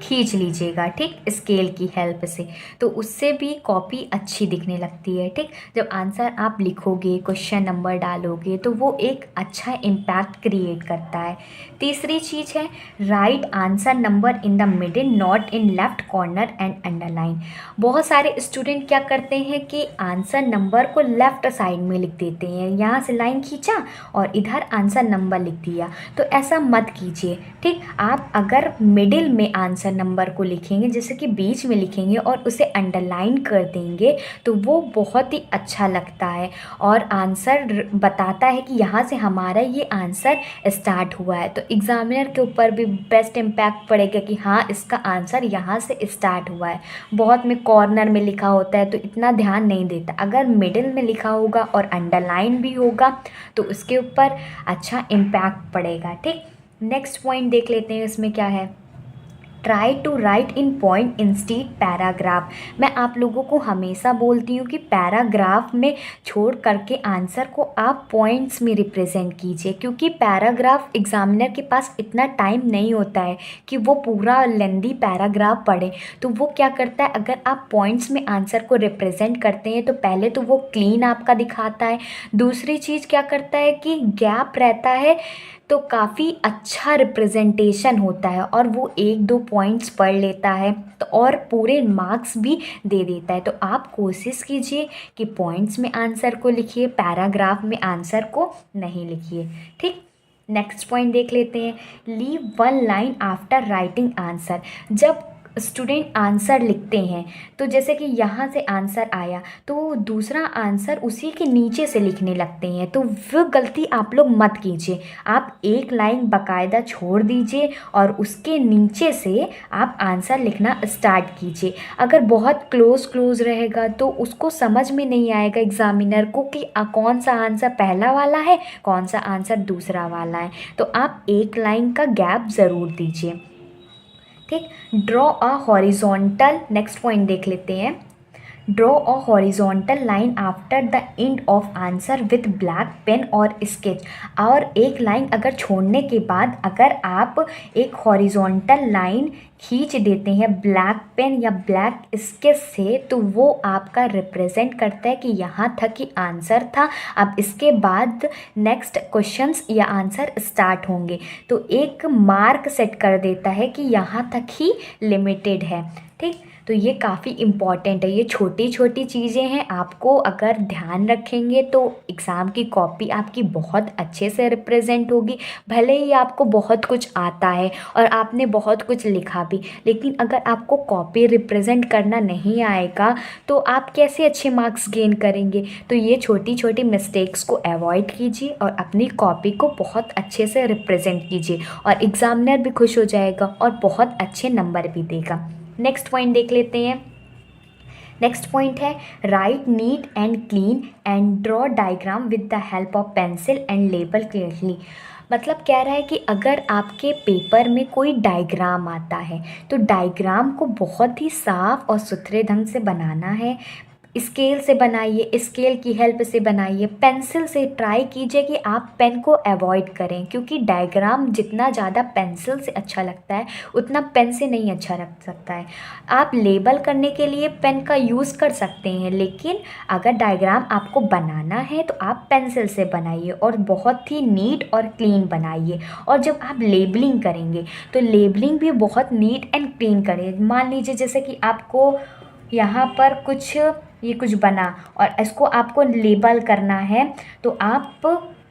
खींच लीजिएगा, ठीक, स्केल की हेल्प से। तो उससे भी कॉपी अच्छी दिखने लगती है। ठीक, जब आंसर आप लिखोगे, क्वेश्चन नंबर डालोगे तो वो एक अच्छा इम्पैक्ट क्रिएट करता है। तीसरी चीज़ है, right answer number in the middle not in left corner and underline. बहुत सारे स्टूडेंट क्या करते हैं कि आंसर नंबर को लेफ्ट साइड में लिख देते हैं, यहाँ से लाइन खींचा और इधर आंसर नंबर लिख दिया। तो ऐसा मत कीजिए। ठीक, आप अगर मिडिल में आंसर नंबर को लिखेंगे, जैसे कि बीच में लिखेंगे और उसे अंडरलाइन कर देंगे तो वो बहुत ही अच्छा लगता है और आंसर बताता है कि यहाँ से हमारा ये आंसर स्टार्ट हुआ है। तो एग्ज़ामिनर के ऊपर भी बेस्ट इम्पैक्ट पड़ेगा कि हाँ, इसका आंसर यहाँ से स्टार्ट हुआ है। बहुत में कॉर्नर में लिखा होता है तो इतना ध्यान नहीं देता, अगर मिडिल में लिखा होगा और अंडरलाइन भी होगा तो उसके ऊपर अच्छा इम्पैक्ट पड़ेगा। ठीक, नेक्स्ट पॉइंट देख लेते हैं, इसमें क्या है, try to write in point instead paragraph. मैं आप लोगों को हमेशा बोलती हूँ कि पैराग्राफ में छोड़ करके आंसर को आप पॉइंट्स में रिप्रेजेंट कीजिए, क्योंकि पैराग्राफ एग्जामिनर के पास इतना टाइम नहीं होता है कि वो पूरा लेंदी पैराग्राफ पढ़े। तो वो क्या करता है, अगर आप पॉइंट्स में आंसर को रिप्रेजेंट करते हैं तो पहले तो वो क्लीन आपका दिखाता है, दूसरी चीज़ क्या करता है कि गैप रहता है तो काफ़ी अच्छा रिप्रेजेंटेशन होता है और वो एक दो पॉइंट्स पढ़ लेता है तो और पूरे मार्क्स भी दे देता है। तो आप कोशिश कीजिए कि पॉइंट्स में आंसर को लिखिए, पैराग्राफ में आंसर को नहीं लिखिए। ठीक, नेक्स्ट पॉइंट देख लेते हैं, leave one line after writing answer. जब स्टूडेंट आंसर लिखते हैं तो जैसे कि यहाँ से आंसर आया तो दूसरा आंसर उसी के नीचे से लिखने लगते हैं, तो वो गलती आप लोग मत कीजिए। आप एक लाइन बाकायदा छोड़ दीजिए और उसके नीचे से आप आंसर लिखना स्टार्ट कीजिए। अगर बहुत क्लोज रहेगा तो उसको समझ में नहीं आएगा एग्जामिनर को कि कौन सा आंसर पहला वाला है, कौन सा आंसर दूसरा वाला है। तो आप एक लाइन का गैप ज़रूर दीजिए। ठीक, draw a horizontal, next point देख लेते हैं, draw a horizontal line after the end of answer with black pen और स्केच। और एक लाइन अगर छोड़ने के बाद अगर आप एक हॉरिजॉन्टल लाइन खींच देते हैं ब्लैक पेन या ब्लैक स्केच से तो वो आपका रिप्रेजेंट करता है कि यहाँ तक ही आंसर था, अब इसके बाद नेक्स्ट क्वेश्चंस या आंसर स्टार्ट होंगे। तो एक मार्क सेट कर देता है कि यहाँ तक ही लिमिटेड है। ठीक, तो ये काफ़ी इम्पॉर्टेंट है। ये छोटी छोटी चीज़ें हैं, आपको अगर ध्यान रखेंगे तो एग्ज़ाम की कॉपी आपकी बहुत अच्छे से रिप्रेजेंट होगी। भले ही आपको बहुत कुछ आता है और आपने बहुत कुछ लिखा भी, लेकिन अगर आपको कॉपी रिप्रेजेंट करना नहीं आएगा तो आप कैसे अच्छे मार्क्स गेन करेंगे। तो ये छोटी छोटी मिस्टेक्स को अवॉइड कीजिए और अपनी कॉपी को बहुत अच्छे से रिप्रेजेंट कीजिए और एग्ज़ामिनर भी खुश हो जाएगा और बहुत अच्छे नंबर भी देगा। नेक्स्ट पॉइंट देख लेते हैं, नेक्स्ट पॉइंट है, right NEET and clean and draw diagram with the help of pencil and label clearly. मतलब कह रहा है कि अगर आपके पेपर में कोई डायग्राम आता है तो डायग्राम को बहुत ही साफ और सुथरे ढंग से बनाना है। स्केल से बनाइए, स्केल की हेल्प से बनाइए, पेंसिल से ट्राई कीजिए कि आप पेन को अवॉइड करें, क्योंकि डायग्राम जितना ज़्यादा पेंसिल से अच्छा लगता है उतना पेन से नहीं अच्छा लग सकता है। आप लेबल करने के लिए पेन का यूज़ कर सकते हैं, लेकिन अगर डायग्राम आपको बनाना है तो आप पेंसिल से बनाइए और बहुत ही नीट और क्लीन बनाइए। और जब आप लेबलिंग करेंगे तो लेबलिंग भी बहुत नीट एंड क्लीन करें। मान लीजिए जैसे कि आपको यहाँ पर कुछ बना और इसको आपको लेबल करना है तो आप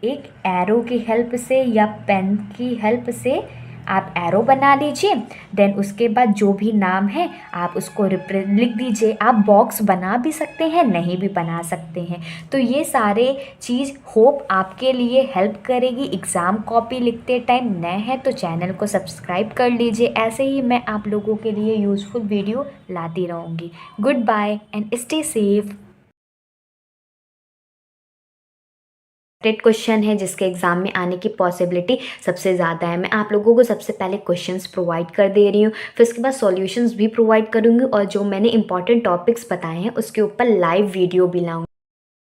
एक एरो की हेल्प से या पेन की हेल्प से आप एरो बना लीजिए। देन उसके बाद जो भी नाम है आप उसको लिख दीजिए। आप बॉक्स बना भी सकते हैं, नहीं भी बना सकते हैं। तो ये सारे चीज़ होप आपके लिए हेल्प करेगी एग्ज़ाम कॉपी लिखते टाइम। नए हैं तो चैनल को सब्सक्राइब कर लीजिए। ऐसे ही मैं आप लोगों के लिए यूज़फुल वीडियो लाती रहूँगी। Good bye and stay safe. Question है जिसके एग्ज़ाम में आने की पॉसिबिलिटी सबसे ज़्यादा है। मैं आप लोगों को सबसे पहले क्वेश्चंस प्रोवाइड कर दे रही हूँ, फिर उसके बाद सॉल्यूशंस भी प्रोवाइड करूँगी और जो मैंने इंपॉर्टेंट टॉपिक्स बताए हैं उसके ऊपर लाइव वीडियो भी लाऊंगी।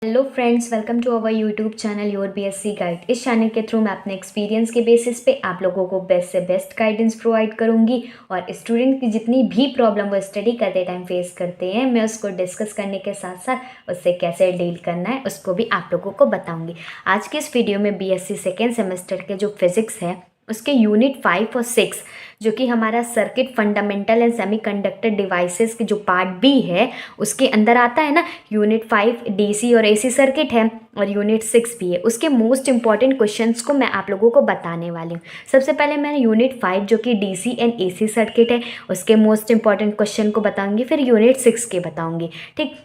Hello friends, welcome to our YouTube channel your BSc guide. इस चैनल के थ्रू मैं अपने एक्सपीरियंस के बेसिस पे आप लोगों को बेस्ट से बेस्ट गाइडेंस प्रोवाइड करूंगी और स्टूडेंट की जितनी भी प्रॉब्लम वो स्टडी करते टाइम फेस करते हैं मैं उसको डिस्कस करने के साथ साथ उससे कैसे डील करना है उसको भी आप लोगों को बताऊँगी। आज के इस वीडियो में बीएससी सेकेंड सेमेस्टर के जो फिज़िक्स है उसके यूनिट 5 और 6 जो कि हमारा circuit fundamental and semiconductor devices की जो पार्ट बी है उसके अंदर आता है ना। यूनिट 5 डीसी और एसी सर्किट है और यूनिट 6 भी है। उसके मोस्ट इंपॉर्टेंट क्वेश्चंस को मैं आप लोगों को बताने वाली हूँ। सबसे पहले मैं यूनिट 5 जो कि डीसी एंड एसी सर्किट है उसके मोस्ट इंपॉर्टेंट क्वेश्चन को बताऊँगी, फिर यूनिट 6 के बताऊँगी। ठीक,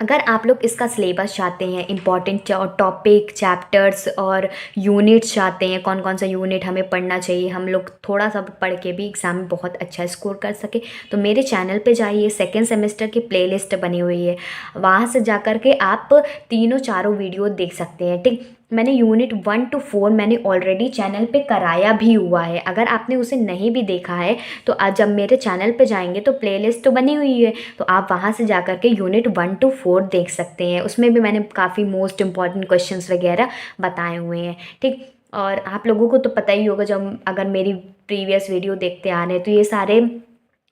अगर आप लोग इसका सिलेबस चाहते हैं, इंपॉर्टेंट टॉपिक चैप्टर्स और यूनिट्स चाहते हैं, कौन कौन सा यूनिट हमें पढ़ना चाहिए, हम लोग थोड़ा सा पढ़ के भी एग्ज़ाम में बहुत अच्छा स्कोर कर सके, तो मेरे चैनल पे जाइए। सेकेंड सेमेस्टर की प्लेलिस्ट बनी हुई है, वहाँ से जा कर के आप तीनों चारों वीडियो देख सकते हैं। ठीक, मैंने यूनिट 1 to 4 मैंने ऑलरेडी चैनल पे कराया भी हुआ है। अगर आपने उसे नहीं भी देखा है तो आज जब मेरे चैनल पे जाएंगे तो प्लेलिस्ट तो बनी हुई है, तो आप वहाँ से जा कर के यूनिट 1 to 4 देख सकते हैं। उसमें भी मैंने काफ़ी मोस्ट इंपॉर्टेंट क्वेश्चंस वगैरह बताए हुए हैं। ठीक, और आप लोगों को तो पता ही होगा, जब अगर मेरी प्रीवियस वीडियो देखते आ रहे हैं तो ये सारे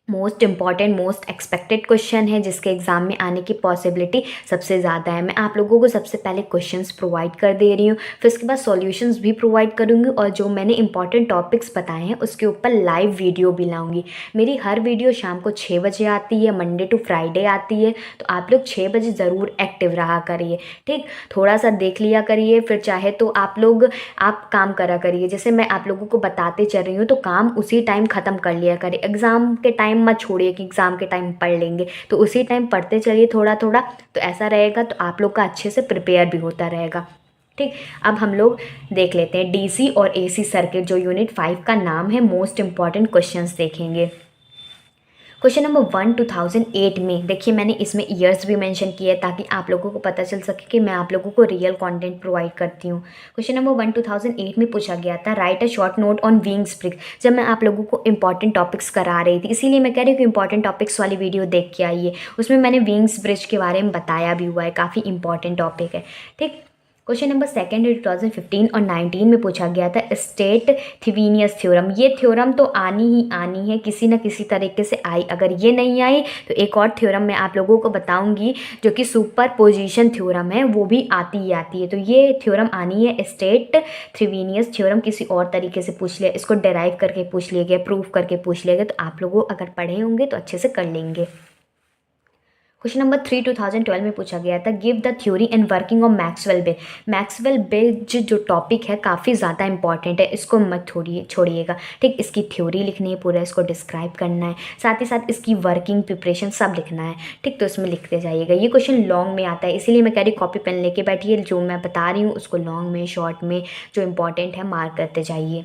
most important most expected question है जिसके एग्ज़ाम में आने की पॉसिबिलिटी सबसे ज़्यादा है। मैं आप लोगों को सबसे पहले क्वेश्चंस प्रोवाइड कर दे रही हूँ, फिर उसके बाद सॉल्यूशंस भी प्रोवाइड करूँगी और जो मैंने इंपॉर्टेंट टॉपिक्स बताए हैं उसके ऊपर लाइव वीडियो भी लाऊंगी। मेरी हर वीडियो शाम को 6 बजे आती है, मंडे टू फ्राइडे आती है, तो आप लोग 6 बजे ज़रूर एक्टिव रहा करिए। ठीक, थोड़ा सा देख लिया करिए, फिर चाहे तो आप काम करा करिए। जैसे मैं आप लोगों को बताते चल रही हूँ तो काम उसी टाइम ख़त्म कर लिया करिए। एग्ज़ाम के टाइम मत छोड़िए कि एग्ज़ाम के टाइम पढ़ लेंगे, तो उसी टाइम पढ़ते चलिए थोड़ा थोड़ा, तो ऐसा रहेगा तो आप लोग का अच्छे से प्रिपेयर भी होता रहेगा। ठीक, अब हम लोग देख लेते हैं डीसी और एसी सर्किट जो यूनिट 5 का नाम है। मोस्ट इंपॉर्टेंट क्वेश्चंस देखेंगे। क्वेश्चन नंबर 1 2008 में देखिए, मैंने इसमें ईयर्स भी मेंशन किया है ताकि आप लोगों को पता चल सके कि मैं आप लोगों को रियल कंटेंट प्रोवाइड करती हूँ। क्वेश्चन नंबर 1 2008 में पूछा गया था, right a short note on wings brick. जब मैं आप लोगों को इंपॉर्टेंट टॉपिक्स करा रही थी, इसीलिए मैं कह रही हूँ कि इंपॉर्टेंट टॉपिक्स वाली वीडियो देख के आइए। उसमें मैंने विंग्स ब्रिज के बारे में बताया भी हुआ है, काफ़ी इंपॉर्टेंट टॉपिक है। ठीक, क्वेश्चन नंबर 2 2015 और 19 में पूछा गया था, स्टेट थेवेनियस थ्योरम। ये थ्योरम तो आनी ही आनी है, किसी न किसी तरीके से आई। अगर ये नहीं आई तो एक और थ्योरम मैं आप लोगों को बताऊंगी जो कि सुपर पोजिशन थ्योरम है, वो भी आती ही आती है। तो ये थ्योरम आनी है, स्टेट थेवेनियस थ्योरम। किसी और तरीके से पूछ लिया, इसको डेराइव करके पूछ लिया गया, प्रूफ करके पूछ लिया गया, तो आप लोगों अगर पढ़े होंगे तो अच्छे से कर लेंगे। क्वेश्चन नंबर 3 2012 में पूछा गया था, give the theory and working of Maxwell bridge. Maxwell bridge जो टॉपिक है काफ़ी ज़्यादा इंपॉर्टेंट है, इसको मत छोड़िएगा। ठीक, इसकी थ्योरी लिखनी है, पूरा इसको डिस्क्राइब करना है, साथ ही साथ इसकी वर्किंग प्रिपरेशन सब लिखना है। ठीक, तो इसमें लिखते जाइएगा। ये क्वेश्चन लॉन्ग में आता है, इसीलिए मैं कह रही कॉपी पेन लेके बैठिए, जो मैं बता रही हूँ उसको लॉन्ग में शॉर्ट में जो इंपॉर्टेंट है मार्क करते जाइए।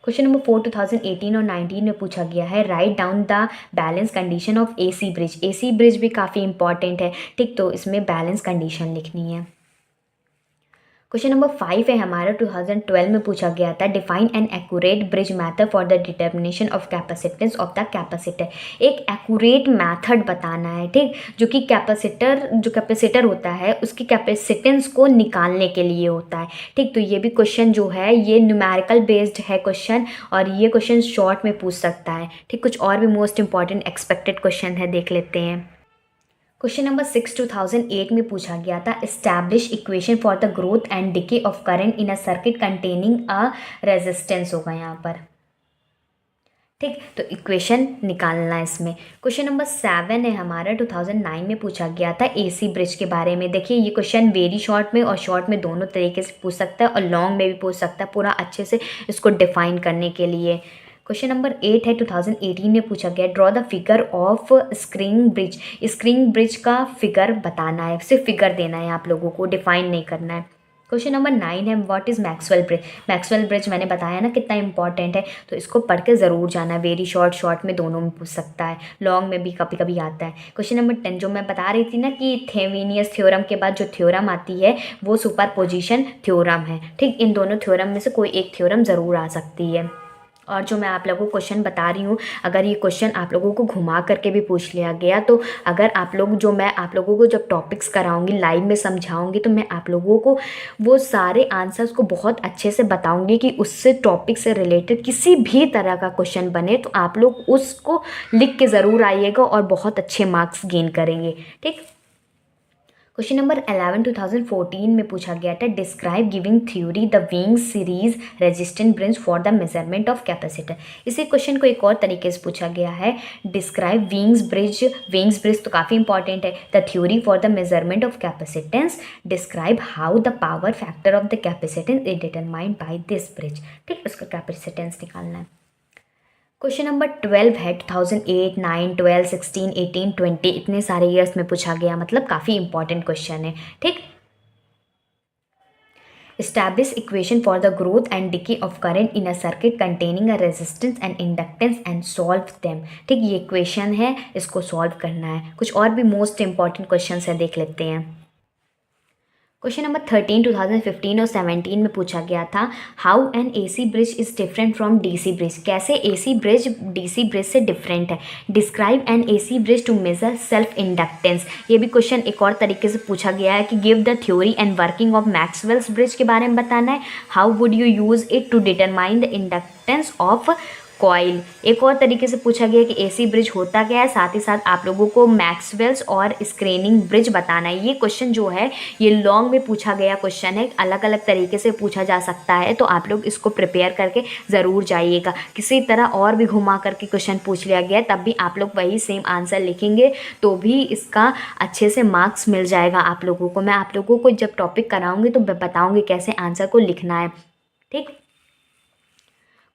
क्वेश्चन नंबर 4 2018 और 19 में पूछा गया है, write down the balance condition of AC bridge. AC bridge भी काफ़ी इंपॉर्टेंट है। ठीक, तो इसमें बैलेंस कंडीशन लिखनी है। क्वेश्चन नंबर 5 है हमारा, 2012 में पूछा गया था, define an accurate bridge method for the determination of capacitance of the capacitor. एक एक्यूरेट मैथड बताना है। ठीक, जो कि कैपेसिटर होता है उसकी कैपेसिटेंस को निकालने के लिए होता है। ठीक, तो ये भी क्वेश्चन जो है ये न्यूमेरिकल बेस्ड है क्वेश्चन, और ये क्वेश्चन शॉर्ट में पूछ सकता है। ठीक, कुछ और भी मोस्ट इंपॉर्टेंट एक्सपेक्टेड क्वेश्चन है, देख लेते हैं। क्वेश्चन नंबर 6 2008 में पूछा गया था, establish equation for the growth and decay of current in a circuit containing a resistance होगा यहाँ पर। ठीक, तो इक्वेशन निकालना है इसमें। क्वेश्चन नंबर 7 है हमारा, 2009 में पूछा गया था एसी ब्रिज के बारे में। देखिए ये क्वेश्चन वेरी शॉर्ट में और शॉर्ट में दोनों तरीके से पूछ सकता है और लॉन्ग में भी पूछ सकता है, पूरा अच्छे से इसको डिफाइन करने के लिए। क्वेश्चन नंबर 8 है, 2018 में पूछा गया, draw the figure of screen bridge. Screen bridge का फिगर बताना है, सिर्फ फिगर देना है आप लोगों को, डिफाइन नहीं करना है। क्वेश्चन नंबर 9 है, what is Maxwell bridge. Maxwell bridge मैंने बताया ना कितना इंपॉर्टेंट है, तो इसको पढ़ के ज़रूर जाना। वेरी शॉर्ट, शॉर्ट में दोनों में पूछ सकता है, लॉन्ग में भी कभी कभी आता है। क्वेश्चन नंबर 10 जो मैं बता रही थी ना कि थेवेनियस थ्योरम के बाद जो थ्योरम आती है वो सुपरपोजिशन थ्योरम है। ठीक, इन दोनों थ्योरम में से कोई एक थ्योरम ज़रूर आ सकती है। और जो मैं आप लोगों को क्वेश्चन बता रही हूँ, अगर ये क्वेश्चन आप लोगों को घुमा करके भी पूछ लिया गया, तो अगर आप लोग, जो मैं आप लोगों को जब टॉपिक्स कराऊंगी, लाइव में समझाऊंगी, तो मैं आप लोगों को वो सारे आंसर्स को बहुत अच्छे से बताऊंगी कि उससे टॉपिक से रिलेटेड किसी भी तरह का क्वेश्चन बने तो आप लोग उसको लिख के ज़रूर आइएगा और बहुत अच्छे मार्क्स गेन करेंगे। ठीक, क्वेश्चन नंबर 11 2014 में पूछा गया था, describe giving theory the wings series resistant bridge for the measurement of capacitor. इसी क्वेश्चन को एक और तरीके से पूछा गया है, describe wings bridge. Wings bridge तो काफ़ी इंपॉर्टेंट है। The theory for the measurement of capacitance, describe how the power factor of the capacitance is determined by this bridge. ठीक, उसका कैपेसिटेंस निकालना है। क्वेश्चन नंबर 12 है, 2008, 9, 12, 16, 18, 20, इतने सारे ईयर्स में पूछा गया, मतलब काफ़ी इंपॉर्टेंट क्वेश्चन है। ठीक, establish equation for the growth and decay of current in a circuit containing a resistance and inductance and solve them। ठीक, ये इक्वेशन है, इसको सॉल्व करना है। कुछ और भी मोस्ट इंपॉर्टेंट क्वेश्चन है, देख लेते हैं। क्वेश्चन नंबर 13 2015 और 17 में पूछा गया था, how an AC bridge is different from DC bridge. कैसे एसी ब्रिज डीसी ब्रिज से डिफरेंट है। Describe an AC bridge to measure self inductance. ये भी क्वेश्चन एक और तरीके से पूछा गया है कि give the theory and working of Maxwell's bridge के बारे में बताना है। How would you use it to determine the inductance of coil. एक और तरीके से पूछा गया कि एसी ब्रिज होता क्या है, साथ ही साथ आप लोगों को मैक्सवेल्स और स्क्रीनिंग ब्रिज बताना है। ये क्वेश्चन जो है ये लॉन्ग में पूछा गया क्वेश्चन है, अलग अलग तरीके से पूछा जा सकता है, तो आप लोग इसको प्रिपेयर करके ज़रूर जाइएगा। किसी तरह और भी घुमा करके क्वेश्चन पूछ लिया गया तब भी आप लोग वही सेम आंसर लिखेंगे तो भी इसका अच्छे से मार्क्स मिल जाएगा आप लोगों को। मैं आप लोगों को जब टॉपिक कराऊंगी तो बताऊंगी कैसे आंसर को लिखना है। ठीक,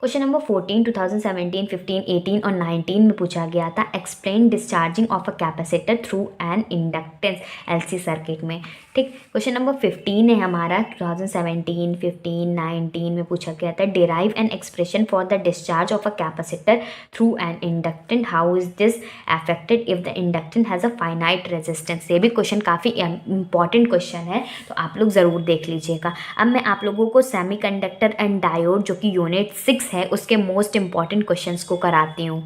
क्वेश्चन नंबर 14 2017, 15, 18 और 19 में पूछा गया था, explain discharging of a capacitor through N inductance LC circuit में। ठीक, क्वेश्चन नंबर 15 है हमारा, 2017, 15, 19 में पूछा गया था, derive an expression for the discharge of a capacitor through an inductance, how is this affected if the inductance has a finite resistance. ये भी क्वेश्चन काफ़ी इंपॉर्टेंट क्वेश्चन है, तो आप लोग ज़रूर देख लीजिएगा। अब मैं आप लोगों को सेमीकंडक्टर एंड डायोड जो कि यूनिट 6 है उसके मोस्ट इंपॉर्टेंट क्वेश्चंस को कराती हूँ।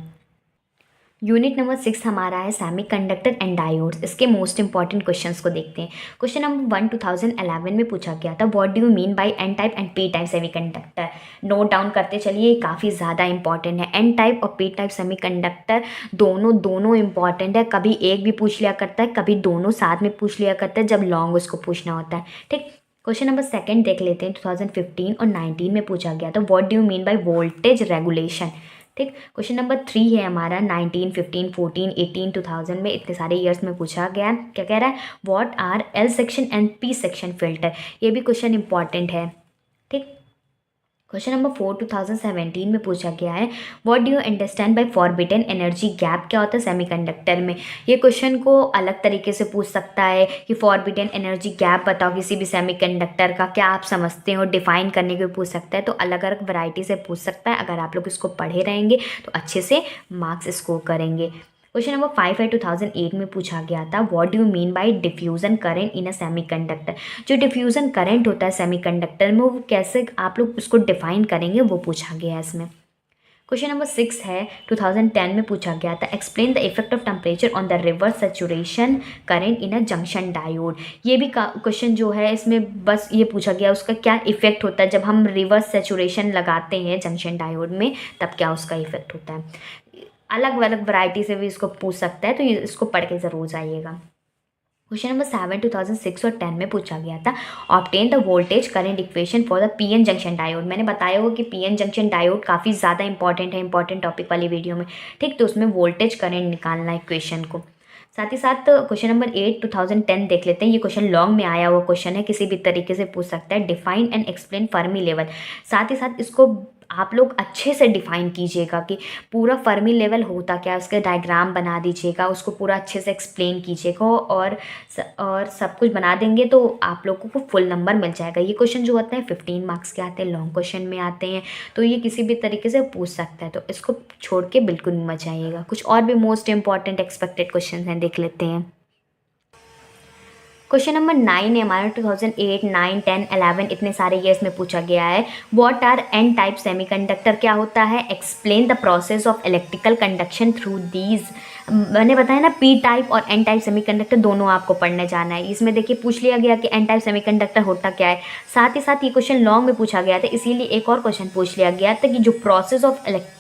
यूनिट नंबर 6 हमारा है सेमीकंडक्टर एंड डायोड्स। इसके मोस्ट इंपॉर्टेंट क्वेश्चंस को देखते हैं। क्वेश्चन नंबर 1 2011 में पूछा गया था, what do you mean by N type and P type semiconductor. Note down करते चलिए, ये काफ़ी ज़्यादा इंपॉर्टेंट है। एन टाइप और पी टाइप सेमीकंडक्टर दोनों इंपॉर्टेंट है। कभी एक भी पूछ लिया करता है, कभी दोनों साथ में पूछ लिया करता है जब लॉन्ग उसको पूछना होता है। ठीक, क्वेश्चन नंबर 2 देख लेते हैं, 2015 और 19 में पूछा गया था, what do you mean by voltage regulation. ठीक, क्वेश्चन नंबर 3 है हमारा, 19, 15, 14, 18, 2000 में इतने सारे ईयर्स में पूछा गया। क्या कह रहा है, what R L section and P section filter. ये भी क्वेश्चन इंपॉर्टेंट है। ठीक, क्वेश्चन नंबर 4 2017 में पूछा गया है, what do you understand by forbidden energy gap. क्या होता है सेमीकंडक्टर में। ये क्वेश्चन को अलग तरीके से पूछ सकता है कि फॉरबिडन एनर्जी गैप बताओ किसी भी सेमीकंडक्टर का, क्या आप समझते हो, डिफाइन करने के पूछ सकता है। तो अलग अलग वैरायटी से पूछ सकता है। अगर आप लोग इसको पढ़े रहेंगे तो अच्छे से मार्क्स स्कोर करेंगे। क्वेश्चन नंबर 5 है, 2008 में पूछा गया था, what do you mean bye diffusion current in a semiconductor. जो डिफ्यूजन करंट होता है सेमीकंडक्टर में वो कैसे आप लोग उसको डिफाइन करेंगे वो पूछा गया है इसमें। क्वेश्चन नंबर 6 है, 2010 में पूछा गया था, explain the effect of temperature on the reverse saturation current in a junction diode. ये भी क्वेश्चन जो है इसमें बस ये पूछा गया उसका क्या इफेक्ट होता है जब हम रिवर्स सैचुरेशन लगाते हैं जंक्शन डायोड में, तब क्या उसका इफेक्ट होता है। अलग अलग वैरायटी से भी इसको पूछ सकता है, तो ये इसको पढ़ के ज़रूर जाइएगा। क्वेश्चन नंबर 7 2006 और 10 में पूछा गया था, obtain the voltage current equation for the PN junction diode. मैंने बताया होगा कि पीएन जंक्शन डायोड काफ़ी ज़्यादा इंपॉर्टेंट है, इंपॉर्टेंट टॉपिक वाली वीडियो में, ठीक। तो उसमें वोल्टेज करंट निकालना है इक्वेशन को। साथ ही साथ क्वेश्चन नंबर 8 2010 देख लेते हैं। ये क्वेश्चन लॉन्ग में आया हुआ क्वेश्चन है, किसी भी तरीके से पूछ सकता है। Define and explain Fermi level. साथ ही साथ इसको आप लोग अच्छे से डिफाइन कीजिएगा कि पूरा फर्मी लेवल होता क्या है, उसके डायग्राम बना दीजिएगा, उसको पूरा अच्छे से एक्सप्लेन कीजिएगा और सब कुछ बना देंगे तो आप लोगों को फुल नंबर मिल जाएगा। ये क्वेश्चन जो होते हैं 15 मार्क्स के आते हैं, लॉन्ग क्वेश्चन में आते हैं, तो ये किसी भी तरीके से पूछ सकता है, तो इसको छोड़ के बिल्कुल मत जाइएगा। कुछ और भी मोस्ट इंपॉर्टेंट एक्सपेक्टेड क्वेश्चन हैं, देख लेते हैं। क्वेश्चन नंबर 9 है हमारा 2008, 9, 10, 11 इतने सारे ईयर्स में पूछा गया है। What are N type semiconductor, क्या होता है? Explain the process of electrical conduction through these. मैंने बताया ना, पी टाइप और एन टाइप सेमीकंडक्टर दोनों आपको पढ़ने जाना है। इसमें देखिए पूछ लिया गया कि एन टाइप सेमीकंडक्टर होता क्या है। साथ ही साथ ये क्वेश्चन लॉन्ग में पूछा गया था, इसीलिए एक और क्वेश्चन पूछ लिया गया था कि जो प्रोसेस ऑफ इलेक्ट्रिकल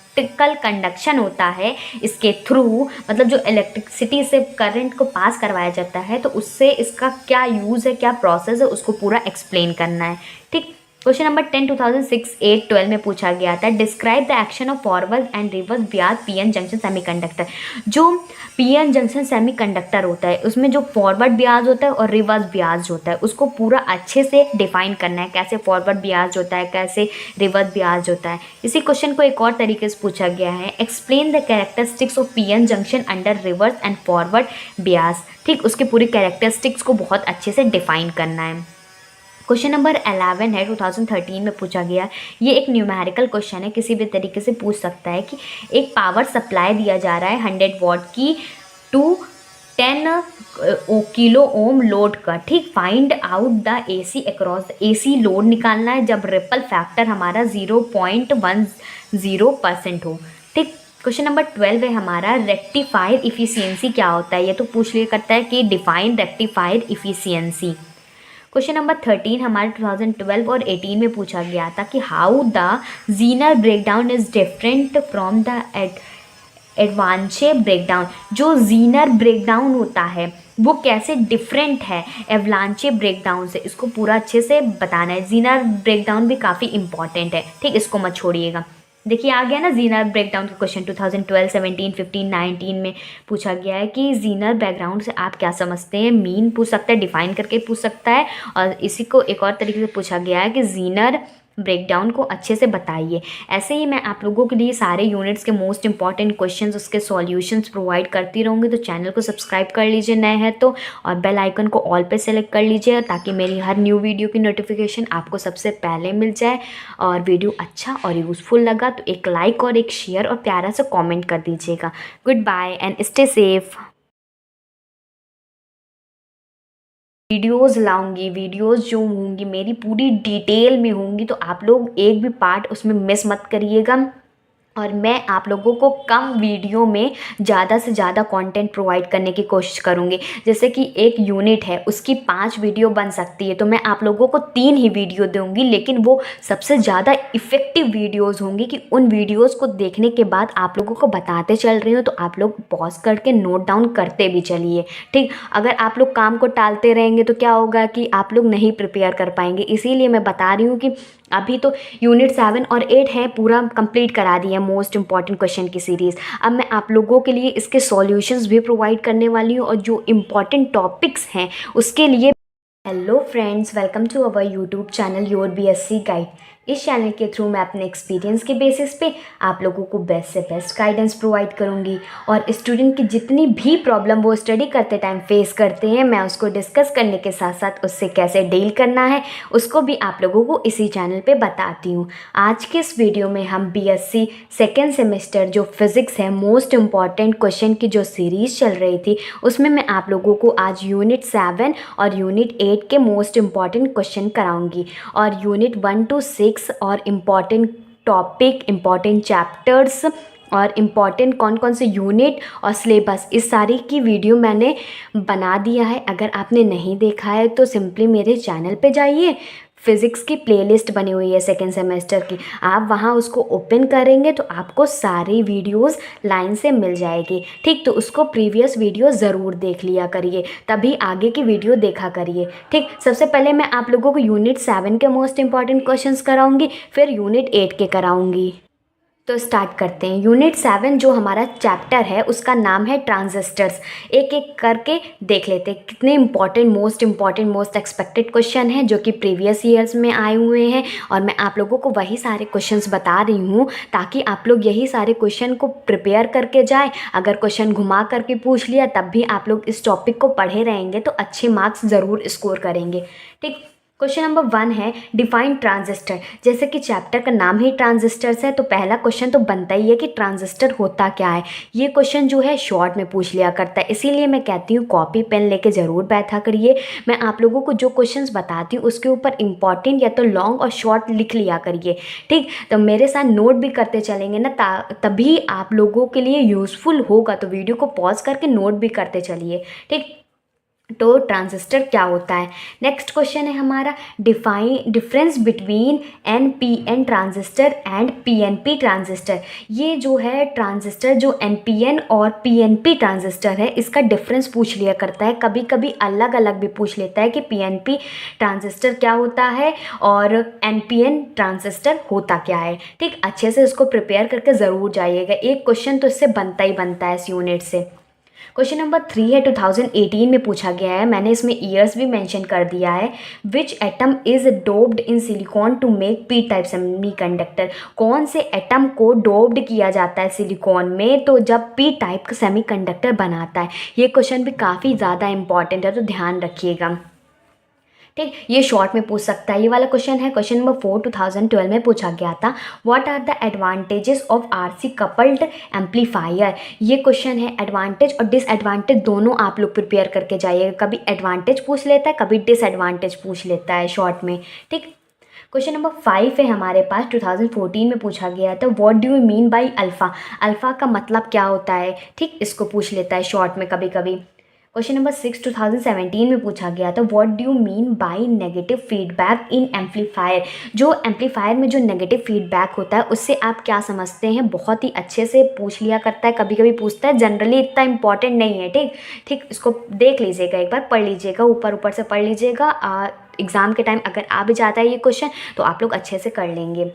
कंडक्शन होता है, इसके थ्रू मतलब जो इलेक्ट्रिसिटी से करंट को पास करवाया जाता है, तो उससे इसका क्या यूज़ है, क्या प्रोसेस है, उसको पूरा एक्सप्लेन करना है, ठीक। क्वेश्चन नंबर 10 2006, 8, 12 में पूछा गया था, describe the action of forward and reverse बियाज पीएन जंक्शन सेमीकंडक्टर। जो पीएन जंक्शन सेमीकंडक्टर होता है उसमें जो फॉरवर्ड बियाज होता है और रिवर्स बियाज होता है, उसको पूरा अच्छे से डिफाइन करना है, कैसे फॉरवर्ड बियाज होता है, कैसे रिवर्स बियाज होता है। इसी क्वेश्चन को एक और तरीके से पूछा गया है, explain the characteristics of PN junction under reverse and forward बियाज, ठीक। उसके पूरी कैरेक्टरिस्टिक्स को बहुत अच्छे से डिफाइन करना है। क्वेश्चन नंबर 11 है 2013 में पूछा गया। ये एक न्यूमेरिकल क्वेश्चन है, किसी भी तरीके से पूछ सकता है कि एक पावर सप्लाई दिया जा रहा है 100 वॉट की टू 10 किलो ओम लोड का, ठीक। Find out the AC across, AC load निकालना है जब रिपल फैक्टर हमारा 0.10% हो, ठीक। क्वेश्चन नंबर 12 है हमारा, रेक्टिफायर इफिशियंसी क्या होता है। ये तो पूछ लिया करता है कि define rectifier efficiency. Question number 13 हमारे 2012 और 18 में पूछा गया था कि how the Zener breakdown is different from the avalanche breakdown. जो जीनर ब्रेकडाउन होता है वो कैसे डिफरेंट है एवलांचे ब्रेकडाउन से, इसको पूरा अच्छे से बताना है। जीनर ब्रेकडाउन भी काफ़ी इंपॉर्टेंट है, ठीक, इसको मत छोड़िएगा। देखिए आ गया ना जीनर ब्रेकडाउन का क्वेश्चन 2012, 17, 15, 19 में पूछा गया है कि जीनर बैकग्राउंड से आप क्या समझते हैं। मीन पूछ सकता है, डिफाइन करके पूछ सकता है, और इसी को एक और तरीके से पूछा गया है कि जीनर ब्रेकडाउन को अच्छे से बताइए। ऐसे ही मैं आप लोगों के लिए सारे यूनिट्स के मोस्ट इंपॉर्टेंट क्वेश्चंस, उसके सॉल्यूशंस प्रोवाइड करती रहूँगी। तो चैनल को सब्सक्राइब कर लीजिए नए हैं तो, और बेल आइकन को ऑल पे सेलेक्ट कर लीजिए ताकि मेरी हर न्यू वीडियो की नोटिफिकेशन आपको सबसे पहले मिल जाए। और वीडियो अच्छा और यूज़फुल लगा तो एक लाइक और एक शेयर और प्यारा सा कॉमेंट कर दीजिएगा। Good bye and stay safe. Videos लाऊंगी, वीडियोस जो होंगी मेरी पूरी डिटेल में होंगी, तो आप लोग एक भी पार्ट उसमें मिस मत करिएगा। और मैं आप लोगों को कम वीडियो में ज़्यादा से ज़्यादा कंटेंट प्रोवाइड करने की कोशिश करूँगी। जैसे कि एक यूनिट है उसकी 5 वीडियो बन सकती है, तो मैं आप लोगों को 3 ही वीडियो दूँगी, लेकिन वो सबसे ज़्यादा इफ़ेक्टिव वीडियोज़ होंगी कि उन वीडियोज़ को देखने के बाद आप लोगों को बताते चल रही हूँ, तो आप लोग पॉज करके नोट डाउन करते भी चलिए, ठीक। अगर आप लोग काम को टालते रहेंगे तो क्या होगा कि आप लोग नहीं प्रिपेयर कर पाएंगे। इसीलिए मैं बता रही हूँ कि अभी तो यूनिट 7 और 8 है, पूरा कंप्लीट करा दिया मोस्ट इंपॉर्टेंट क्वेश्चन की सीरीज़। अब मैं आप लोगों के लिए इसके सॉल्यूशंस भी प्रोवाइड करने वाली हूँ, और जो इम्पॉर्टेंट टॉपिक्स हैं उसके लिए। Hello friends, welcome to our YouTube channel your BSc guide. इस चैनल के थ्रू मैं अपने एक्सपीरियंस के बेसिस पे आप लोगों को बेस्ट से बेस्ट गाइडेंस प्रोवाइड करूंगी, और स्टूडेंट की जितनी भी प्रॉब्लम वो स्टडी करते टाइम फेस करते हैं, मैं उसको डिस्कस करने के साथ साथ उससे कैसे डील करना है उसको भी आप लोगों को इसी चैनल पे बताती हूँ। आज के इस वीडियो में हम बीएससी सेकेंड सेमेस्टर जो फिज़िक्स है मोस्ट इम्पॉर्टेंट क्वेश्चन की जो सीरीज़ चल रही थी, उसमें मैं आप लोगों को आज यूनिट 7 और यूनिट 8 के मोस्ट इम्पॉर्टेंट क्वेश्चन कराऊंगी, और यूनिट 1 to 6 और इम्पॉर्टेंट टॉपिक, इम्पॉर्टेंट चैप्टर्स और इम्पॉर्टेंट कौन कौन से यूनिट और सिलेबस, इस सारी की वीडियो मैंने बना दिया है। अगर आपने नहीं देखा है तो सिंपली मेरे चैनल पे जाइए, फिज़िक्स की प्लेलिस्ट बनी हुई है सेकेंड सेमेस्टर की, आप वहाँ उसको ओपन करेंगे तो आपको सारी वीडियोस लाइन से मिल जाएगी। ठीक, तो उसको प्रीवियस वीडियो ज़रूर देख लिया करिए, तभी आगे की वीडियो देखा करिए। ठीक, सबसे पहले मैं आप लोगों को यूनिट 7 के मोस्ट इंपॉर्टेंट क्वेश्चंस कराऊंगी, फिर यूनिट 8 के कराऊंगी। तो स्टार्ट करते हैं। यूनिट 7 जो हमारा चैप्टर है उसका नाम है ट्रांजिस्टर्स। एक एक करके देख लेते हैं कितने इंपॉर्टेंट मोस्ट एक्सपेक्टेड क्वेश्चन हैं जो कि प्रीवियस ईयर्स में आए हुए हैं, और मैं आप लोगों को वही सारे क्वेश्चंस बता रही हूँ ताकि आप लोग यही सारे क्वेश्चन को प्रिपेयर करके जाएं। अगर क्वेश्चन घुमा करके पूछ लिया तब भी आप लोग इस टॉपिक को पढ़े रहेंगे तो अच्छे मार्क्स ज़रूर स्कोर करेंगे। ठीक, क्वेश्चन नंबर 1 है डिफाइन ट्रांजिस्टर। जैसे कि चैप्टर का नाम ही ट्रांजिस्टर्स है तो पहला क्वेश्चन तो बनता ही है कि ट्रांजिस्टर होता क्या है। ये क्वेश्चन जो है शॉर्ट में पूछ लिया करता है, इसीलिए मैं कहती हूँ कॉपी पेन लेके ज़रूर बैठा करिए। मैं आप लोगों को जो क्वेश्चंस बताती हूँ उसके ऊपर इंपॉर्टेंट या तो लॉन्ग और शॉर्ट लिख लिया करिए। ठीक, तो मेरे साथ नोट भी करते चलेंगे ना, तभी आप लोगों के लिए यूज़फुल होगा। तो वीडियो को पॉज करके नोट भी करते चलिए। ठीक, तो ट्रांजिस्टर क्या होता है। नेक्स्ट क्वेश्चन है हमारा difference between NPN transistor and PNP transistor. ये जो है ट्रांजिस्टर जो NPN और PNP ट्रांजिस्टर है इसका डिफरेंस पूछ लिया करता है, कभी कभी अलग अलग भी पूछ लेता है कि PNP ट्रांजिस्टर क्या होता है और NPN ट्रांजिस्टर होता क्या है। ठीक, अच्छे से इसको प्रिपेयर करके ज़रूर जाइएगा, एक क्वेश्चन तो इससे बनता ही बनता है इस यूनिट से। क्वेश्चन नंबर 3 है 2018 में पूछा गया है, मैंने इसमें ईयर्स भी मेंशन कर दिया है। Which atom is doped in silicon to make P type semiconductor. कौन से एटम को डोप्ड किया जाता है सिलिकॉन में तो जब पी टाइप का सेमीकंडक्टर बनाता है। ये क्वेश्चन भी काफ़ी ज़्यादा इंपॉर्टेंट है तो ध्यान रखिएगा। ठीक, ये शॉर्ट में पूछ सकता है। ये वाला क्वेश्चन है क्वेश्चन नंबर 4 2012 में पूछा गया था। What are the advantages of RC coupled amplifier. ये क्वेश्चन है, एडवांटेज और डिसएडवांटेज दोनों आप लोग प्रिपेयर करके जाइएगा। कभी एडवांटेज पूछ लेता है, कभी डिसएडवांटेज पूछ लेता है शॉर्ट में। ठीक, क्वेश्चन नंबर 5 है हमारे पास, 2014 में पूछा गया था। What do you mean by alpha. Alpha का मतलब क्या होता है। ठीक, इसको पूछ लेता है शॉर्ट में कभी कभी। क्वेश्चन नंबर 6 2017 में पूछा गया था। What do you mean by negative feedback in amplifier. जो एम्पलीफायर में जो नेगेटिव फीडबैक होता है उससे आप क्या समझते हैं, बहुत ही अच्छे से पूछ लिया करता है, कभी कभी पूछता है, जनरली इतना इंपॉर्टेंट नहीं है। ठीक ठीक, इसको देख लीजिएगा, एक बार पढ़ लीजिएगा, ऊपर ऊपर से पढ़ लीजिएगा। एग्ज़ाम के टाइम अगर आ भी जाता है ये क्वेश्चन तो आप लोग अच्छे से कर लेंगे।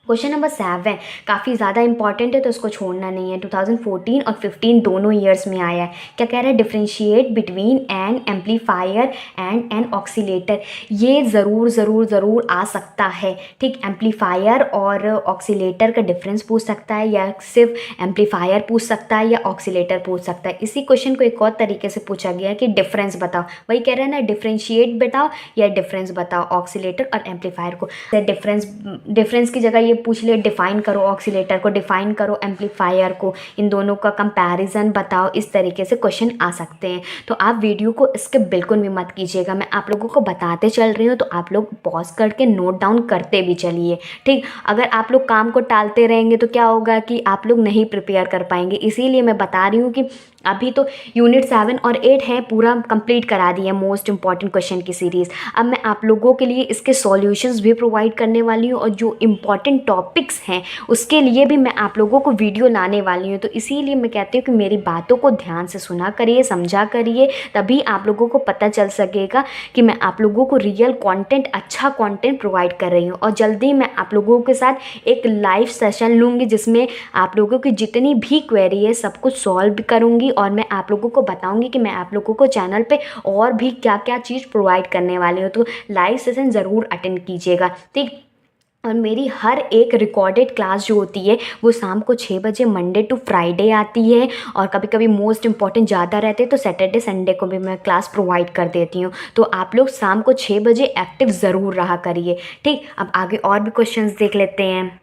क्वेश्चन नंबर 7 काफ़ी ज़्यादा इंपॉर्टेंट है तो इसको छोड़ना नहीं है। 2014 और 15 दोनों ईयर्स में आया है। क्या कह रहा है, differentiate between an amplifier and an oscillator. ये ज़रूर आ सकता है। ठीक, एम्पलीफायर और ऑक्सीलेटर का डिफरेंस पूछ सकता है, या सिर्फ एम्पलीफायर पूछ सकता है, या ऑक्सीलेटर पूछ सकता है। इसी क्वेश्चन को एक और तरीके से पूछा गया कि डिफरेंस बताओ। वही कह रहा है ना, डिफ्रेंशिएट बताओ या डिफरेंस बताओ ऑक्सीलेटर और एम्पलीफायर को। डिफरेंस की जगह पूछ ले डिफाइन करो ऑक्सीलेटर को, डिफाइन करो एम्पलीफायर को, इन दोनों का कंपैरिजन बताओ। इस तरीके से क्वेश्चन आ सकते हैं। तो आप वीडियो को स्किप बिल्कुल भी मत कीजिएगा, मैं आप लोगों को बताते चल रही हूँ तो आप लोग पॉज करके नोट डाउन करते भी चलिए। ठीक, अगर आप लोग काम को टालते रहेंगे तो क्या होगा कि आप लोग नहीं प्रिपेयर कर पाएंगे। इसीलिए मैं बता रही हूँ कि अभी तो यूनिट 7 और 8 है, पूरा कंप्लीट करा दिया मोस्ट इंपॉर्टेंट क्वेश्चन की सीरीज़। अब मैं आप लोगों के लिए इसके सॉल्यूशंस भी प्रोवाइड करने वाली हूँ और जो इम्पॉर्टेंट टॉपिक्स हैं उसके लिए भी मैं आप लोगों को वीडियो लाने वाली हूँ। तो इसीलिए मैं कहती हूँ कि मेरी बातों को ध्यान से सुना करिए, समझा करिए, तभी आप लोगों को पता चल सकेगा कि मैं आप लोगों को रियल कंटेंट, अच्छा कंटेंट प्रोवाइड कर रही हूँ। और जल्दी मैं आप लोगों के साथ एक लाइव सेशन लूँगी जिसमें आप लोगों की जितनी भी क्वेरी है सब कुछ सॉल्व करूँगी और मैं आप लोगों को बताऊँगी कि मैं आप लोगों को चैनल पे और भी क्या क्या चीज़ प्रोवाइड करने वाली हूँ। तो लाइव सेशन ज़रूर अटेंड कीजिएगा। ठीक, और मेरी हर एक रिकॉर्डेड क्लास जो होती है वो शाम को 6 बजे मंडे टू फ्राइडे आती है, और कभी कभी मोस्ट इंपॉर्टेंट ज़्यादा रहते हैं तो सैटरडे संडे को भी मैं क्लास प्रोवाइड कर देती हूँ। तो आप लोग शाम को 6 बजे एक्टिव ज़रूर रहा करिए। ठीक, अब आगे और भी क्वेश्चंस देख लेते हैं।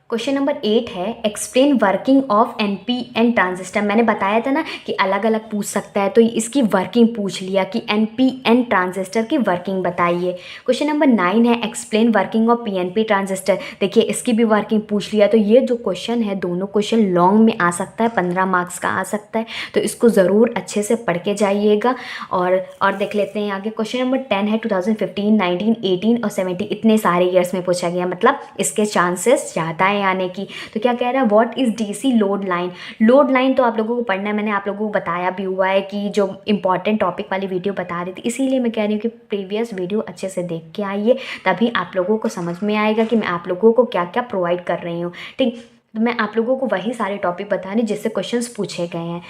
क्वेश्चन नंबर 8 है explain working of NPN transistor. मैंने बताया था ना कि अलग अलग पूछ सकता है, तो इसकी वर्किंग पूछ लिया कि NPN ट्रांजिस्टर की वर्किंग बताइए। क्वेश्चन नंबर 9 है explain working of PNP transistor. देखिए इसकी भी वर्किंग पूछ लिया। तो ये जो क्वेश्चन है दोनों क्वेश्चन लॉन्ग में आ सकता है, 15 मार्क्स का आ सकता है, तो इसको ज़रूर अच्छे से पढ़ के जाइएगा। और देख लेते हैं आगे। क्वेश्चन नंबर 10 है 2015, 19, 18 और 17 इतने सारे ईयर्स में पूछा गया, मतलब इसके चांसेस ज़्यादा है आने की। तो क्या कह रहा है, what is DC load line. Load line तो आप लोगों को पढ़ना है, मैंने आप लोगों को बताया भी हुआ है कि जो इंपॉर्टेंट टॉपिक वाली वीडियो बता रही थी, इसीलिए मैं कह रही हूँ कि प्रीवियस वीडियो अच्छे से देख के आइए, तभी आप लोगों को समझ में आएगा कि मैं आप लोगों को क्या क्या प्रोवाइड कर रही हूँ। ठीक, तो मैं आप लोगों को वही सारे टॉपिक बता रही जिससे क्वेश्चंस पूछे गए हैं।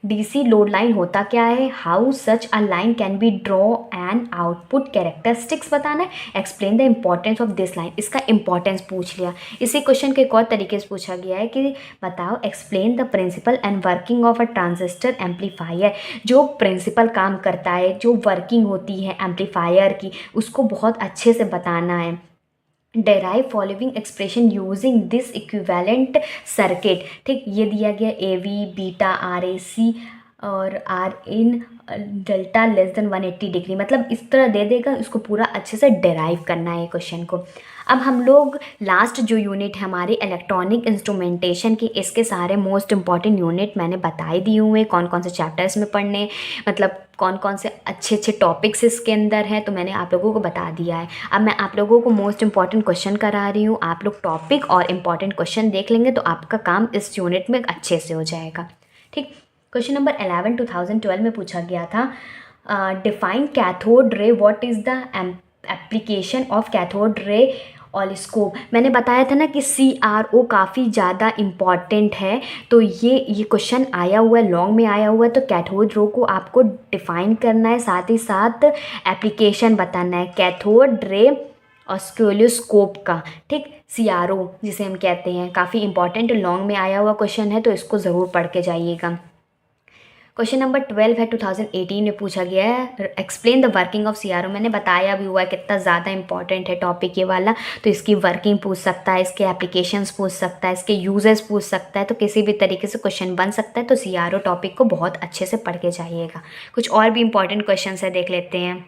DC लोड लाइन होता क्या है, how such a line can be draw and output characteristics बताना है, explain the importance of this line, इसका इंपॉर्टेंस पूछ लिया। इसी क्वेश्चन के एक और तरीके से पूछा गया है कि बताओ explain the principle and working of a transistor amplifier. जो प्रिंसिपल काम करता है, जो वर्किंग होती है एम्पलीफायर की, उसको बहुत अच्छे से बताना है। Derive following expression using this equivalent circuit. ठीक, ये दिया गया AV बीटा RAC और R इन डेल्टा लेस देन 180 डिग्री, मतलब इस तरह दे देगा, इसको पूरा अच्छे से डेराइव करना है क्वेश्चन को। अब हम लोग लास्ट जो यूनिट है हमारी इलेक्ट्रॉनिक इंस्ट्रूमेंटेशन की, इसके सारे मोस्ट इंपॉर्टेंट यूनिट मैंने बताए दिए हुए हैं, कौन कौन से चैप्टर्स में पढ़ने, मतलब कौन कौन से अच्छे अच्छे टॉपिक्स इसके अंदर हैं, तो मैंने आप लोगों को बता दिया है। अब मैं आप लोगों को मोस्ट इंपॉर्टेंट क्वेश्चन करा रही हूँ, आप लोग टॉपिक और इम्पॉर्टेंट क्वेश्चन देख लेंगे तो आपका काम इस यूनिट में अच्छे से हो जाएगा। ठीक, क्वेश्चन नंबर 11 2012 में पूछा गया था, define cathode ray, what is the application of cathode ray oscilloscope. मैंने बताया था ना कि CRO काफ़ी ज़्यादा इम्पॉर्टेंट है, तो ये क्वेश्चन आया हुआ है, लॉन्ग में आया हुआ है, तो कैथोड रो को आपको डिफाइन करना है, साथ ही साथ एप्लीकेशन बताना है कैथोड रे ऑस्किलोस्कोप का। ठीक, CRO जिसे हम कहते हैं, काफ़ी इंपॉर्टेंट लॉन्ग में आया हुआ क्वेश्चन है, तो इसको ज़रूर पढ़ के जाइएगा। क्वेश्चन नंबर 12 है 2018 में पूछा गया है, explain the working of CRO। मैंने बताया भी हुआ है कितना ज़्यादा इंपॉर्टेंट है टॉपिक ये वाला, तो इसकी वर्किंग पूछ सकता है, इसके एप्लीकेशंस पूछ सकता है, इसके यूजेस पूछ सकता है, तो किसी भी तरीके से क्वेश्चन बन सकता है। तो CRO टॉपिक को बहुत अच्छे से पढ़ के जाइएगा। कुछ और भी इंपॉर्टेंट क्वेश्चन है, देख लेते हैं।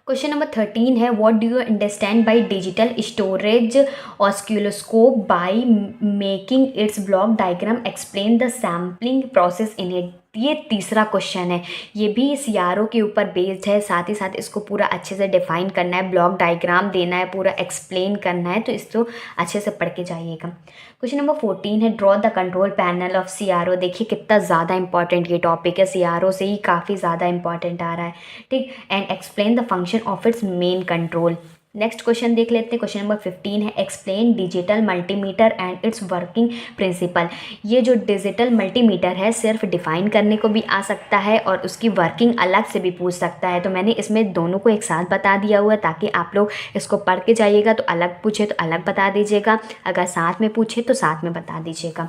क्वेश्चन नंबर 13 है, what do you understand by digital storage oscilloscope by making it's block diagram, explain the sampling process in it. ये तीसरा क्वेश्चन है, ये भी CRO के ऊपर बेस्ड है, साथ ही साथ इसको पूरा अच्छे से डिफाइन करना है, ब्लॉक डायग्राम देना है, पूरा एक्सप्लेन करना है, तो इसको अच्छे से पढ़ के जाइएगा। क्वेश्चन नंबर 14 है, draw the control panel of CRO। देखिए कितना ज़्यादा इंपॉर्टेंट ये टॉपिक है, CRO से ही काफ़ी ज़्यादा इंपॉर्टेंट आ रहा है। ठीक, and explain the function of its main control. Next question देख लेते हैं। क्वेश्चन नंबर 15 है, explain digital multimeter and it's working principle. ये जो डिजिटल मल्टीमीटर है सिर्फ डिफाइन करने को भी आ सकता है और उसकी वर्किंग अलग से भी पूछ सकता है, तो मैंने इसमें दोनों को एक साथ बता दिया हुआ है ताकि आप लोग इसको पढ़ के जाइएगा, तो अलग पूछे तो अलग बता दीजिएगा, अगर साथ में पूछे तो साथ में बता दीजिएगा।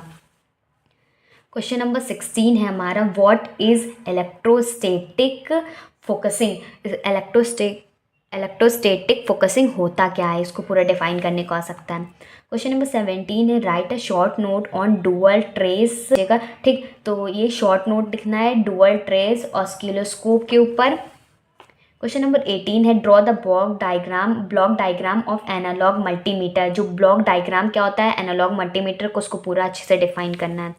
क्वेश्चन नंबर 16 है हमारा, what is electrostatic focusing. Electrostatic focusing होता क्या है, इसको पूरा डिफाइन करने को आ सकता है। क्वेश्चन नंबर 17 है, right a short note on dual trace. ठीक, तो ये शॉर्ट नोट लिखना है डुअल ट्रेस ऑस्किलोस्कोप के ऊपर। क्वेश्चन नंबर 18 है, draw the block diagram of analog multimeter. जो ब्लॉक डायग्राम क्या होता है, एनालॉग मल्टीमीटर को, उसको पूरा अच्छे से डिफाइन करना है।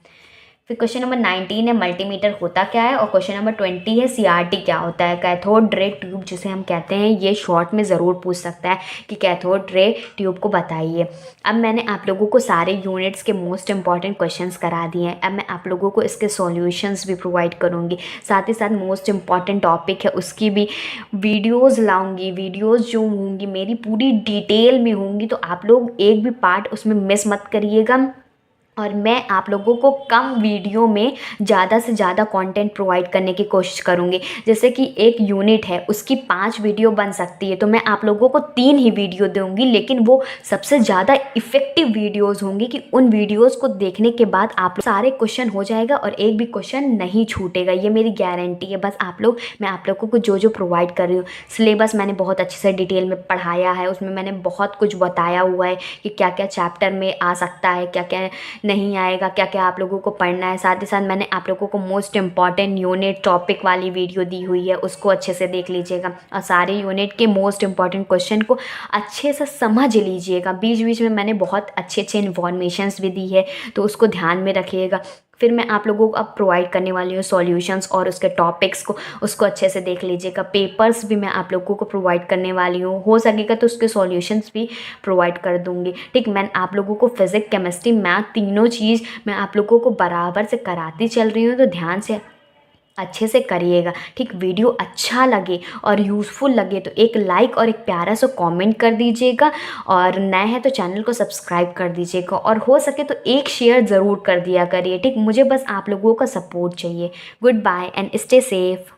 फिर क्वेश्चन नंबर 19 है, मल्टीमीटर होता क्या है, और क्वेश्चन नंबर 20 है, CRT क्या होता है, कैथोड रे ट्यूब जिसे हम कहते हैं। ये शॉर्ट में ज़रूर पूछ सकता है कि कैथोड रे ट्यूब को बताइए। अब मैंने आप लोगों को सारे यूनिट्स के मोस्ट इंपॉर्टेंट क्वेश्चंस करा दिए हैं, अब मैं आप लोगों को इसके सॉल्यूशंस भी प्रोवाइड करूँगी, साथ ही साथ मोस्ट इंपॉर्टेंट टॉपिक है उसकी भी वीडियोज़ लाऊँगी। वीडियोज़ जो होंगी मेरी पूरी डिटेल में होंगी, तो आप लोग एक भी पार्ट उसमें मिस मत करिएगा, और मैं आप लोगों को कम वीडियो में ज़्यादा से ज़्यादा कंटेंट प्रोवाइड करने की कोशिश करूँगी। जैसे कि एक यूनिट है, उसकी 5 वीडियो बन सकती है, तो मैं आप लोगों को 3 ही वीडियो दूँगी, लेकिन वो सबसे ज़्यादा इफ़ेक्टिव वीडियोज़ होंगी कि उन वीडियोज़ को देखने के बाद आप सारे क्वेश्चन हो जाएगा और एक भी क्वेश्चन नहीं छूटेगा, ये मेरी गारंटी है। बस मैं आप लोगों को जो प्रोवाइड कर रही हूँ, सिलेबस मैंने बहुत अच्छे से डिटेल में पढ़ाया है, उसमें मैंने बहुत कुछ बताया हुआ है कि क्या क्या चैप्टर में आ सकता है, क्या क्या नहीं आएगा, क्या क्या आप लोगों को पढ़ना है। साथ ही साथ मैंने आप लोगों को मोस्ट इम्पॉर्टेंट यूनिट टॉपिक वाली वीडियो दी हुई है, उसको अच्छे से देख लीजिएगा और सारे यूनिट के मोस्ट इम्पॉर्टेंट क्वेश्चन को अच्छे से समझ लीजिएगा। बीच बीच में मैंने बहुत अच्छे अच्छे इन्फॉर्मेशंस भी दी है, तो उसको ध्यान में रखिएगा। फिर मैं आप लोगों को अब प्रोवाइड करने वाली हूँ सॉल्यूशंस और उसके टॉपिक्स को, उसको अच्छे से देख लीजिएगा। पेपर्स भी मैं आप लोगों को प्रोवाइड करने वाली हूँ, हो सकेगा तो उसके सॉल्यूशंस भी प्रोवाइड कर दूँगी। ठीक, मैं आप लोगों को फिज़िक्स, केमिस्ट्री, मैथ तीनों चीज़ मैं आप लोगों को बराबर से कराती चल रही हूँ, तो ध्यान से अच्छे से करिएगा। ठीक, वीडियो अच्छा लगे और यूज़फुल लगे तो एक लाइक और एक प्यारा सा कमेंट कर दीजिएगा, और नए हैं तो चैनल को सब्सक्राइब कर दीजिएगा, और हो सके तो एक शेयर ज़रूर कर दिया करिए। ठीक, मुझे बस आप लोगों का सपोर्ट चाहिए। Good bye and stay safe.